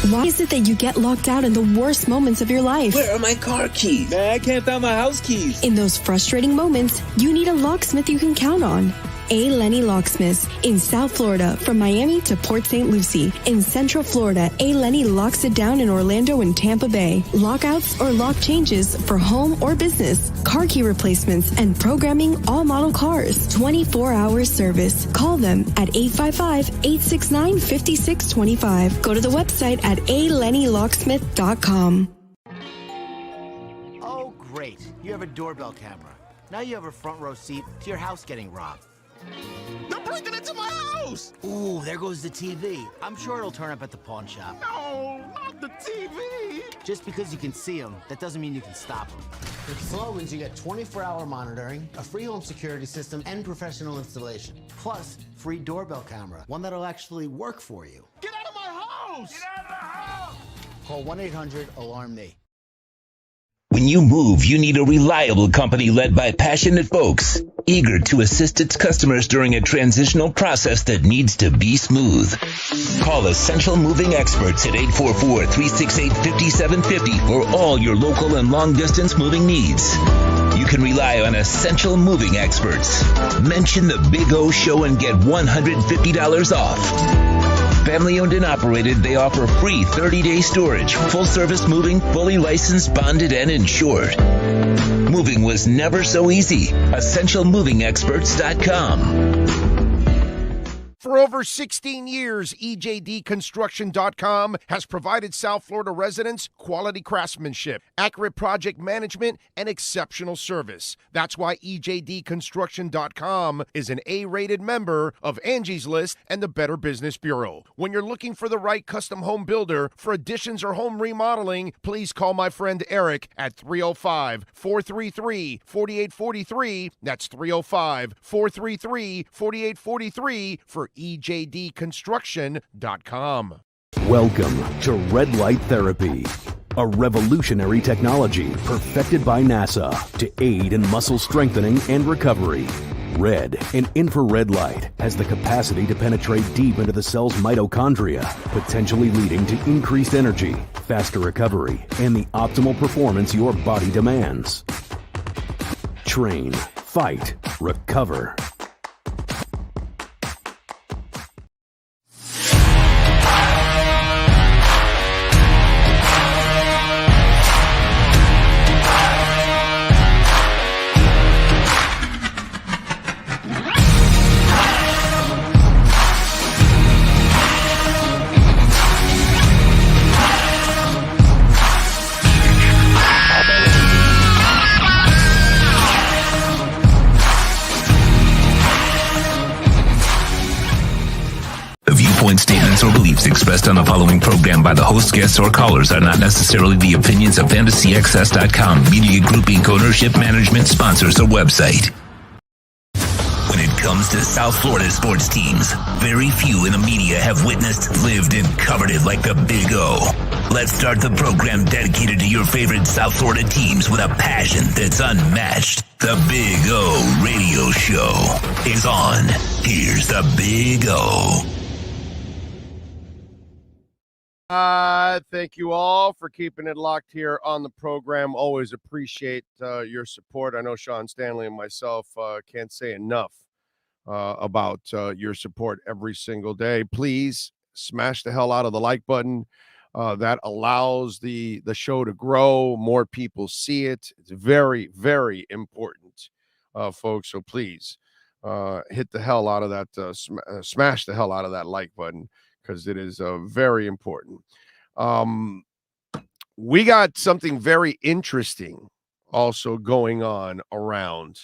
Why is it that you get locked out in the worst moments of your life? Where are my car keys? Man, I can't find my house keys. In those frustrating moments, you need a locksmith you can count on. A. Lenny Locksmiths in South Florida, from Miami to Port St. Lucie. In Central Florida, A. Lenny locks it down in Orlando and Tampa Bay. Lockouts or lock changes for home or business. Car key replacements and programming all model cars. 24-hour service. Call them at 855-869-5625. Go to the website at alennylocksmith.com. Oh, great. You have a doorbell camera. Now you have a front row seat to your house getting robbed. They're breaking into my house! Ooh, there goes the TV. I'm sure it'll turn up at the pawn shop. No, not the TV! Just because you can see them, that doesn't mean you can stop them. With Sloman's, you get 24-hour monitoring, a free home security system, and professional installation. Plus, free doorbell camera, one that'll actually work for you. Get out of my house! Get out of the house! Call 1-800-ALARM-ME. When you move, you need a reliable company led by passionate folks, eager to assist its customers during a transitional process that needs to be smooth. Call Essential Moving Experts at 844-368-5750 for all your local and long-distance moving needs. You can rely on Essential Moving Experts. Mention the Big O Show and get $150 off. Family owned and operated, they offer free 30-day storage, full-service moving, fully licensed, bonded, and insured. Moving was never so easy. EssentialMovingExperts.com. For over 16 years, EJDconstruction.com has provided South Florida residents quality craftsmanship, accurate project management, and exceptional service. That's why EJDconstruction.com is an A-rated member of Angie's List and the Better Business Bureau. When you're looking for the right custom home builder for additions or home remodeling, please call my friend Eric at 305-433-4843. That's 305-433-4843 for EJDconstruction.com. Welcome to Red Light Therapy, a revolutionary technology perfected by NASA to aid in muscle strengthening and recovery. Red and infrared light has the capacity to penetrate deep into the cell's mitochondria, potentially leading to increased energy, faster recovery, and the optimal performance your body demands. Train, fight, recover. Statements or beliefs expressed on the following program by the host, guests, or callers are not necessarily the opinions of FantasyXS.com, Media Group Inc., ownership, management, sponsors, or website. When it comes to South Florida sports teams, very few in the media have witnessed, lived, and covered it like the Big O. Let's start the program dedicated to your favorite South Florida teams with a passion that's unmatched. The Big O Radio Show is on. Here's the Big O. Thank you all for keeping it locked here on the program. Always appreciate your support. I know Sean Stanley and myself can't say enough about your support every single day. Please smash the hell out of the like button. That allows the show to grow. More people see it. It's very, very important, folks. So please hit the hell out of that, smash the hell out of that like button, because it is very important. We got something very interesting also going on around,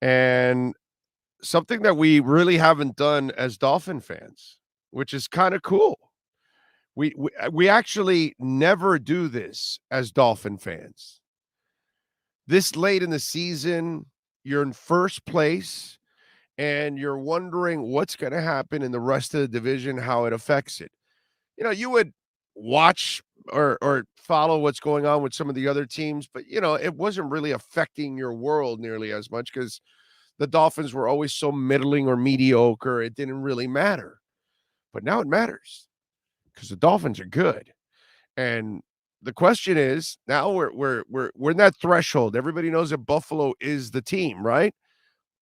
and something that we really haven't done as Dolphin fans, which is kind of cool. We actually never do this as Dolphin fans. This late in the season, you're in first place, and you're wondering what's going to happen in the rest of the division, how it affects it. You know, you would watch or follow what's going on with some of the other teams, but, you know, it wasn't really affecting your world nearly as much because the Dolphins were always so middling or mediocre. It didn't really matter. But now it matters because the Dolphins are good. And the question is, now we're in that threshold. Everybody knows that Buffalo is the team, right?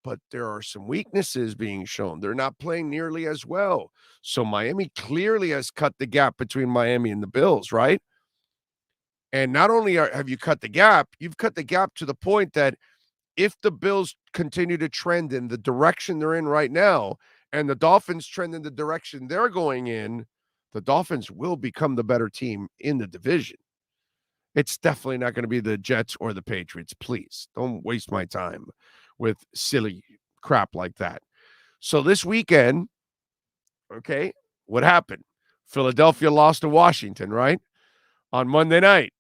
But there are some weaknesses being shown. They're not playing nearly as well. So Miami clearly has cut the gap between Miami and the Bills, right? And not only have you cut the gap, you've cut the gap to the point that if the Bills continue to trend in the direction they're in right now, and the Dolphins trend in the direction they're going in, the Dolphins will become the better team in the division. It's definitely not going to be the Jets or the Patriots. Please don't waste my time with silly crap like that. So this weekend, okay, what happened? Philadelphia lost to Washington, right? On Monday night.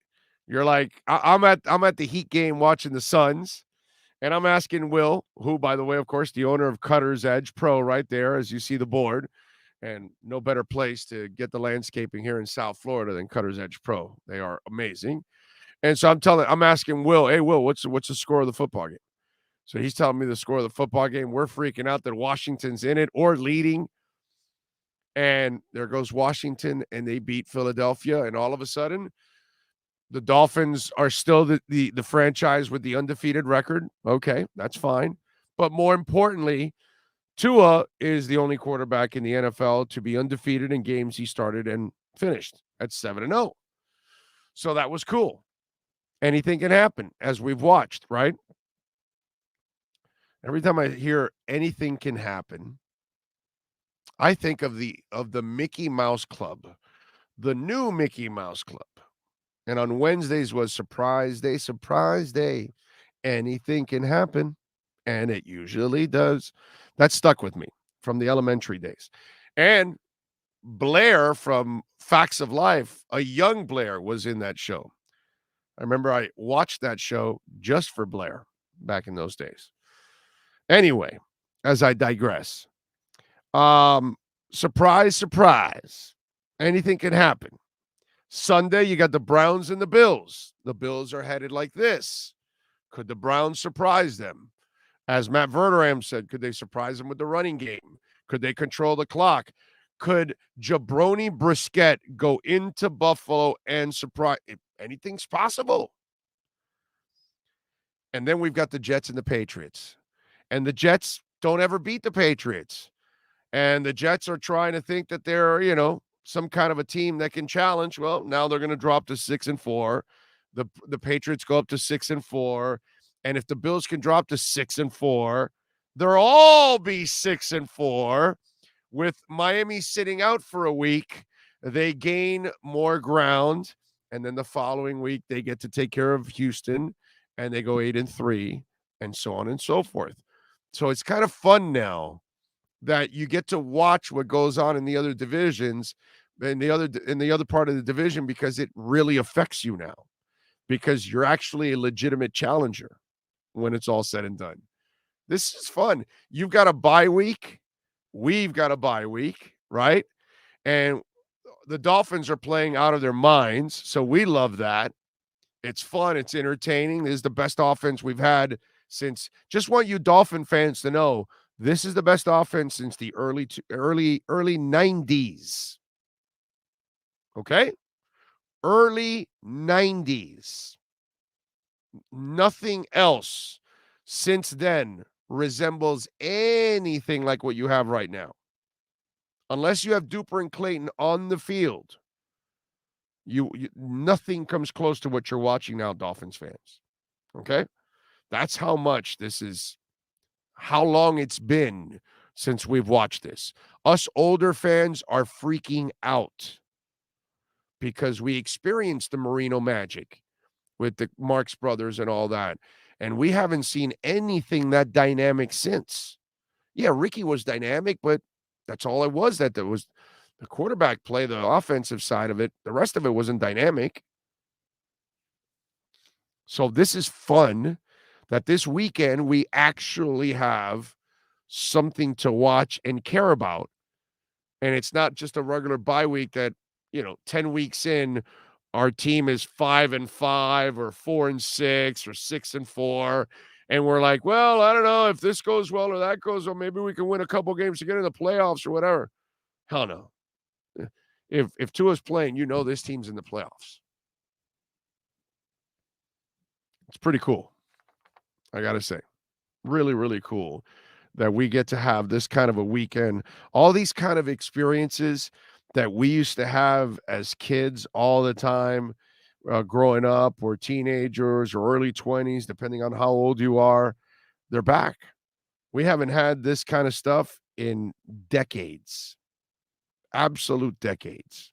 You're like, I'm at the Heat game watching the Suns, and I'm asking Will, who, by the way, of course, the owner of Cutter's Edge Pro right there, as you see the board, and no better place to get the landscaping here in South Florida than Cutter's Edge Pro. They are amazing. And so I'm asking Will, hey, Will, what's the score of the football game? So he's telling me the score of the football game. We're freaking out that Washington's in it or leading. And there goes Washington, and they beat Philadelphia. And all of a sudden, the Dolphins are still the franchise with the undefeated record. Okay, that's fine. But more importantly, Tua is the only quarterback in the NFL to be undefeated in games he started and finished at 7-0. So that was cool. Anything can happen, as we've watched, right? Every time I hear anything can happen, I think of the Mickey Mouse Club, the new Mickey Mouse Club. And on Wednesdays was surprise day. Anything can happen, and it usually does. That stuck with me from the elementary days. And Blair from Facts of Life, a young Blair, was in that show. I remember I watched that show just for Blair back in those days. Anyway, as I digress, surprise, anything can happen. Sunday, you got the Browns and the Bills. The Bills are headed like this. Could the Browns surprise them? As Matt Verderame said, could they surprise them with the running game? Could they control the clock? Could Jabroni Brissett go into Buffalo and surprise? Anything's possible. And then we've got the Jets and the Patriots. And the Jets don't ever beat the Patriots. And the Jets are trying to think that they're, some kind of a team that can challenge. Well, now they're going to drop to 6-4. The Patriots go up to 6-4. And if the Bills can drop to 6-4, they'll all be 6-4. With Miami sitting out for a week, they gain more ground. And then the following week, they get to take care of Houston, and they go 8-3, and so on and so forth. So it's kind of fun now that you get to watch what goes on in the other divisions, in the other part of the division, because it really affects you now, because you're actually a legitimate challenger when it's all said and done. This is fun. You've got a bye week. We've got a bye week, right? And the Dolphins are playing out of their minds, so we love that. It's fun. It's entertaining. This is the best offense we've had since. Just want you Dolphin fans to know this is the best offense since the early 90s. Okay? Early 90s. Nothing else since then resembles anything like what you have right now. Unless you have Duper and Clayton on the field, you nothing comes close to what you're watching now, Dolphins fans. Okay? That's how much this is, how long it's been since we've watched this. Us older fans are freaking out because we experienced the Marino magic with the Marx Brothers and all that. And we haven't seen anything that dynamic since. Yeah, Ricky was dynamic, but that's all it was. That there was the quarterback play, the offensive side of it. The rest of it wasn't dynamic. So this is fun that this weekend we actually have something to watch and care about. And it's not just a regular bye week that, 10 weeks in, our team is 5-5 or 4-6 or 6-4. And we're like, well, I don't know if this goes well or that goes well. Maybe we can win a couple games to get in the playoffs or whatever. Hell no. If Tua's playing, this team's in the playoffs. It's pretty cool. I got to say, really, really cool that we get to have this kind of a weekend. All these kind of experiences that we used to have as kids all the time, growing up, or teenagers or early 20s, depending on how old you are, they're back. We haven't had this kind of stuff in decades. Absolute decades.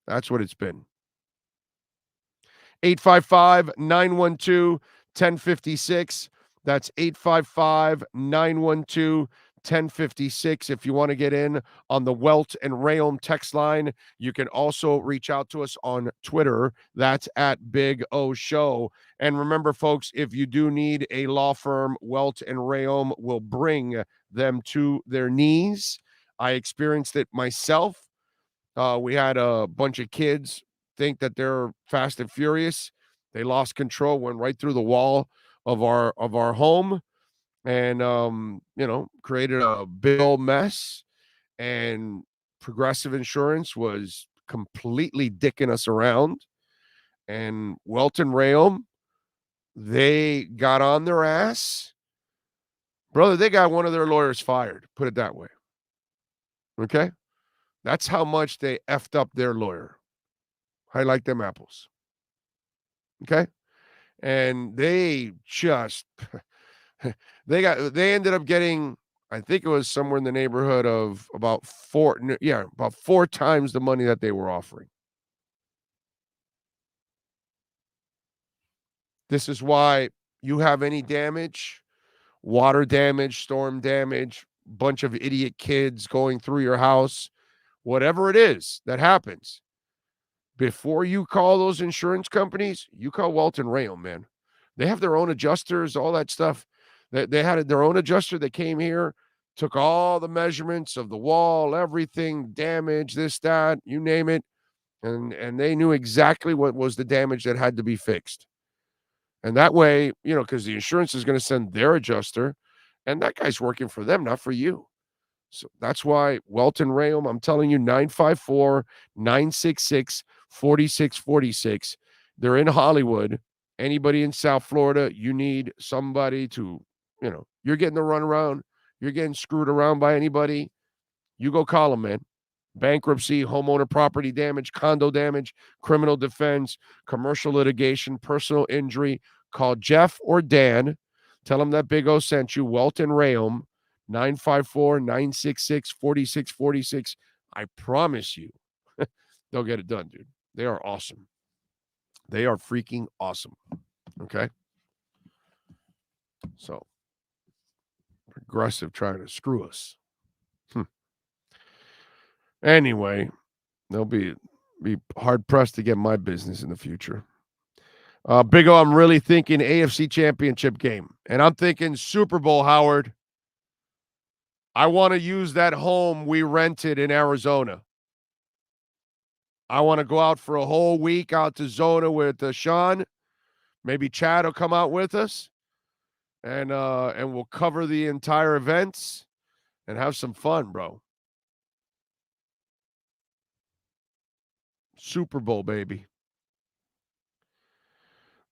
That's what it's been. 855-912-1056. That's 855-912-1056. If you want to get in on the Welt and Rayom text line, you can also reach out to us on Twitter. That's at Big O Show. And remember, folks, if you do need a law firm, Welt and Rayom will bring them to their knees. I experienced it myself. We had a bunch of kids think that they're Fast and Furious. They lost control, went right through the wall of our home, and created a big old mess. And Progressive Insurance was completely dicking us around. And Welton Rayom, they got on their ass. Brother, they got one of their lawyers fired, put it that way. Okay? That's how much they effed up their lawyer. I like them apples. Okay? And they just they ended up getting, I think it was somewhere in the neighborhood of about four times the money that they were offering. This is why you have any damage, water damage, storm damage, bunch of idiot kids going through your house, whatever it is that happens, before you call those insurance companies, you call Walton Rayom, man. They have their own adjusters, all that stuff. They had their own adjuster that came here, took all the measurements of the wall, everything, damage, this, that, you name it. And they knew exactly what was the damage that had to be fixed. And that way, because the insurance is going to send their adjuster, and that guy's working for them, not for you. So that's why Welton Rayom, I'm telling you, 954-966-4646. They're in Hollywood. Anybody in South Florida, you need somebody to, you're getting the runaround. You're getting screwed around by anybody. You go call them, man. Bankruptcy, homeowner property damage, condo damage, criminal defense, commercial litigation, personal injury. Call Jeff or Dan. Tell them that Big O sent you. Welton Rayom, 954-966-4646. I promise you, they'll get it done, dude. They are awesome. They are freaking awesome. Okay? So, Progressive trying to screw us. Anyway, they'll be hard-pressed to get my business in the future. Big O, I'm really thinking AFC Championship game. And I'm thinking Super Bowl, Howard. I want to use that home we rented in Arizona. I want to go out for a whole week out to Zona with Sean. Maybe Chad will come out with us. And we'll cover the entire events and have some fun, bro. Super Bowl, baby.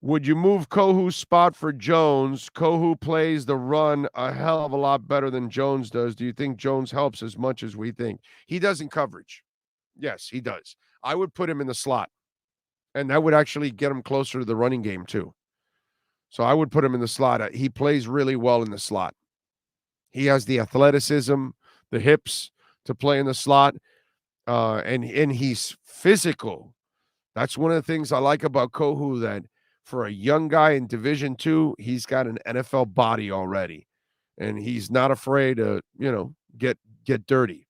Would you move Kohu's spot for Jones? Kohu plays the run a hell of a lot better than Jones does. Do you think Jones helps as much as we think? He does in coverage. Yes, he does. I would put him in the slot. And that would actually get him closer to the running game, too. So I would put him in the slot. He plays really well in the slot. He has the athleticism, the hips to play in the slot. And he's physical. That's one of the things I like about Kohu, that for a young guy in Division II, he's got an NFL body already. And he's not afraid to, get dirty.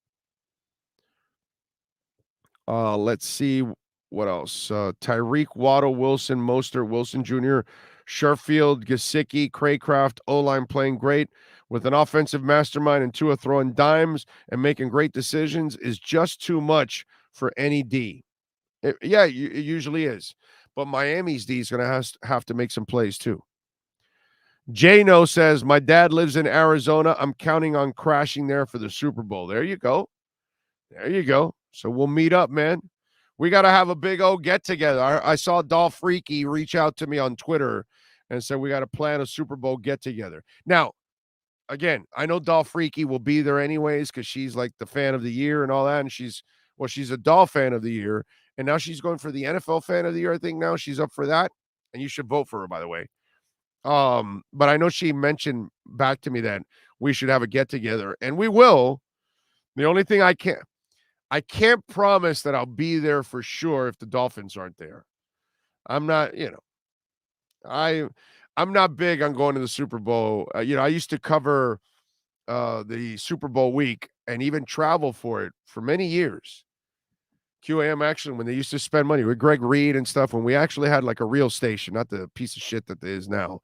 Let's see what else. Tyreek, Waddle, Wilson, Mostert, Wilson Jr., Sherfield, Gesicki, Craycraft, O-line playing great with an offensive mastermind and Tua throwing dimes and making great decisions is just too much for any D. It usually is. But Miami's D is going to have to make some plays too. Jano says, my dad lives in Arizona. I'm counting on crashing there for the Super Bowl. There you go. There you go. So we'll meet up, man. We got to have a big O get together. I saw Dolph Freaky reach out to me on Twitter and said we got to plan a Super Bowl get together. Now, again, I know Dolph Freaky will be there anyways because she's like the fan of the year and all that. And she's a Dolph fan of the year. And now she's going for the NFL fan of the year. I think now she's up for that. And you should vote for her, by the way. But I know she mentioned back to me that we should have a get together, and we will. The only thing I can't promise that I'll be there for sure if the Dolphins aren't there. I'm not, I'm not big on going to the Super Bowl. I used to cover the Super Bowl week and even travel for it for many years. QAM actually, when they used to spend money with Greg Reed and stuff, when we actually had like a real station, not the piece of shit that it is now,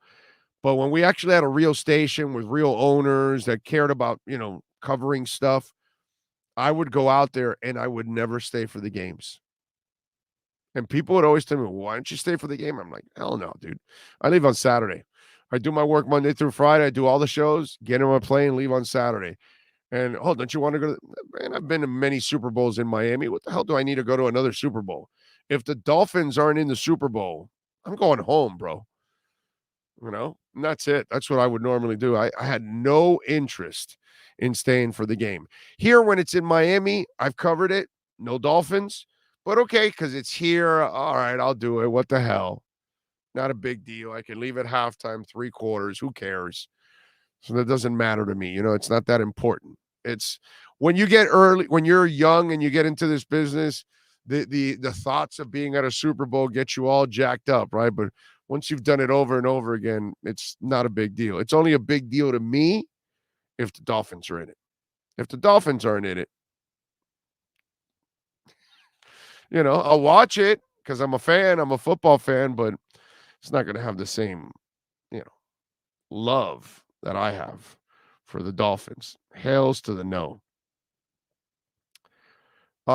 but when we actually had a real station with real owners that cared about, covering stuff, I would go out there and I would never stay for the games. And people would always tell me, why don't you stay for the game? I'm like, hell no, dude. I leave on Saturday. I do my work Monday through Friday. I do all the shows, get in my plane, leave on Saturday. And, don't you want to go to – man, I've been to many Super Bowls in Miami. What the hell do I need to go to another Super Bowl? If the Dolphins aren't in the Super Bowl, I'm going home, bro. And that's it. That's what I would normally do. I had no interest in staying for the game. Here, when it's in Miami, I've covered it. No Dolphins. But okay, because it's here. All right, I'll do it. What the hell? Not a big deal. I can leave at halftime, 3/4. Who cares? So that doesn't matter to me. It's not that important. It's when you're young and you get into this business, the thoughts of being at a Super Bowl get you all jacked up, right? But once you've done it over and over again, it's not a big deal. It's only a big deal to me if the Dolphins are in it. If the Dolphins aren't in it, I'll watch it because I'm a fan. I'm a football fan, but it's not going to have the same, love that I have for the Dolphins. Hails to the no.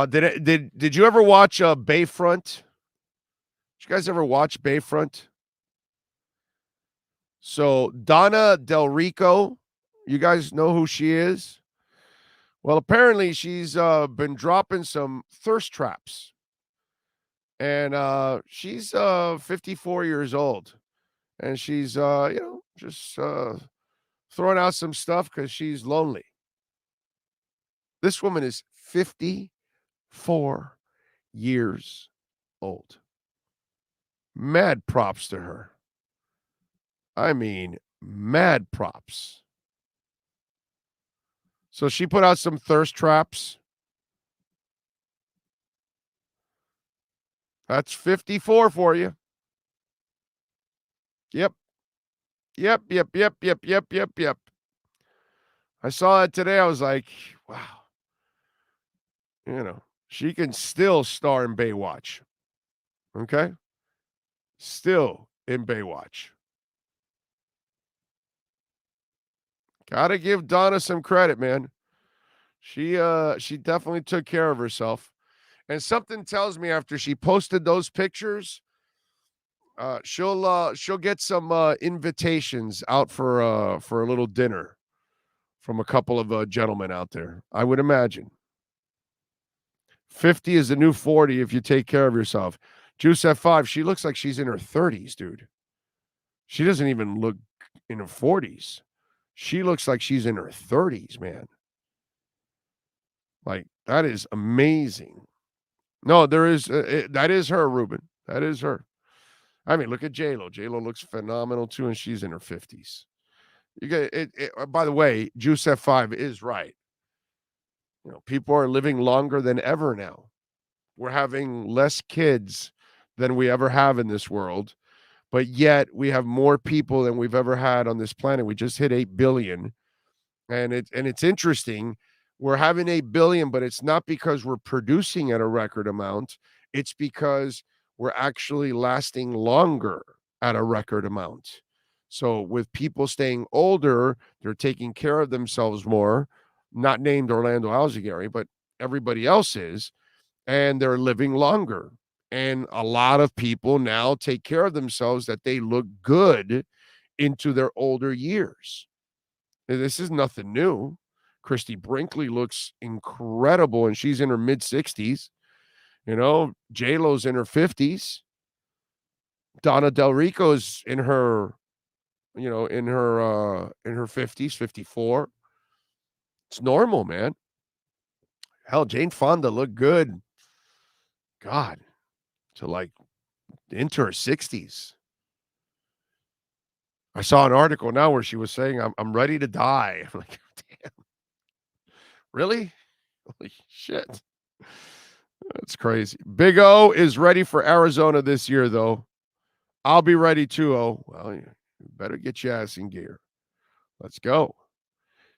Did you ever watch Bayfront? Did you guys ever watch Bayfront? So Donna Del Rico, you guys know who she is? Well, apparently she's been dropping some thirst traps. And she's 54 years old. And she's, just throwing out some stuff because she's lonely. This woman is 54 years old. Mad props to her. I mean, mad props. So she put out some thirst traps. That's 54 for you. Yep. I saw it today. I was like, wow. She can still star in Baywatch. Okay? Still in Baywatch. Gotta give Donna some credit, man. She definitely took care of herself. And something tells me after she posted those pictures, she'll get some invitations out for a little dinner from a couple of gentlemen out there. I would imagine. 50 is the new 40 if you take care of yourself. Juice F5, she looks like she's in her 30s, dude. She doesn't even look in her 40s. She looks like she's in her 30s, man. Like, that is amazing. No, there is that is her, Ruben. That is her. I mean, look at J-Lo. J-Lo looks phenomenal too, and she's in her 50s. You get it. By the way, Juice F5 is right. People are living longer than ever now. We're having less kids than we ever have in this world, but yet we have more people than we've ever had on this planet. We just hit 8 billion, and it's interesting. We're having 8 billion, but it's not because we're producing at a record amount. It's because we're actually lasting longer at a record amount. So with people staying older, they're taking care of themselves more, not named Orlando Alzagari, but everybody else is, and they're living longer. And a lot of people now take care of themselves that they look good into their older years. This is nothing new. Christy Brinkley looks incredible, and she's in her mid-60s. J-Lo's in her 50s. Donna Del Rico's in her, in her 50s, 54. It's normal, man. Hell, Jane Fonda looked good. God, to like into her 60s. I saw an article now where she was saying, I'm ready to die. I'm like, damn. Really? Holy shit. That's crazy. Big O is ready for Arizona this year, though. I'll be ready too, O. Well, you better get your ass in gear. Let's go.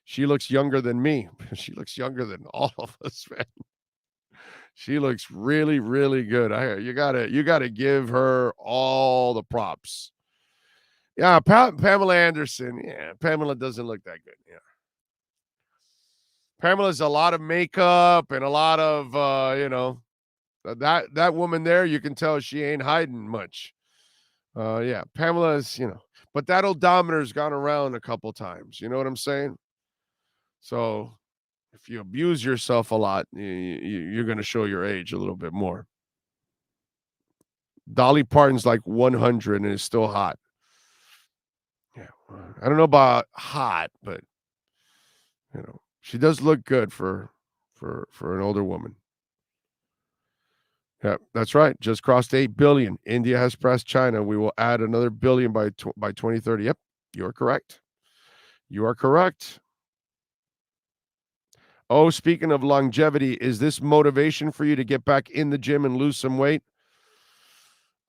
She looks younger than me. She looks younger than all of us, man. She looks really, really good. You gotta give her all the props. Yeah, Pamela Anderson. Yeah, Pamela doesn't look that good. Yeah. Pamela's a lot of makeup and a lot of, that woman there, you can tell she ain't hiding much. Yeah, Pamela's, but that odometer's gone around a couple times. You know what I'm saying? So if you abuse yourself a lot, you're going to show your age a little bit more. Dolly Parton's like 100 and is still hot. Yeah, I don't know about hot, but, she does look good for an older woman. Yeah, that's right. Just crossed 8 billion. India has pressed China. We will add another billion by 2030. Yep, you're correct. You are correct. Oh, speaking of longevity, is this motivation for you to get back in the gym and lose some weight?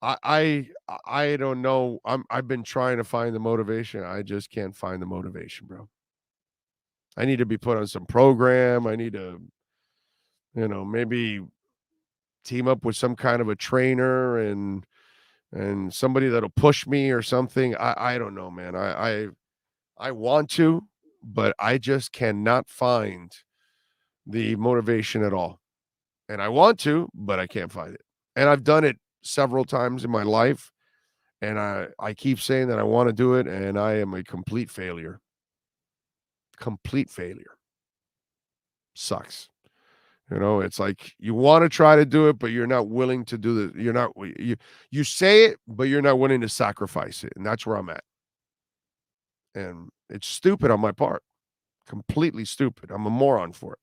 I don't know. I've been trying to find the motivation. I just can't find the motivation, bro. I need to be put on some program. I need to, maybe team up with some kind of a trainer and somebody that'll push me or something. I don't know, man. I want to, but I just cannot find the motivation at all. And I want to, but I can't find it. And I've done it several times in my life, and I keep saying that I want to do it, and I am a complete failure. Complete failure. Sucks. It's like you want to try to do it, but you're not willing to do the. You're not you say it, but you're not willing to sacrifice it, and that's where I'm at. And it's stupid on my part. Completely stupid. I'm a moron for it.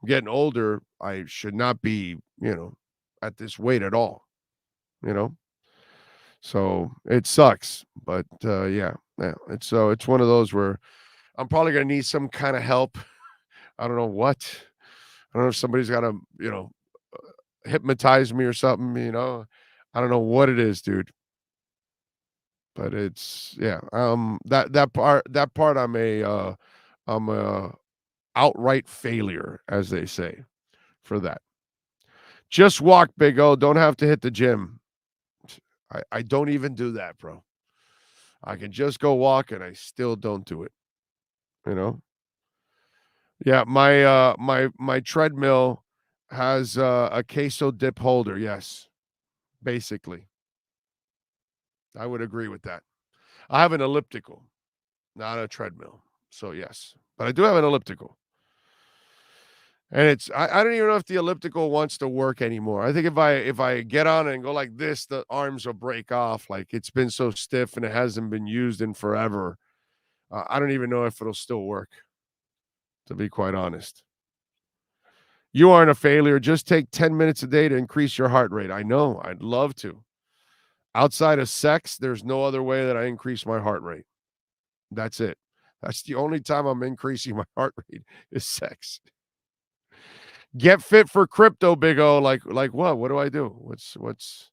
I'm getting older. I should not be, at this weight at all. So it sucks, but yeah. It's one of those where I'm probably gonna need some kind of help. I don't know what. I don't know if somebody's got to, hypnotize me or something. I don't know what it is, dude. But it's that part I'm a outright failure, as they say, for that. Just walk, Big O. Don't have to hit the gym. I don't even do that, bro. I can just go walk, and I still don't do it. Yeah, my treadmill has a queso dip holder. Yes, basically, I would agree with that. I have an elliptical, not a treadmill. So yes, but I do have an elliptical. And I don't even know if the elliptical wants to work anymore. I think if I get on it and go like this, the arms will break off. Like it's been so stiff and it hasn't been used in forever. I don't even know if it'll still work, to be quite honest. You aren't a failure. Just take 10 minutes a day to increase your heart rate. I know. I'd love to. Outside of sex, there's no other way that I increase my heart rate. That's it. That's the only time I'm increasing my heart rate is sex. Get fit for crypto, Big O. Like what? What do I do? What's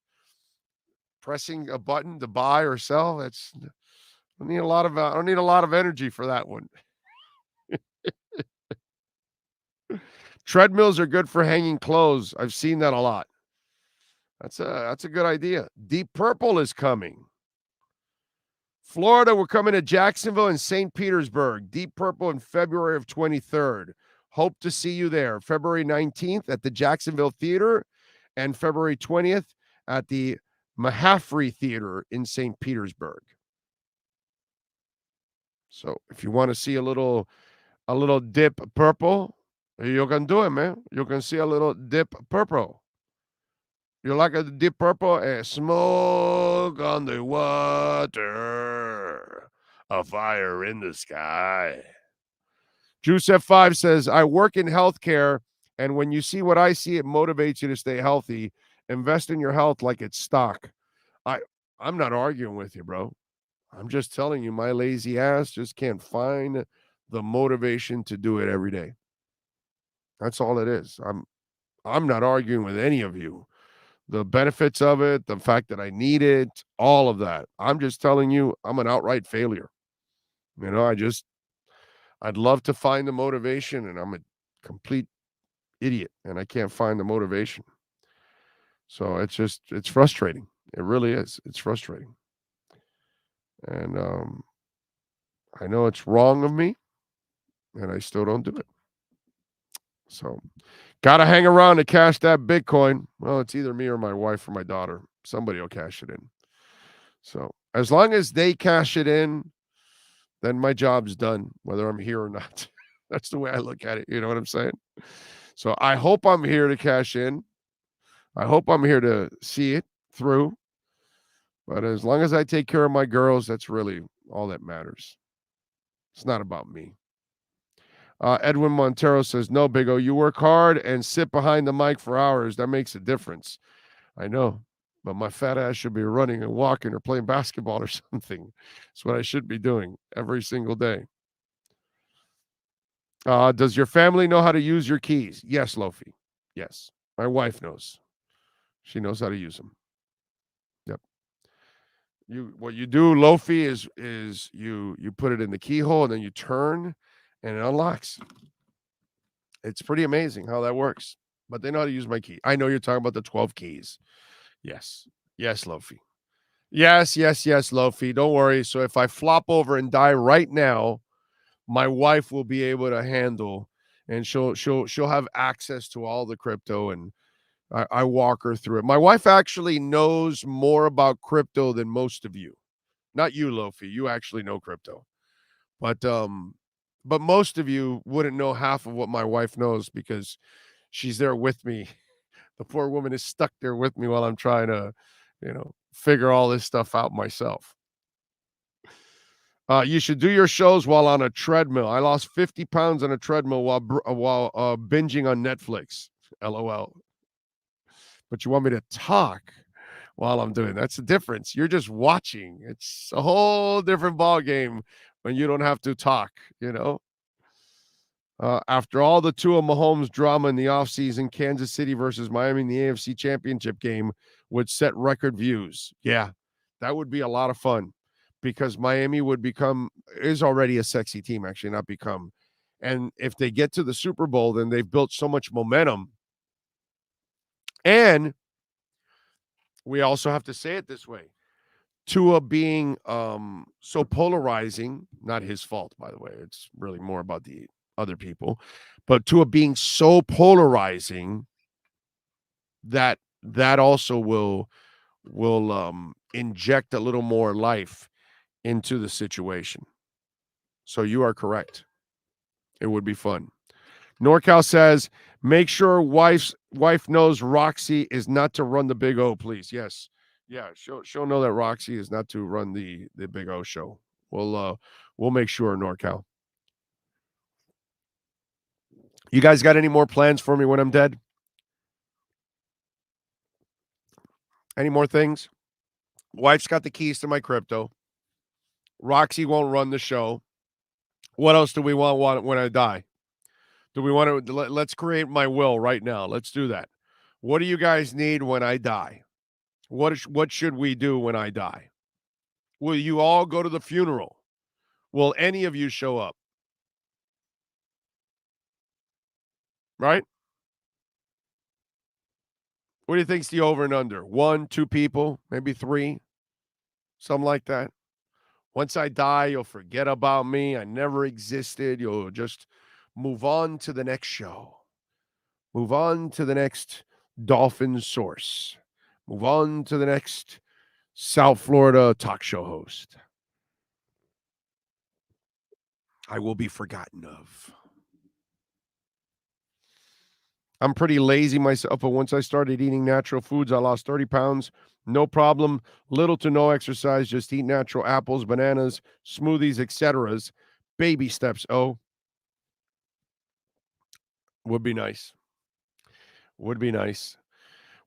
pressing a button to buy or sell? I don't need a lot of energy for that one. Treadmills are good for hanging clothes. I've seen that a lot. That's a good idea. Deep Purple is coming. Florida, we're coming to Jacksonville and St. Petersburg. Deep Purple in February of 23rd. Hope to see you there. February 19th at the Jacksonville Theater and February 20th at the Mahaffrey Theater in St. Petersburg. So if you want to see a little Dip Purple, you can do it, man. You can see a little Dip Purple. You like a Deep Purple? Smoke on the water, a fire in the sky. Juice F5 says, I work in healthcare, and when you see what I see, it motivates you to stay healthy. Invest in your health like it's stock. I'm not arguing with you, bro. I'm just telling you, my lazy ass just can't find the motivation to do it every day. That's all it is. I'm not arguing with any of you. The benefits of it, the fact that I need it, all of that. I'm just telling you, I'm an outright failure. I'd love to find the motivation, and I'm a complete idiot, and I can't find the motivation. So it's frustrating. It really is. It's frustrating. And I know it's wrong of me, and I still don't do it. So got to hang around to cash that Bitcoin. Well, it's either me or my wife or my daughter. Somebody will cash it in. So as long as they cash it in, then my job's done, whether I'm here or not. That's the way I look at it. You know what I'm saying? So I hope I'm here to cash in. I hope I'm here to see it through. But as long as I take care of my girls, that's really all that matters. It's not about me. Edwin Montero says, no, Big O, you work hard and sit behind the mic for hours. That makes a difference. I know, but my fat ass should be running and walking or playing basketball or something. That's what I should be doing every single day. Does your family know how to use your keys? Yes, Lofi. Yes. My wife knows. She knows how to use them. Yep. What you do, Lofi, is you put it in the keyhole and then you turn and it unlocks. It's pretty amazing how that works. But they know how to use my key. I know you're talking about the 12 keys. Yes. Yes, Lofi. Yes, Lofi. Don't worry. So if I flop over and die right now, my wife will be able to handle, and she'll have access to all the crypto, and I walk her through it. My wife actually knows more about crypto than most of you. Not you, Lofi. You actually know crypto. But most of you wouldn't know half of what my wife knows because she's there with me. The poor woman is stuck there with me while I'm trying to, figure all this stuff out myself. You should do your shows while on a treadmill. I lost 50 pounds on a treadmill while binging on Netflix. LOL. But you want me to talk while I'm doing that's the difference. You're just watching. It's a whole different ball game when you don't have to talk, After all the Tua Mahomes drama in the offseason, Kansas City versus Miami in the AFC Championship game would set record views. Yeah, that would be a lot of fun because Miami is already a sexy team, actually, not become. And if they get to the Super Bowl, then they've built so much momentum. And we also have to say it this way. Tua being so polarizing, not his fault, by the way. It's really more about the other people. But Tua being so polarizing that also will inject a little more life into the situation. So you are correct. It would be fun. NorCal says, make sure wife knows Roxy is not to run the Big O, please. Yes. Yeah, she'll know that Roxy is not to run the Big O show. We'll make sure, NorCal. You guys got any more plans for me when I'm dead? Any more things? Wife's got the keys to my crypto. Roxy won't run the show. What else do we want when I die? Do we want to let's create my will right now? Let's do that. What do you guys need when I die? What should we do when I die? Will you all go to the funeral? Will any of you show up? Right? What do you think's the over and under? 1, 2 people, maybe 3, something like that. Once I die, you'll forget about me. I never existed. You'll just move on to the next show. Move on to the next Dolphin source. Move on to the next South Florida talk show host. I will be forgotten of. I'm pretty lazy myself, but once I started eating natural foods, I lost 30 pounds. No problem. Little to no exercise. Just eat natural apples, bananas, smoothies, etc. Baby steps. Oh, would be nice. Would be nice.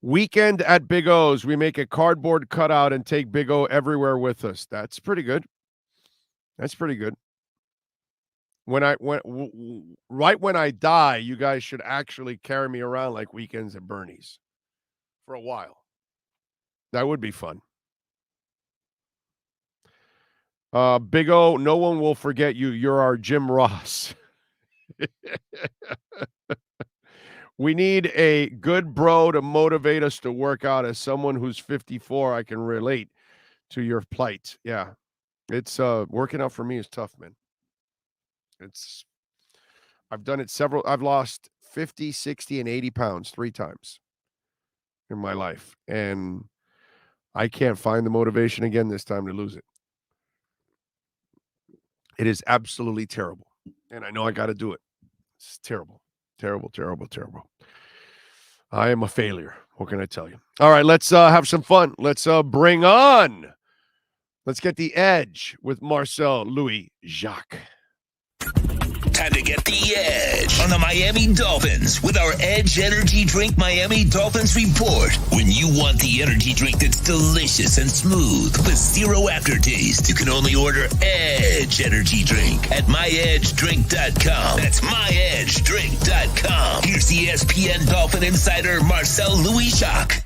Weekend at Big O's. We make a cardboard cutout and take Big O everywhere with us. That's pretty good. That's pretty good. Right when I die, you guys should actually carry me around like Weekends at Bernie's for a while. That would be fun. Big O, no one will forget you. You're our Jim Ross. We need a good bro to motivate us to work out. As someone who's 54, I can relate to your plight. Yeah. It's working out for me is tough, man. I've done it I've lost 50, 60, and 80 pounds 3 times in my life. And I can't find the motivation again this time to lose it. It is absolutely terrible. And I know I got to do it. It's terrible. Terrible, terrible, terrible. I am a failure. What can I tell you? All right, let's have some fun. Let's bring on. Let's get the edge with Marcel Louis Jacques. Time to get the edge on the Miami Dolphins with our Edge Energy Drink Miami Dolphins report. When you want the energy drink that's delicious and smooth with zero aftertaste, you can only order Edge Energy Drink at myedgedrink.com. That's myedgedrink.com. Here's the ESPN Dolphin insider Marcel Louis-Jacques.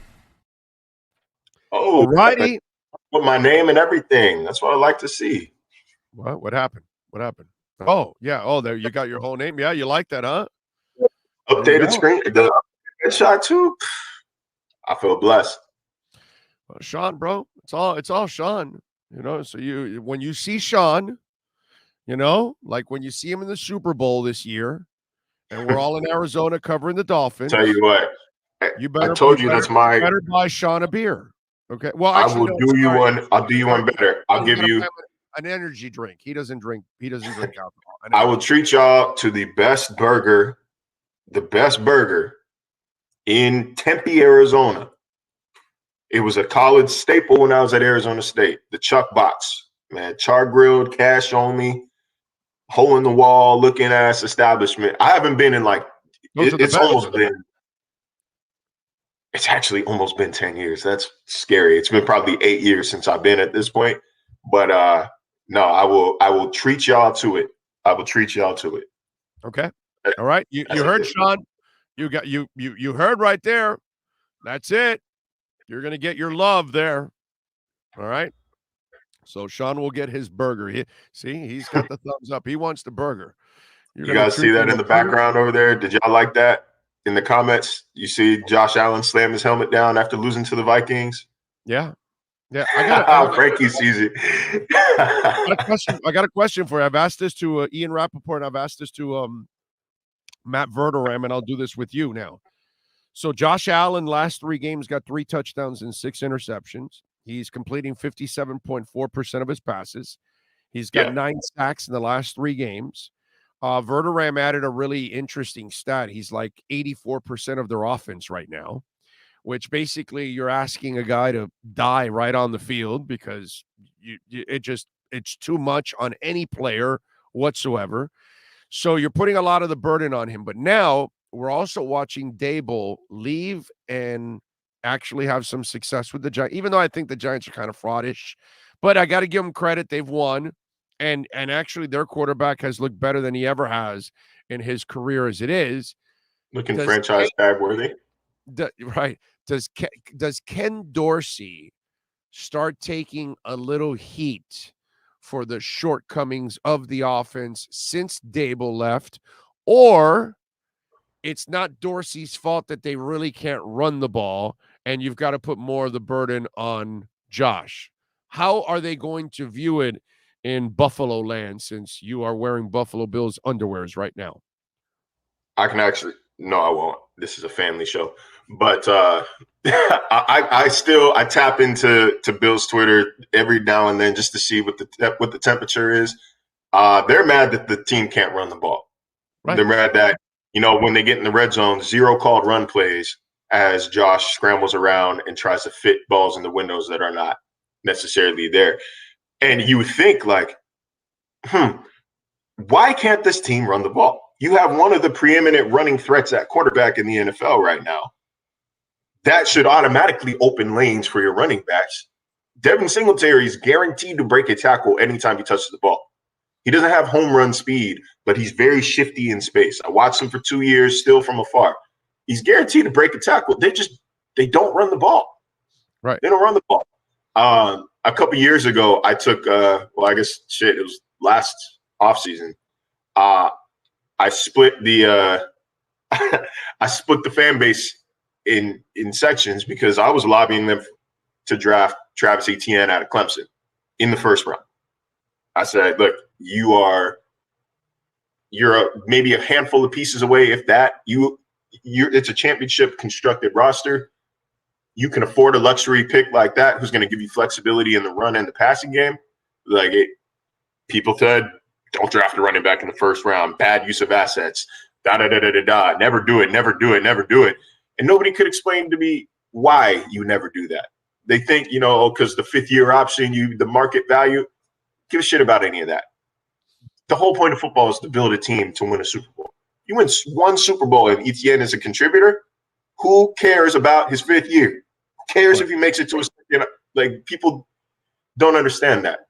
Oh, righty. With my name and everything. That's what I like to see. What happened? What happened? Oh, yeah. Oh, there you got your whole name. Yeah, you like that, huh? Updated screen. The headshot too. I feel blessed. Well, Sean, bro, it's all Sean. You know, so when you see Sean, you know, like when you see him in the Super Bowl this year, and we're all in Arizona covering the Dolphins. Tell you what, you better. I told you that's my. Better buy Sean a beer. Okay. Well, actually, I will do you one. I'll do you one better. I'll give you an energy drink. He doesn't drink alcohol. I will treat y'all to the best burger in Tempe, Arizona. It was a college staple when I was at Arizona State. The Chuck Box, man, char grilled, cash only, hole in the wall looking ass establishment. I haven't been in like it's actually almost been 10 years. That's scary. It's been probably 8 years since I've been at this point. But no, I will treat y'all to it. I will treat y'all to it. Okay. All right. You heard Sean. You heard right there. That's it. You're gonna get your love there. All right. So Sean will get his burger. He's got the thumbs up. He wants the burger. You guys see that in the background over there? Did y'all like that? In the comments, you see Josh Allen slam his helmet down after losing to the Vikings. Yeah. Yeah, Frankie sees it. I got a question for you. I've asked this to Ian Rappaport, and I've asked this to Matt Verderame, and I'll do this with you now. So Josh Allen, last 3 games, got 3 touchdowns and 6 interceptions. He's completing 57.4% of his passes. He's got 9 sacks in the last 3 games. Verderame added a really interesting stat. He's like 84% of their offense right now, which basically you're asking a guy to die right on the field because it's too much on any player whatsoever. So you're putting a lot of the burden on him. But now we're also watching Dable leave and actually have some success with the Giants, even though I think the Giants are kind of fraudish. But I got to give them credit. They've won. And actually their quarterback has looked better than he ever has in his career as it is. Looking franchise tag worthy. Right. Does Ken Dorsey start taking a little heat for the shortcomings of the offense since Dable left? Or it's not Dorsey's fault that they really can't run the ball and you've got to put more of the burden on Josh? How are they going to view it in Buffalo land since you are wearing Buffalo Bills underwears right now? I can actually – no, I won't. This is a family show. But I tap into Bill's Twitter every now and then just to see what the temperature is. They're mad that the team can't run the ball. Right. They're mad that, when they get in the red zone, 0 called run plays as Josh scrambles around and tries to fit balls in the windows that are not necessarily there. And you would think like, why can't this team run the ball? You have one of the preeminent running threats at quarterback in the NFL right now. That should automatically open lanes for your running backs. Devin Singletary is guaranteed to break a tackle anytime he touches the ball. He doesn't have home run speed, but he's very shifty in space. I watched him for 2 years, still from afar. He's guaranteed to break a tackle. They don't run the ball. Right. They don't run the ball. A couple years ago, I took it was last offseason. I split the fan base in sections because I was lobbying them to draft Travis Etienne out of Clemson in the first round. I said, look, you're maybe a handful of pieces away, if that. It's a championship constructed roster. You can afford a luxury pick like that who's going to give you flexibility in the run and the passing game. People said, don't draft a running back in the first round. Bad use of assets. Da-da-da-da-da-da. Never do it, never do it, never do it. And nobody could explain to me why you never do that. They think, because the 5th-year option, the market value, give a shit about any of that. The whole point of football is to build a team to win a Super Bowl. You win one Super Bowl and Etienne is a contributor. Who cares about his 5th year? Who cares if he makes it to a, like, people don't understand that.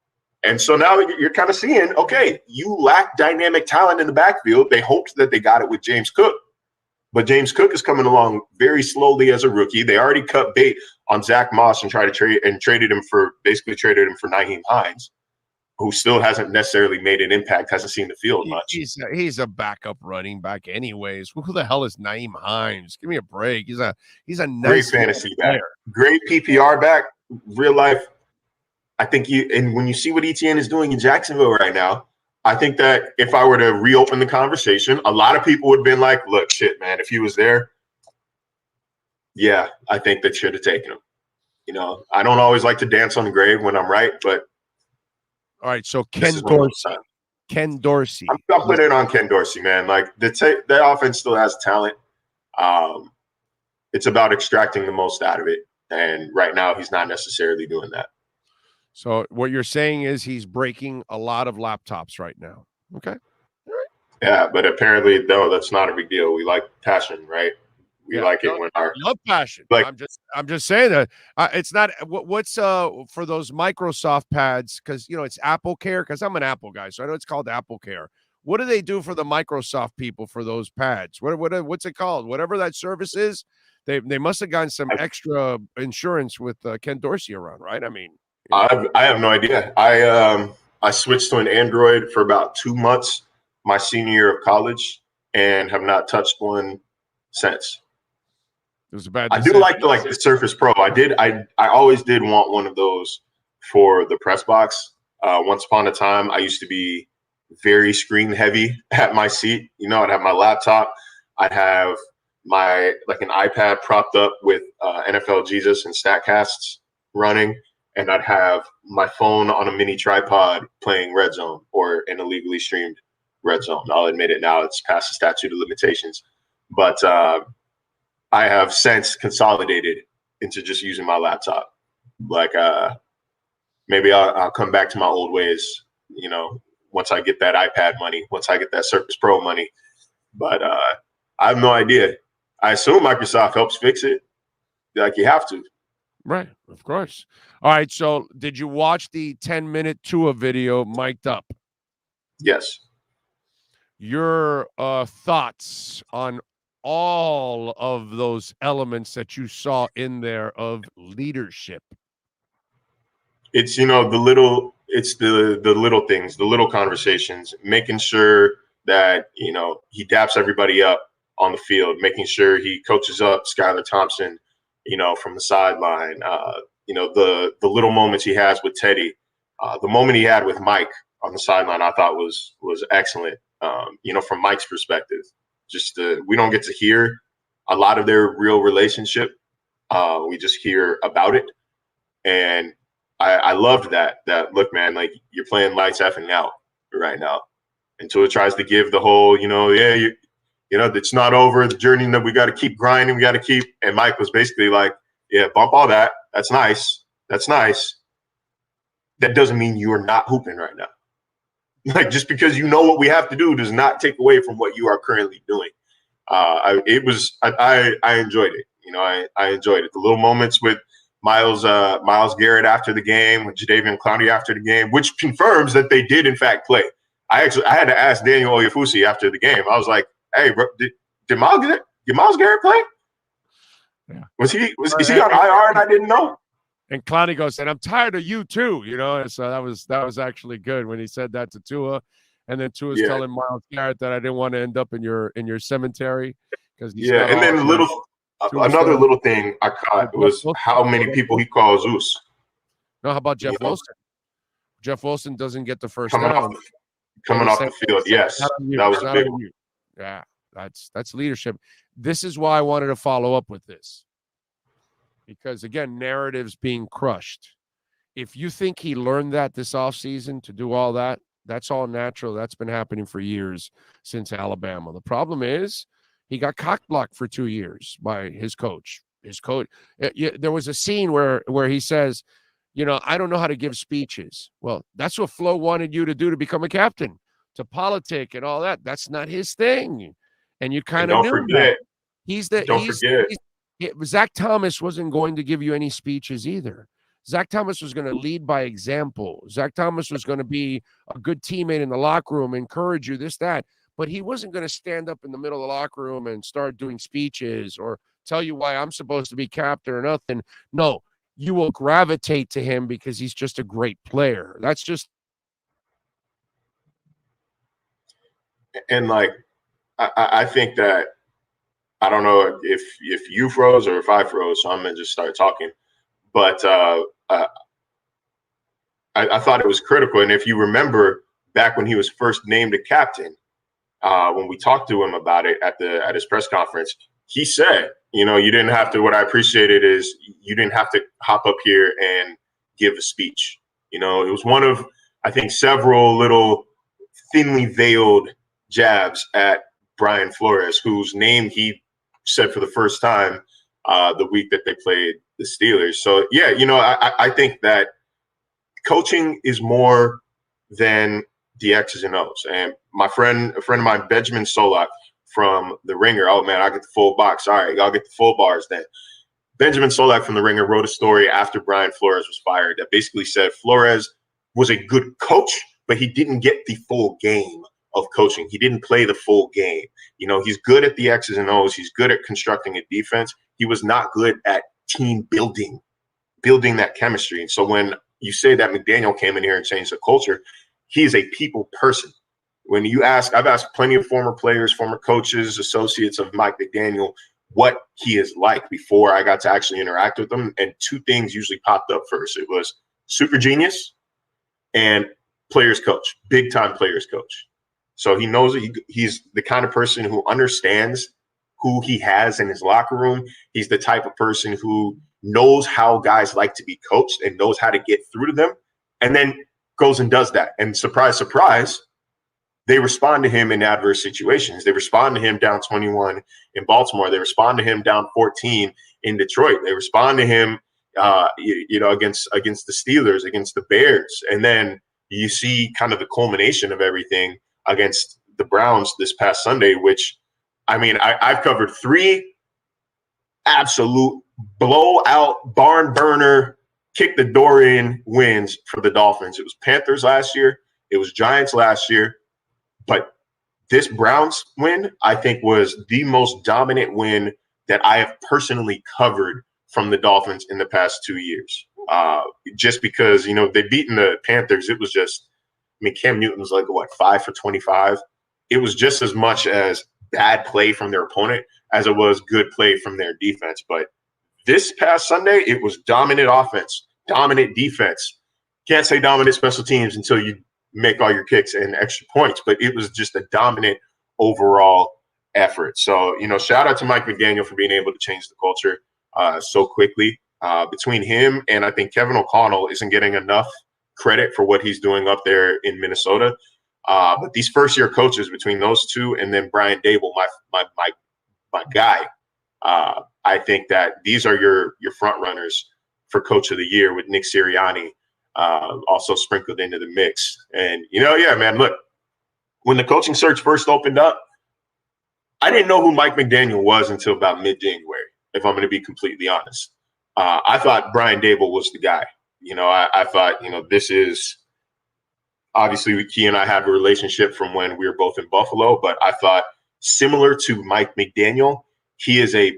And so now you're kind of seeing, okay, you lack dynamic talent in the backfield. They hoped that they got it with James Cook, but James Cook is coming along very slowly as a rookie. They already cut bait on Zach Moss and traded him for Nyheim Hines, who still hasn't necessarily made an impact, hasn't seen the field much. He's a backup running back anyways. Who the hell is Nyheim Hines? Give me a break. He's a nice great fantasy back, great PPR back, real life. I think when you see what Etienne is doing in Jacksonville right now, I think that if I were to reopen the conversation, a lot of people would have been like, look, shit, man, if he was there, yeah, I think they should have taken him. You know, I don't always like to dance on the grave when I'm right, but all right, so Ken Dorsey. Ken Dorsey. I'm putting it on Ken Dorsey, man. Like that offense still has talent. It's about extracting the most out of it. And right now he's not necessarily doing that. So what you're saying is he's breaking a lot of laptops right now. Okay. All right. Yeah, but apparently, no, that's not a big deal. We like passion, right? We like it when our love passion. Like I'm just saying that it's not what's for those Microsoft pads, because you know it's Apple Care, because I'm an Apple guy, so I know it's called Apple Care. What do they do for the Microsoft people for those pads? What's it called? Whatever that service is, they must have gotten some extra insurance with Ken Dorsey around, right? I mean, I have no idea. I switched to an Android for about 2 months my senior year of college and have not touched one since. It was a bad decision. I do like the Surface Pro. I always did want one of those for the press box. Once upon a time, I used to be very screen heavy at my seat. You know, I'd have my laptop, I'd have an iPad propped up with NFL Jesus and StatCasts running, and I'd have my phone on a mini tripod playing Red Zone or an illegally streamed Red Zone. I'll admit it now, it's past the statute of limitations. But I have since consolidated into just using my laptop. Like maybe I'll come back to my old ways, you know, once I get that iPad money, once I get that Surface Pro money. But I have no idea. I assume Microsoft helps fix it. Like, you have to. Right, of course. All right, so did you watch the 10-minute Tua video mic'd up? Yes. Your thoughts on all of those elements that you saw in there of leadership? It's, you know, the little things, the little conversations, making sure that, you know, he daps everybody up on the field, making sure he coaches up Skylar Thompson, you know, from the sideline, you know, the little moments he has with Teddy, the moment he had with Mike on the sideline, I thought was excellent. You know, from Mike's perspective, we don't get to hear a lot of their real relationship. We just hear about it. And I loved that look, man, like, you're playing lights effing out right now. And Tua tries to give the whole, you know, you know, it's not over, the journey that we got to keep grinding. We got to keep. And Mike was basically like, yeah, bump all that. That's nice. That's nice. That doesn't mean you are not hooping right now. Like, just because you know what we have to do does not take away from what you are currently doing. I enjoyed it. You know, I enjoyed it. The little moments with Myles Garrett after the game, with Jadeveon Clowney after the game, which confirms that they did in fact play. I had to ask Daniel Oyefusi after the game. I was like, "Hey, bro, did Myles Garrett play? Yeah. Is he on IR and I didn't know?" And Clowney goes, "And I'm tired of you too," you know. And so that was actually good when he said that to Tua, and then Tua's telling Myles Garrett that I didn't want to end up in your cemetery because and then another little thing I caught was how many people he calls Zeus. No, how about Jeff Wilson? Jeff Wilson doesn't get the first down. Coming off the field, yes, that was a big one. Yeah, that's leadership. This is why I wanted to follow up with this. Because, again, narratives being crushed. If you think he learned that this offseason to do all that, that's all natural. That's been happening for years since Alabama. The problem is he got cock-blocked for 2 years by his coach. There was a scene where he says, you know, I don't know how to give speeches. Well, that's what Flo wanted you to do to become a captain, to politic and all that. That's not his thing. And you kind of don't knew forget. that. Zach Thomas wasn't going to give you any speeches either. Zach Thomas was going to lead by example. Zach Thomas was going to be a good teammate in the locker room, encourage you, this, that. But he wasn't going to stand up in the middle of the locker room and start doing speeches or tell you why I'm supposed to be captain or nothing. No, you will gravitate to him because he's just a great player. That's just. And like, I think that, I don't know if you froze or if I froze, so I'm going to just start talking. But I thought it was critical. And if you remember back when he was first named a captain, when we talked to him about it at his press conference, he said, you didn't have to, what I appreciated is you didn't have to hop up here and give a speech. It was one of, I think, several little thinly veiled jabs at Brian Flores, whose name he said for the first time the week that they played the Steelers. So, yeah, I think that coaching is more than the X's and O's. And a friend of mine, Benjamin Solak from The Ringer, oh, man, I get the full box. All right, I'll get the full bars then. Benjamin Solak from The Ringer wrote a story after Brian Flores was fired that basically said Flores was a good coach, but he didn't get the full game of coaching. He didn't play the full game. He's good at the X's and O's. He's good at constructing a defense. He was not good at team building that chemistry. And so when you say that McDaniel came in here and changed the culture, he is a people person. When you ask, I've asked plenty of former players, former coaches, associates of Mike McDaniel, what he is like before I got to actually interact with him. And two things usually popped up first. It was super genius and players coach, big time players coach. So he knows that he's the kind of person who understands who he has in his locker room. He's the type of person who knows how guys like to be coached and knows how to get through to them, and then goes and does that. And surprise, surprise, they respond to him in adverse situations. They respond to him down 21 in Baltimore. They respond to him down 14 in Detroit. They respond to him, against the Steelers, against the Bears. And then you see kind of the culmination of everything against the Browns this past Sunday, which, I mean, I've covered 3 absolute blowout, barn burner, kick the door in wins for the Dolphins. It was Panthers last year. It was Giants last year. But this Browns win, I think, was the most dominant win that I have personally covered from the Dolphins in the past 2 years. Just because, they've beaten the Panthers. It was just, Cam Newton was 5 for 25. It was just as much as bad play from their opponent as it was good play from their defense. But this past Sunday, it was dominant offense, dominant defense. Can't say dominant special teams until you make all your kicks and extra points, but it was just a dominant overall effort. So, shout out to Mike McDaniel for being able to change the culture so quickly. Between him and I think Kevin O'Connell isn't getting enough credit for what he's doing up there in Minnesota. But these first-year coaches, between those two and then Brian Dable, my guy, I think that these are your front runners for Coach of the Year with Nick Sirianni also sprinkled into the mix. And, man, look, when the coaching search first opened up, I didn't know who Mike McDaniel was until about mid-January, if I'm going to be completely honest. I thought Brian Dable was the guy. I thought, this is obviously he and I had a relationship from when we were both in Buffalo, but I thought similar to Mike McDaniel, he is a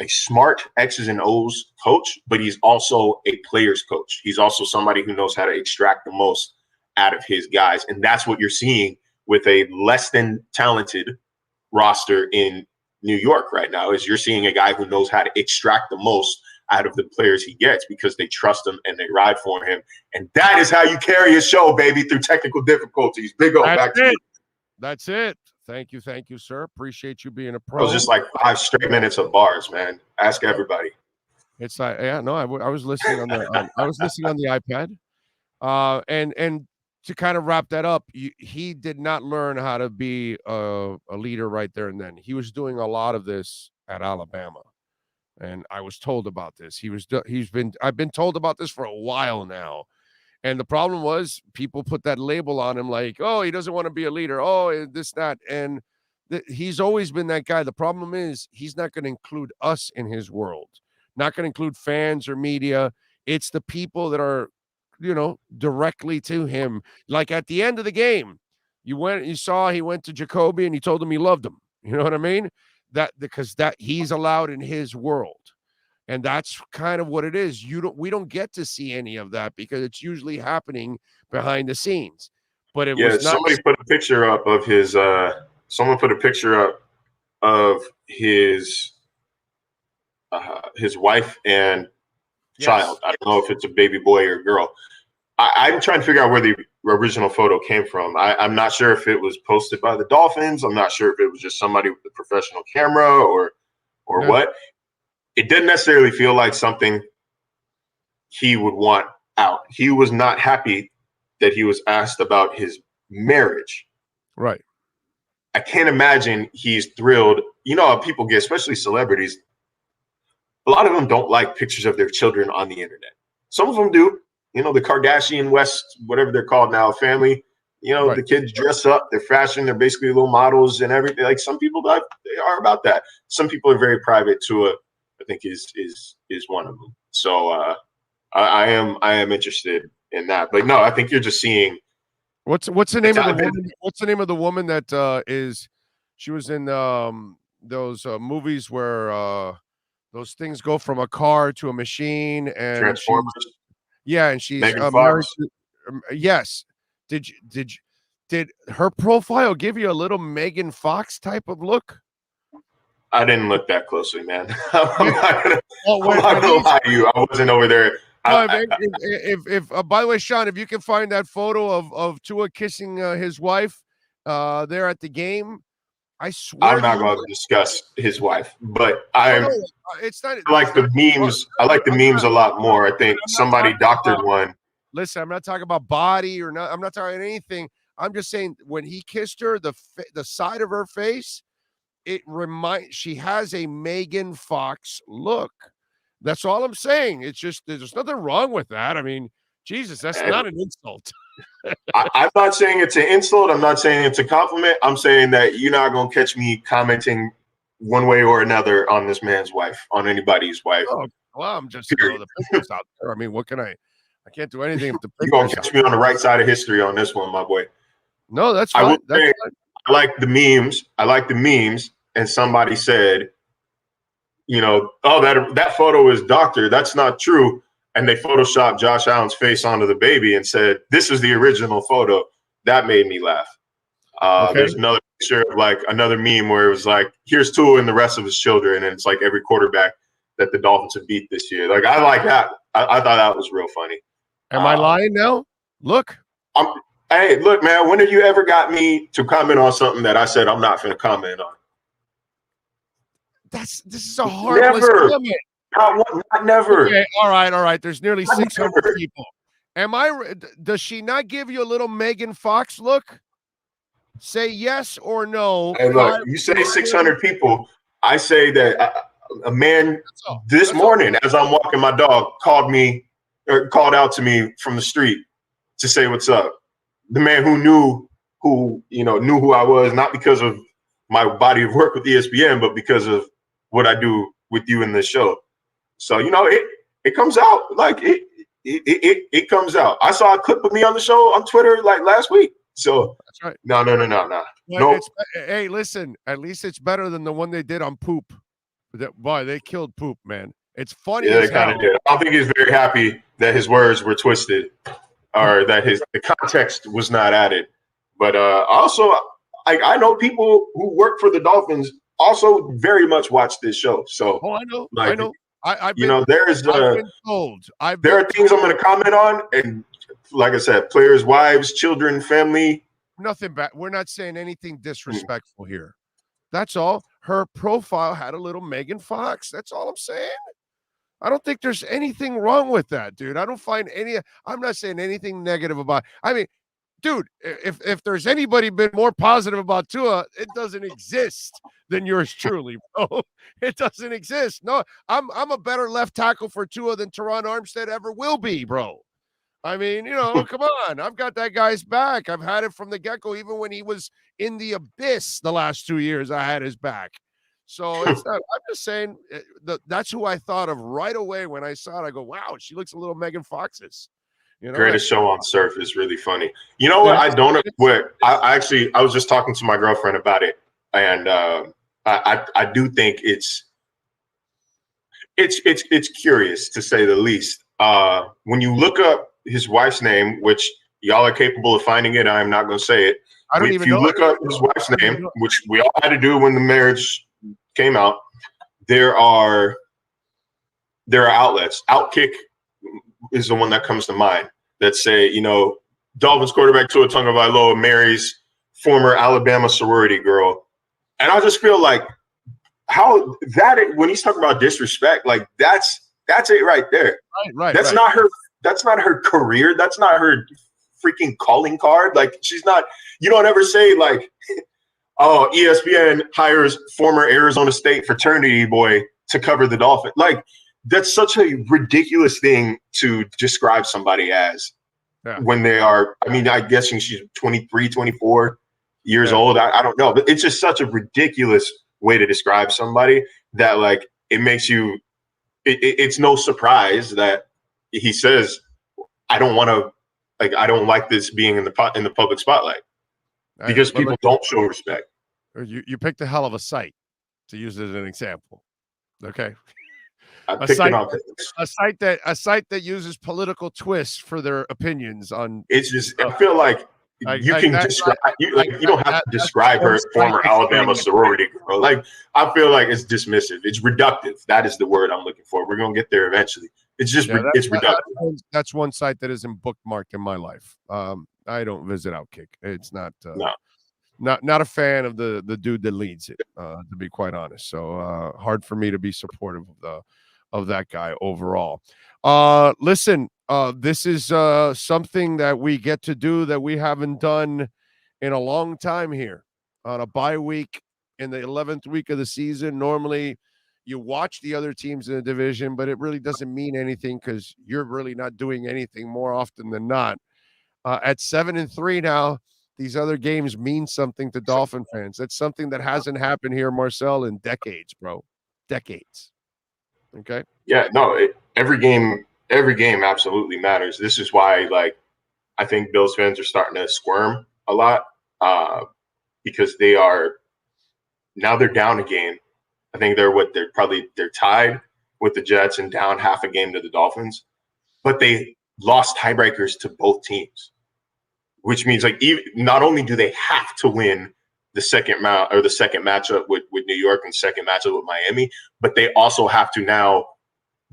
smart X's and O's coach, but he's also a player's coach. He's also somebody who knows how to extract the most out of his guys. And that's what you're seeing with a less than talented roster in New York right now, is you're seeing a guy who knows how to extract the most out of the players he gets because they trust him and they ride for him. And that is how you carry a show, baby, through technical difficulties. Big O, back to you. That's it. Thank you, sir. Appreciate you being a pro. It was just 5 straight minutes of bars, man. Ask everybody. It's I was listening on the I was listening on the iPad. And to kind of wrap that up, he did not learn how to be a leader right there and then. He was doing a lot of this at Alabama. And I was told about this. I've been told about this for a while now. And the problem was people put that label on him like, oh, he doesn't want to be a leader. Oh, this, that. And he's always been that guy. The problem is he's not going to include us in his world, not going to include fans or media. It's the people that are, directly to him. Like at the end of the game, you saw he went to Jacoby and he told him he loved him. You know what I mean? Because he's allowed in his world. And that's kind of what it is. We don't get to see any of that because it's usually happening behind the scenes. But it was not. Somebody put a picture up of his. Someone put a picture up of his wife and child. I don't know if it's a baby boy or girl. I'm trying to figure out where the original photo came from. I'm not sure if it was posted by the Dolphins. I'm not sure if it was just somebody with a professional camera or what. It didn't necessarily feel like something he would want out. He was not happy that he was asked about his marriage. Right. I can't imagine he's thrilled. You know how people get, especially celebrities, a lot of them don't like pictures of their children on the internet. Some of them do. The Kardashian West, whatever they're called now, family. Right. The kids dress up, they're fashion, they're basically little models and everything. Like some people, they are about that. Some people are very private to it. I think is one of them. So I am interested in that. But no, I think you're just seeing. What's the name of the woman? What's the name of the woman that she was in those movies where those things go from a car to a machine and Transformers. And she's Megan Fox. Yes. Did her profile give you a little Megan Fox type of look? I didn't look that closely, man. I'm not gonna lie to you. I wasn't over there. If by the way, Sean, if you can find that photo of Tua kissing his wife there at the game, I swear I'm not going to discuss his wife, but it's not. I like the memes. I like the memes a lot more. I think somebody doctored one. Listen, I'm not talking about body or not. I'm not talking anything. I'm just saying when he kissed her, the side of her face. She has a Megan Fox look. That's all I'm saying. It's just there's nothing wrong with that. I mean, Jesus, that's not an insult. I'm not saying it's an insult. I'm not saying it's a compliment. I'm saying that you're not going to catch me commenting one way or another on this man's wife, on anybody's wife. Oh, well, I'm just the pictures out there. I mean, what can I can't do anything if the you're going to catch me on the right side of history on this one, my boy. No, that's fine. I like the memes. And somebody said, oh, that photo is doctored. That's not true. And they photoshopped Josh Allen's face onto the baby and said, this is the original photo. That made me laugh. There's another picture of like another meme where it was like, here's Tua and the rest of his children. And it's like every quarterback that the Dolphins have beat this year. Like, I like that. I thought that was real funny. Am I lying now? Look. Hey, look, man, when have you ever got me to comment on something that I said I'm not going to comment on? This is a harmless comment. Not never. Okay, all right. There's nearly 600 people. Does she not give you a little Megan Fox look? Say yes or no. Hey, look, you say 600 people. I say that a man this morning, as I'm walking my dog, called out to me from the street to say what's up. The man who knew who I was, not because of my body of work with ESPN, but because of what I do with you in this show. So, it comes out like it comes out. I saw a clip of me on the show on Twitter like last week. So that's right. No. Well, hey, listen, at least it's better than the one they did on Poop. Boy, they killed Poop, man. It's funny. Yeah, they kind of did. I don't think he's very happy that his words were twisted or that the context was not added. But also, I know people who work for the Dolphins also very much watch this show. So I know. I've been told. There are things I'm going to comment on, and like I said, players' wives, children, family. Nothing bad. We're not saying anything disrespectful here. That's all. Her profile had a little Megan Fox. That's all I'm saying. I don't think there's anything wrong with that, dude. I don't find I'm not saying anything negative about it. I mean, dude, if there's anybody been more positive about Tua, it doesn't exist than yours truly, bro. It doesn't exist. No, I'm a better left tackle for Tua than Teron Armstead ever will be, bro. I mean, come on. I've got that guy's back. I've had it from the get-go. Even when he was in the abyss the last 2 years, I had his back. So it's not, I'm just saying that's who I thought of right away when I saw it. I go, wow, she looks a little Megan Fox's. Greatest show on surf is really funny. You know what? I was just talking to my girlfriend about it, and I do think it's curious, to say the least. When you look up his wife's name, which y'all are capable of finding it, I am not going to say it. I don't if even you know look up his wife's name, which we all had to do when the marriage came out, there are outlets. Outkick is the one that comes to mind that say, Dolphins quarterback Tua Tagovailoa marries former Alabama sorority girl. And I just feel like how that, when he's talking about disrespect, like that's it right there. Right. That's not her. That's not her career. That's not her freaking calling card. Like, she's not, you don't ever say like, oh, ESPN hires former Arizona State fraternity boy to cover the Dolphins. Like, that's such a ridiculous thing to describe somebody as when they are, I mean, I'm guessing she's 23, 24 years old. I don't know, but it's just such a ridiculous way to describe somebody that, like, it makes you, it's no surprise that he says, I don't like this being in the public spotlight, because people don't show respect. You picked a hell of a site to use as an example. Okay. A site that uses political twists for their opinions on. It's just, I feel like you don't have to describe her as former Alabama sorority girl. Like, I feel like it's dismissive. It's reductive. That is the word I'm looking for. We're gonna get there eventually. It's just it's reductive. That's one site that isn't bookmarked in my life. I don't visit Outkick. It's not. Not a fan of the dude that leads it. To be quite honest, so hard for me to be supportive of that guy overall. Listen. This is something that we get to do that we haven't done in a long time here on a bye week in the 11th week of the season. Normally, you watch the other teams in the division, but it really doesn't mean anything because you're really not doing anything more often than not. At 7-3 now, these other games mean something to Dolphin fans. That's something that hasn't happened here, Marcel, in decades, bro. Decades. Okay? Yeah, no, every game absolutely matters. This is why, like, I think Bills fans are starting to squirm a lot because they're down a game. I think they're tied with the Jets and down half a game to the Dolphins, but they lost tiebreakers to both teams, which means, like, not only do they have to win the second matchup with New York and second matchup with Miami, but they also have to now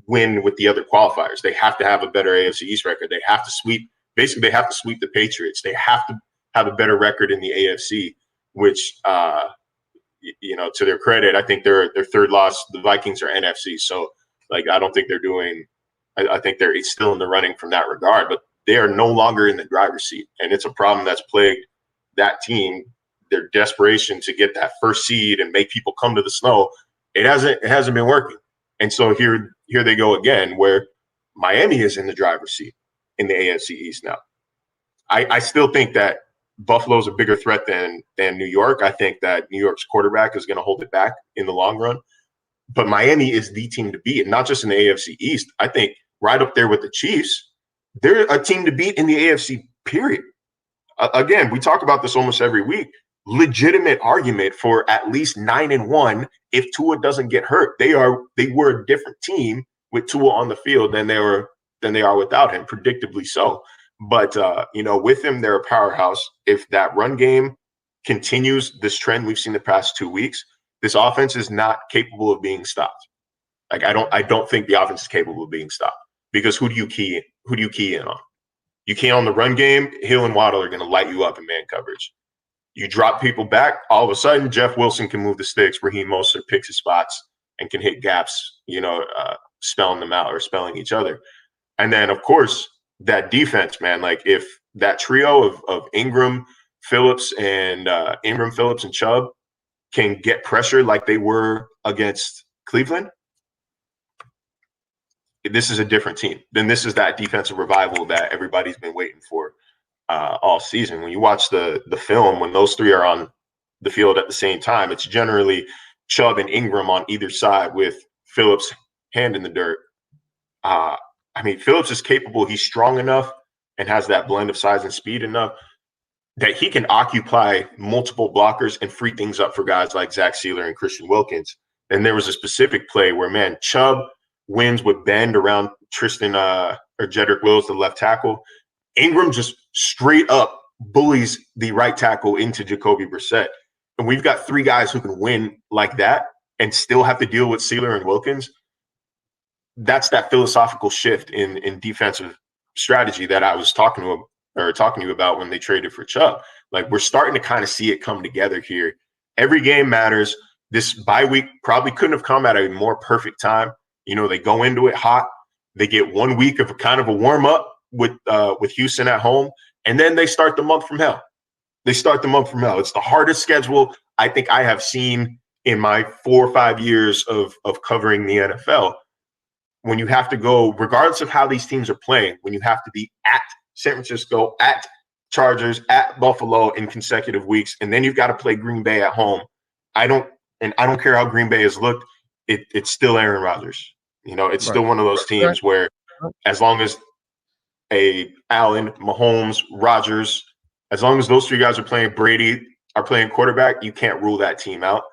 win with the other qualifiers. They have to have a better AFC East record. They have to sweep the Patriots. They have to have a better record in the AFC, which, to their credit, I think their third loss, the Vikings, are NFC. So, like, I don't think they're doing, I think they're still in the running from that regard, but they are no longer in the driver's seat. And it's a problem that's plagued that team, their desperation to get that first seed and make people come to the snow. It hasn't been working. And so here they go again, where Miami is in the driver's seat in the AFC East now. I still think that Buffalo's a bigger threat than New York. I think that New York's quarterback is going to hold it back in the long run. But Miami is the team to beat, and not just in the AFC East. I think right up there with the Chiefs, they're a team to beat in the AFC, period. Again, we talk about this almost every week. Legitimate argument for at least 9-1 if Tua doesn't get hurt. They were a different team with Tua on the field than they are without him, predictably so. But with him, they're a powerhouse. If that run game continues this trend we've seen the past 2 weeks, this offense is not capable of being stopped. Like, I don't think the offense is capable of being stopped, because who do you key in on? You key on the run game, Hill and Waddle are going to light you up in man coverage. You drop people back, all of a sudden, Jeff Wilson can move the sticks. Raheem Mostert picks his spots and can hit gaps, spelling them out or spelling each other. And then, of course, that defense, man, like, if that trio of Ingram, Phillips, and Chubb can get pressure like they were against Cleveland, this is a different team. Then this is that defensive revival that everybody's been waiting for all season. When you watch the film, when those three are on the field at the same time, it's generally Chubb and Ingram on either side with Phillips' hand in the dirt. I mean, Phillips is capable. He's strong enough and has that blend of size and speed enough that he can occupy multiple blockers and free things up for guys like Zach Sealer and Christian Wilkins. And there was a specific play where, man, Chubb wins with bend around Tristan or Jedrick Wills, the left tackle. Ingram just straight up bullies the right tackle into Jacoby Brissett. And we've got three guys who can win like that and still have to deal with Sealer and Wilkins. That's that philosophical shift in defensive strategy that I was talking to you about when they traded for Chubb. Like, we're starting to kind of see it come together here. Every game matters. This bye week probably couldn't have come at a more perfect time. You know, they go into it hot. They get 1 week of a kind of a warm up with Houston at home, and then they start the month from hell. It's the hardest schedule I think I have seen in my 4 or 5 years of covering the NFL. When you have to go, regardless of how these teams are playing, when you have to be at San Francisco, at Chargers, at Buffalo in consecutive weeks, and then you've got to play Green Bay at home. I don't care how Green Bay has looked. It's still Aaron Rodgers. You know, it's still one of those teams where, as long as Allen, Mahomes, Rodgers, as long as those three guys are playing, Brady are playing quarterback, you can't rule that team out.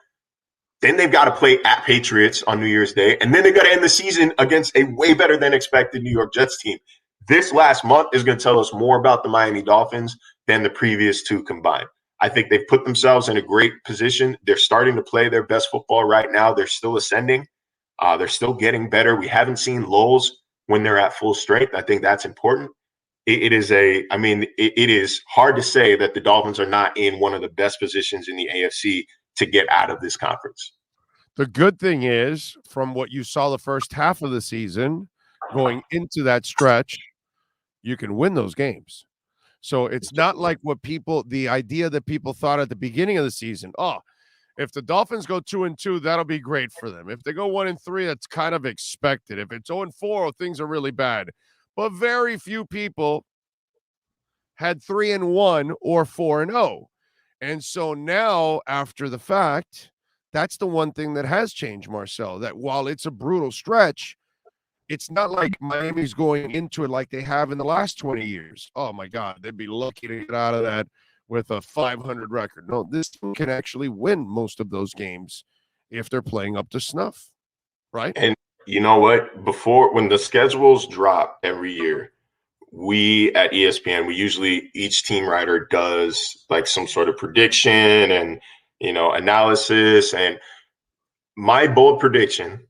Then they've got to play at Patriots on New Year's Day, and then they've got to end the season against a way better than expected New York Jets team. This last month is going to tell us more about the Miami Dolphins than the previous two combined. I think they've put themselves in a great position. They're starting to play their best football right now. They're still ascending. They're still getting better. We haven't seen lulls when they're at full strength. I think that's important. It is hard to say that the Dolphins are not in one of the best positions in the AFC to get out of this conference. The good thing is, from what you saw the first half of the season, going into that stretch, you can win those games. So it's not like the idea that people thought at the beginning of the season, if the Dolphins go 2-2, that'll be great for them. If they go 1-3, that's kind of expected. If it's 0-4, things are really bad. But very few people had 3-1 or 4-0. And so now, after the fact, that's the one thing that has changed, Marcel, that while it's a brutal stretch, it's not like Miami's going into it like they have in the last 20 years. Oh, my God, they'd be lucky to get out of that with a 500 record. No, this team can actually win most of those games if they're playing up to snuff, right? And you know what? When the schedules drop every year, we at ESPN, each team writer does like some sort of prediction and, analysis. And my bold prediction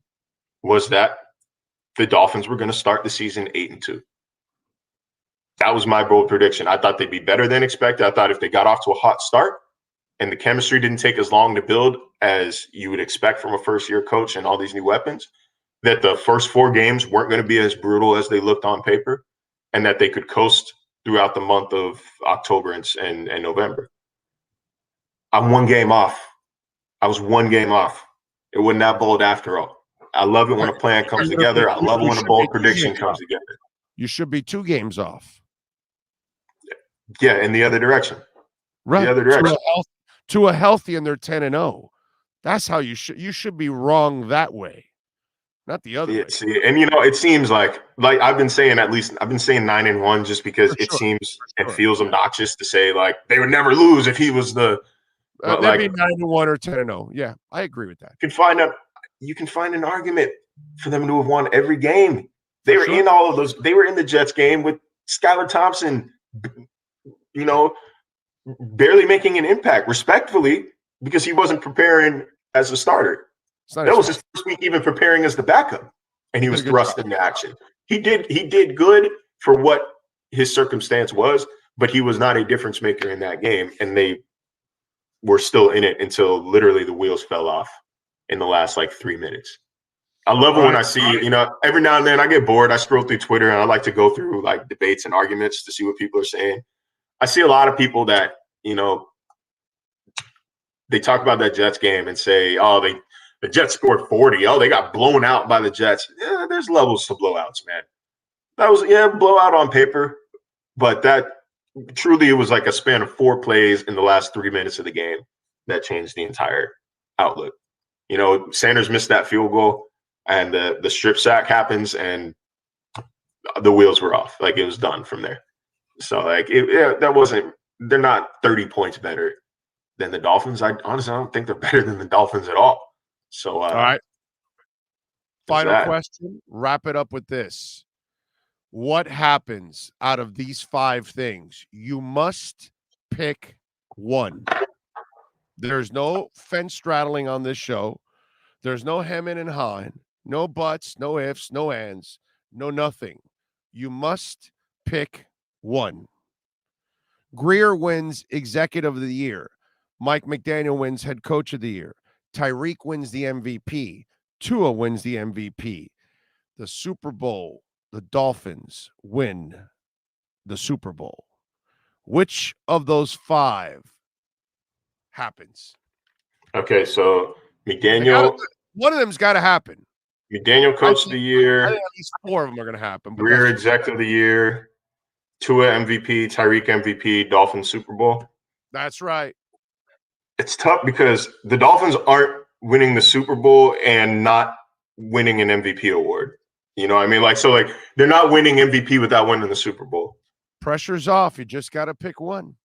was that the Dolphins were going to start the season 8-2. That was my bold prediction. I thought they'd be better than expected. I thought if they got off to a hot start and the chemistry didn't take as long to build as you would expect from a first-year coach and all these new weapons, that the first 4 games weren't going to be as brutal as they looked on paper, and that they could coast throughout the month of October and November. I'm 1 game off. I was 1 game off. It wasn't that bold after all. I love it when a plan comes together. I love it when a bold prediction comes together. You should be 2 games off. Yeah, in the other direction. Right. The other direction. To a healthy, and they're 10-0. That's how you should be wrong that way. Not the other way. See, and it seems like I've been saying 9-1 just because it seems and feels obnoxious to say like they would never lose if he was the. They'd be 9-1 or 10-0. Yeah, I agree with that. You can find an argument for them to have won every game. They were in all of those. They were in the Jets game with Skylar Thompson, barely making an impact, respectfully, because he wasn't preparing as a starter. That was his first week even preparing as the backup, and he was thrust into action. He did good for what his circumstance was, but he was not a difference maker in that game, and they were still in it until literally the wheels fell off in the last 3 minutes. I love it when I see, every now and then I get bored. I scroll through Twitter and I like to go through debates and arguments to see what people are saying. I see a lot of people that, they talk about that Jets game and say, oh, The Jets scored 40. Oh, they got blown out by the Jets. Yeah, there's levels to blowouts, man. That was, blowout on paper, but that truly, it was like a span of 4 plays in the last 3 minutes of the game that changed the entire outlook. You know, Sanders missed that field goal, and the strip sack happens, and the wheels were off. Like, it was done from there. So, like, that wasn't – they're not 30 points better than the Dolphins. I don't think they're better than the Dolphins at all. So, all right. Final question. Wrap it up with this. What happens out of these 5 things? You must pick one. There's no fence straddling on this show. There's no hemming and hawing, no buts, no ifs, no ands, no nothing. You must pick one. Grier wins Executive of the Year. Mike McDaniel wins Head Coach of the Year. Tyreek wins the MVP. Tua wins the MVP. The Super Bowl, the Dolphins win the Super Bowl. Which of those 5 happens? Okay, so McDaniel. One of them's got to happen. McDaniel Coach of the Year. I think at least 4 of them are going to happen. Grier Executive of the Year. Tua MVP. Tyreek MVP. Dolphins Super Bowl. That's right. It's tough because the Dolphins aren't winning the Super Bowl and not winning an MVP award. You know what I mean? Like, so, like, they're not winning MVP without winning the Super Bowl. Pressure's off. You just got to pick one.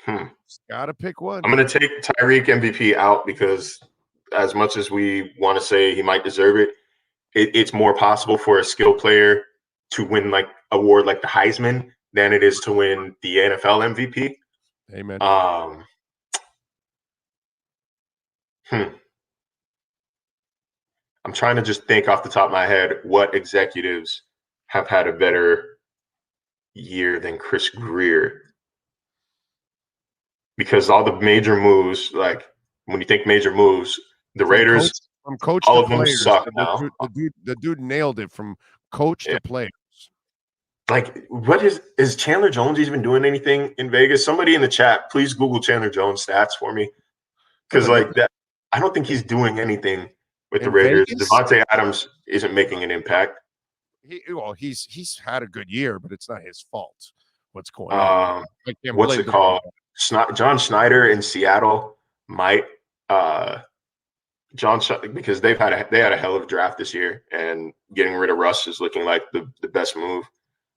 Got to pick one. I'm going to take Tyreek MVP out because as much as we want to say he might deserve it, it's more possible for a skill player to win, like, award like the Heisman than it is to win the NFL MVP. Amen. I'm trying to just think off the top of my head what executives have had a better year than Chris Grier. Because all the major moves, like when you think major moves, the Raiders, from coach all to of them players, suck now. The dude nailed it from coach to players. Like, what is Chandler Jones even doing anything in Vegas? Somebody in the chat, please Google Chandler Jones stats for me. Because like that, I don't think he's doing anything with the Raiders. Vegas? Devontae Adams isn't making an impact. He's had a good year, but it's not his fault. What's going on? What's it called? John Schneider in Seattle might because they had a hell of a draft this year, and getting rid of Russ is looking like the best move.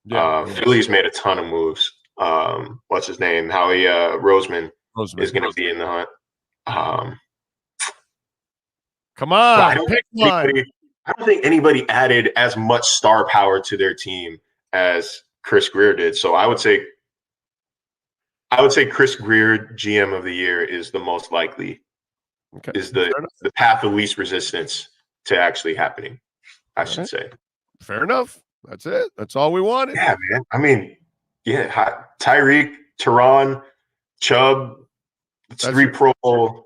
Philly's made a ton of moves. What's his name? Howie Roseman is going to be in the hunt. Come on, pick one. I don't think anybody added as much star power to their team as Chris Grier did. So I would say Chris Grier, GM of the Year, is the most likely. Okay. Is the path of least resistance to actually happening, I should say. Fair enough. That's it. That's all we wanted. Yeah, man. I mean, Tyreek, Teron, Chubb. That's three Pro Bowl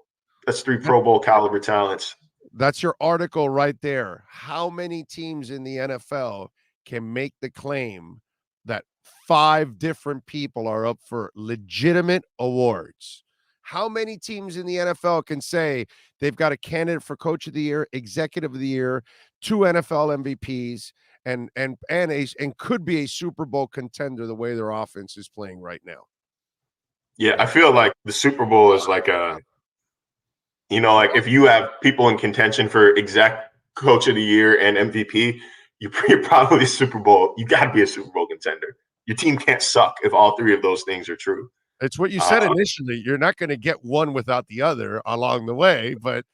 caliber talents. That's your article right there. How many teams in the NFL can make the claim that 5 different people are up for legitimate awards? How many teams in the NFL can say they've got a candidate for Coach of the Year, Executive of the Year, 2 NFL MVPs, and could be a Super Bowl contender the way their offense is playing right now? Yeah, I feel like the Super Bowl is like like if you have people in contention for exec Coach of the Year and MVP, you're probably Super Bowl. You got to be a Super Bowl contender. Your team can't suck if all 3 of those things are true. It's what you said initially. You're not going to get one without the other along the way, but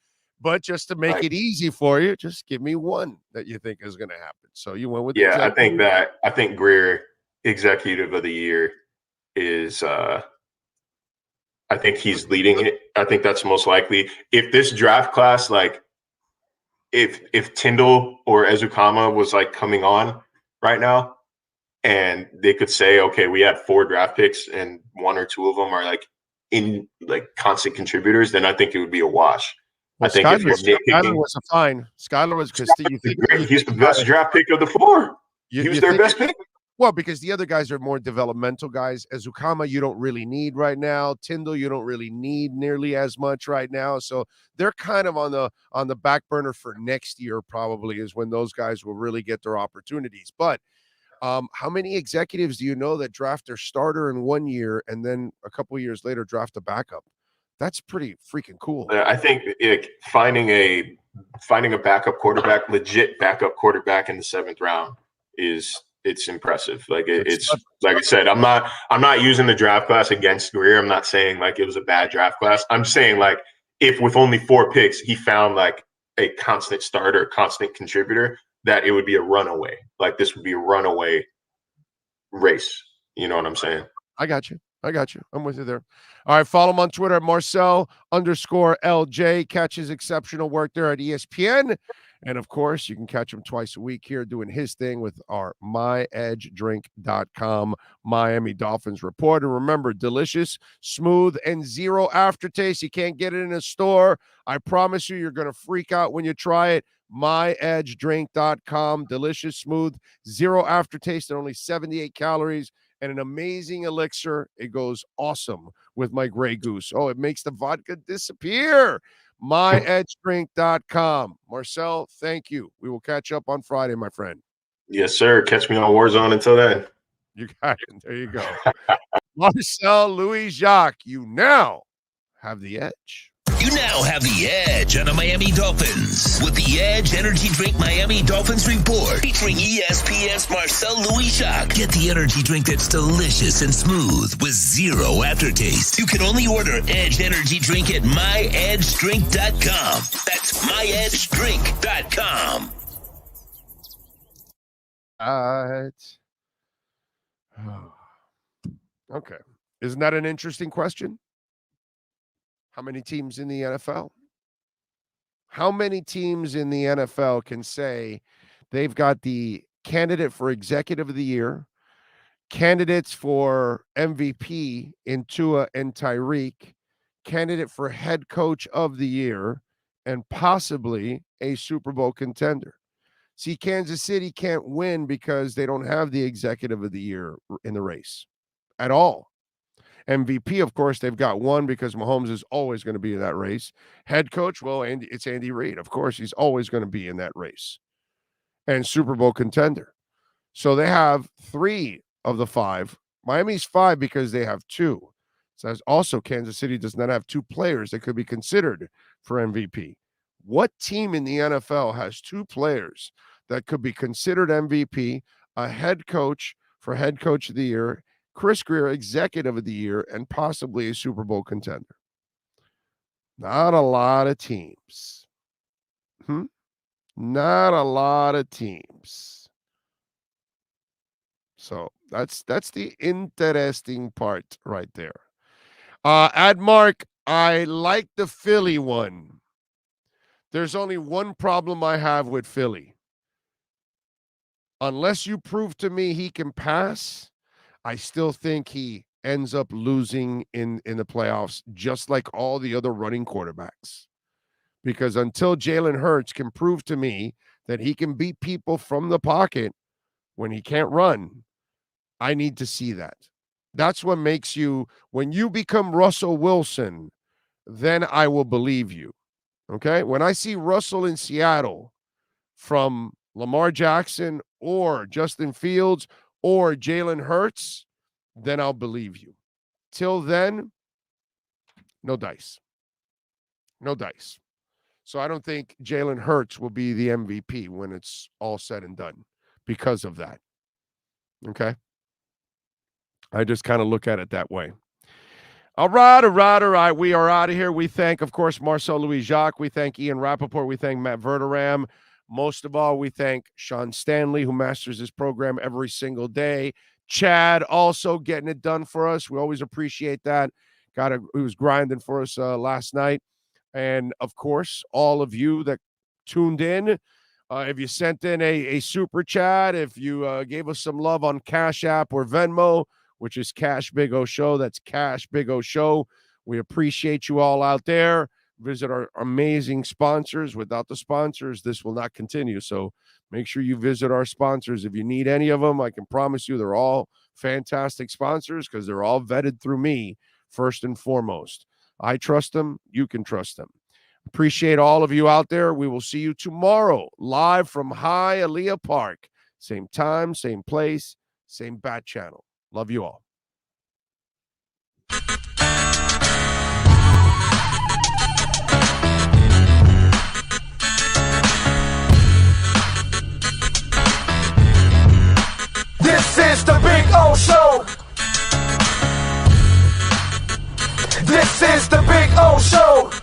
just to make it easy for you, just give me one that you think is going to happen. So you went with I think Grier, Executive of the Year, is I think he's leading it. I think that's most likely. If this draft class, like if Tyndall or Ezukama was like coming on right now, and they could say, okay, we had 4 draft picks and 1 or 2 of them are like in like constant contributors, then I think it would be a wash. Well, I think Skyler was a fine. Skyler was because he's the best draft pick of the 4. He was their best pick. Well, because the other guys are more developmental guys. Ezukama, you don't really need right now. Tyndall, you don't really need nearly as much right now. So they're kind of on the back burner for next year, probably, is when those guys will really get their opportunities. But how many executives do you know that draft their starter in 1 year and then a couple of years later draft a backup? That's pretty freaking cool. I think finding a backup quarterback, legit backup quarterback in the 7th round it's impressive. Like it's like I said, I'm not using the draft class against Greer. I'm not saying like it was a bad draft class. I'm saying like if with only 4 picks he found like a constant starter, constant contributor, that it would be a runaway. Like this would be a runaway race. You know what I'm saying? I got you. I'm with you there. All right, follow him on Twitter at Marcel_LJ. Catch his exceptional work there at ESPN. And, of course, you can catch him twice a week here doing his thing with our myedgedrink.com Miami Dolphins report. And remember, delicious, smooth, and zero aftertaste. You can't get it in a store. I promise you, you're going to freak out when you try it. myedgedrink.com. Delicious, smooth, zero aftertaste, and only 78 calories. And an amazing elixir. It goes awesome with my Grey Goose. Oh, it makes the vodka disappear. myedgedrink.com. Marcel, thank you. We will catch up on Friday, my friend. Yes, sir. Catch me on Warzone until then. You got it. There you go. Marcel Louis-Jacques, you now have the edge. You now have the edge on the Miami Dolphins with the Edge Energy Drink Miami Dolphins Report featuring ESPN's Marcel Louis-Jacques. Get the energy drink that's delicious and smooth with zero aftertaste. You can only order Edge Energy Drink at myedgedrink.com. That's myedgedrink.com. Okay. Isn't that an interesting question? How many teams in the NFL? How many teams in the NFL can say they've got the candidate for executive of the year, candidates for MVP in Tua and Tyreek, candidate for head coach of the year, and possibly a Super Bowl contender? See, Kansas City can't win because they don't have the executive of the year in the race at all. MVP, of course, they've got one because Mahomes is always going to be in that race. Head coach, well, it's Andy Reid. Of course, he's always going to be in that race. And Super Bowl contender. So they have 3 of the 5. Miami's 5 because they have 2. So also Kansas City does not have 2 players that could be considered for MVP. What team in the NFL has 2 players that could be considered MVP, a head coach for head coach of the year, Chris Greer, executive of the year, and possibly a Super Bowl contender? Not a lot of teams. Not a lot of teams. So that's the interesting part right there. Admark, I like the Philly one. There's only one problem I have with Philly. Unless you prove to me he can pass, I still think he ends up losing in the playoffs, just like all the other running quarterbacks. Because until Jalen Hurts can prove to me that he can beat people from the pocket when he can't run, I need to see that. That's what makes you, when you become Russell Wilson, then I will believe you. Okay? When I see Russell in Seattle from Lamar Jackson or Justin Fields or Jalen Hurts, then I'll believe you. Till then, no dice. No dice. So I don't think Jalen Hurts will be the MVP when it's all said and done because of that. Okay? I just kind of look at it that way. All right. We are out of here. We thank, of course, Marcel Louis-Jacques. We thank Ian Rappaport. We thank Matt Verderam. Most of all, we thank Sean Stanley, who masters this program every single day. Chad also getting it done for us. We always appreciate that. He was grinding for us last night. And, of course, all of you that tuned in, if you sent in a super chat, if you gave us some love on Cash App or Venmo, which is Cash Big O Show. That's Cash Big O Show. We appreciate you all out there. Visit our amazing sponsors. Without the sponsors, this will not continue. So make sure you visit our sponsors. If you need any of them, I can promise you they're all fantastic sponsors because they're all vetted through me first and foremost. I trust them. You can trust them. Appreciate all of you out there. We will see you tomorrow live from Hialeah Park. Same time, same place, same bat channel. Love you all. This is the Big O Show. This is the Big O Show.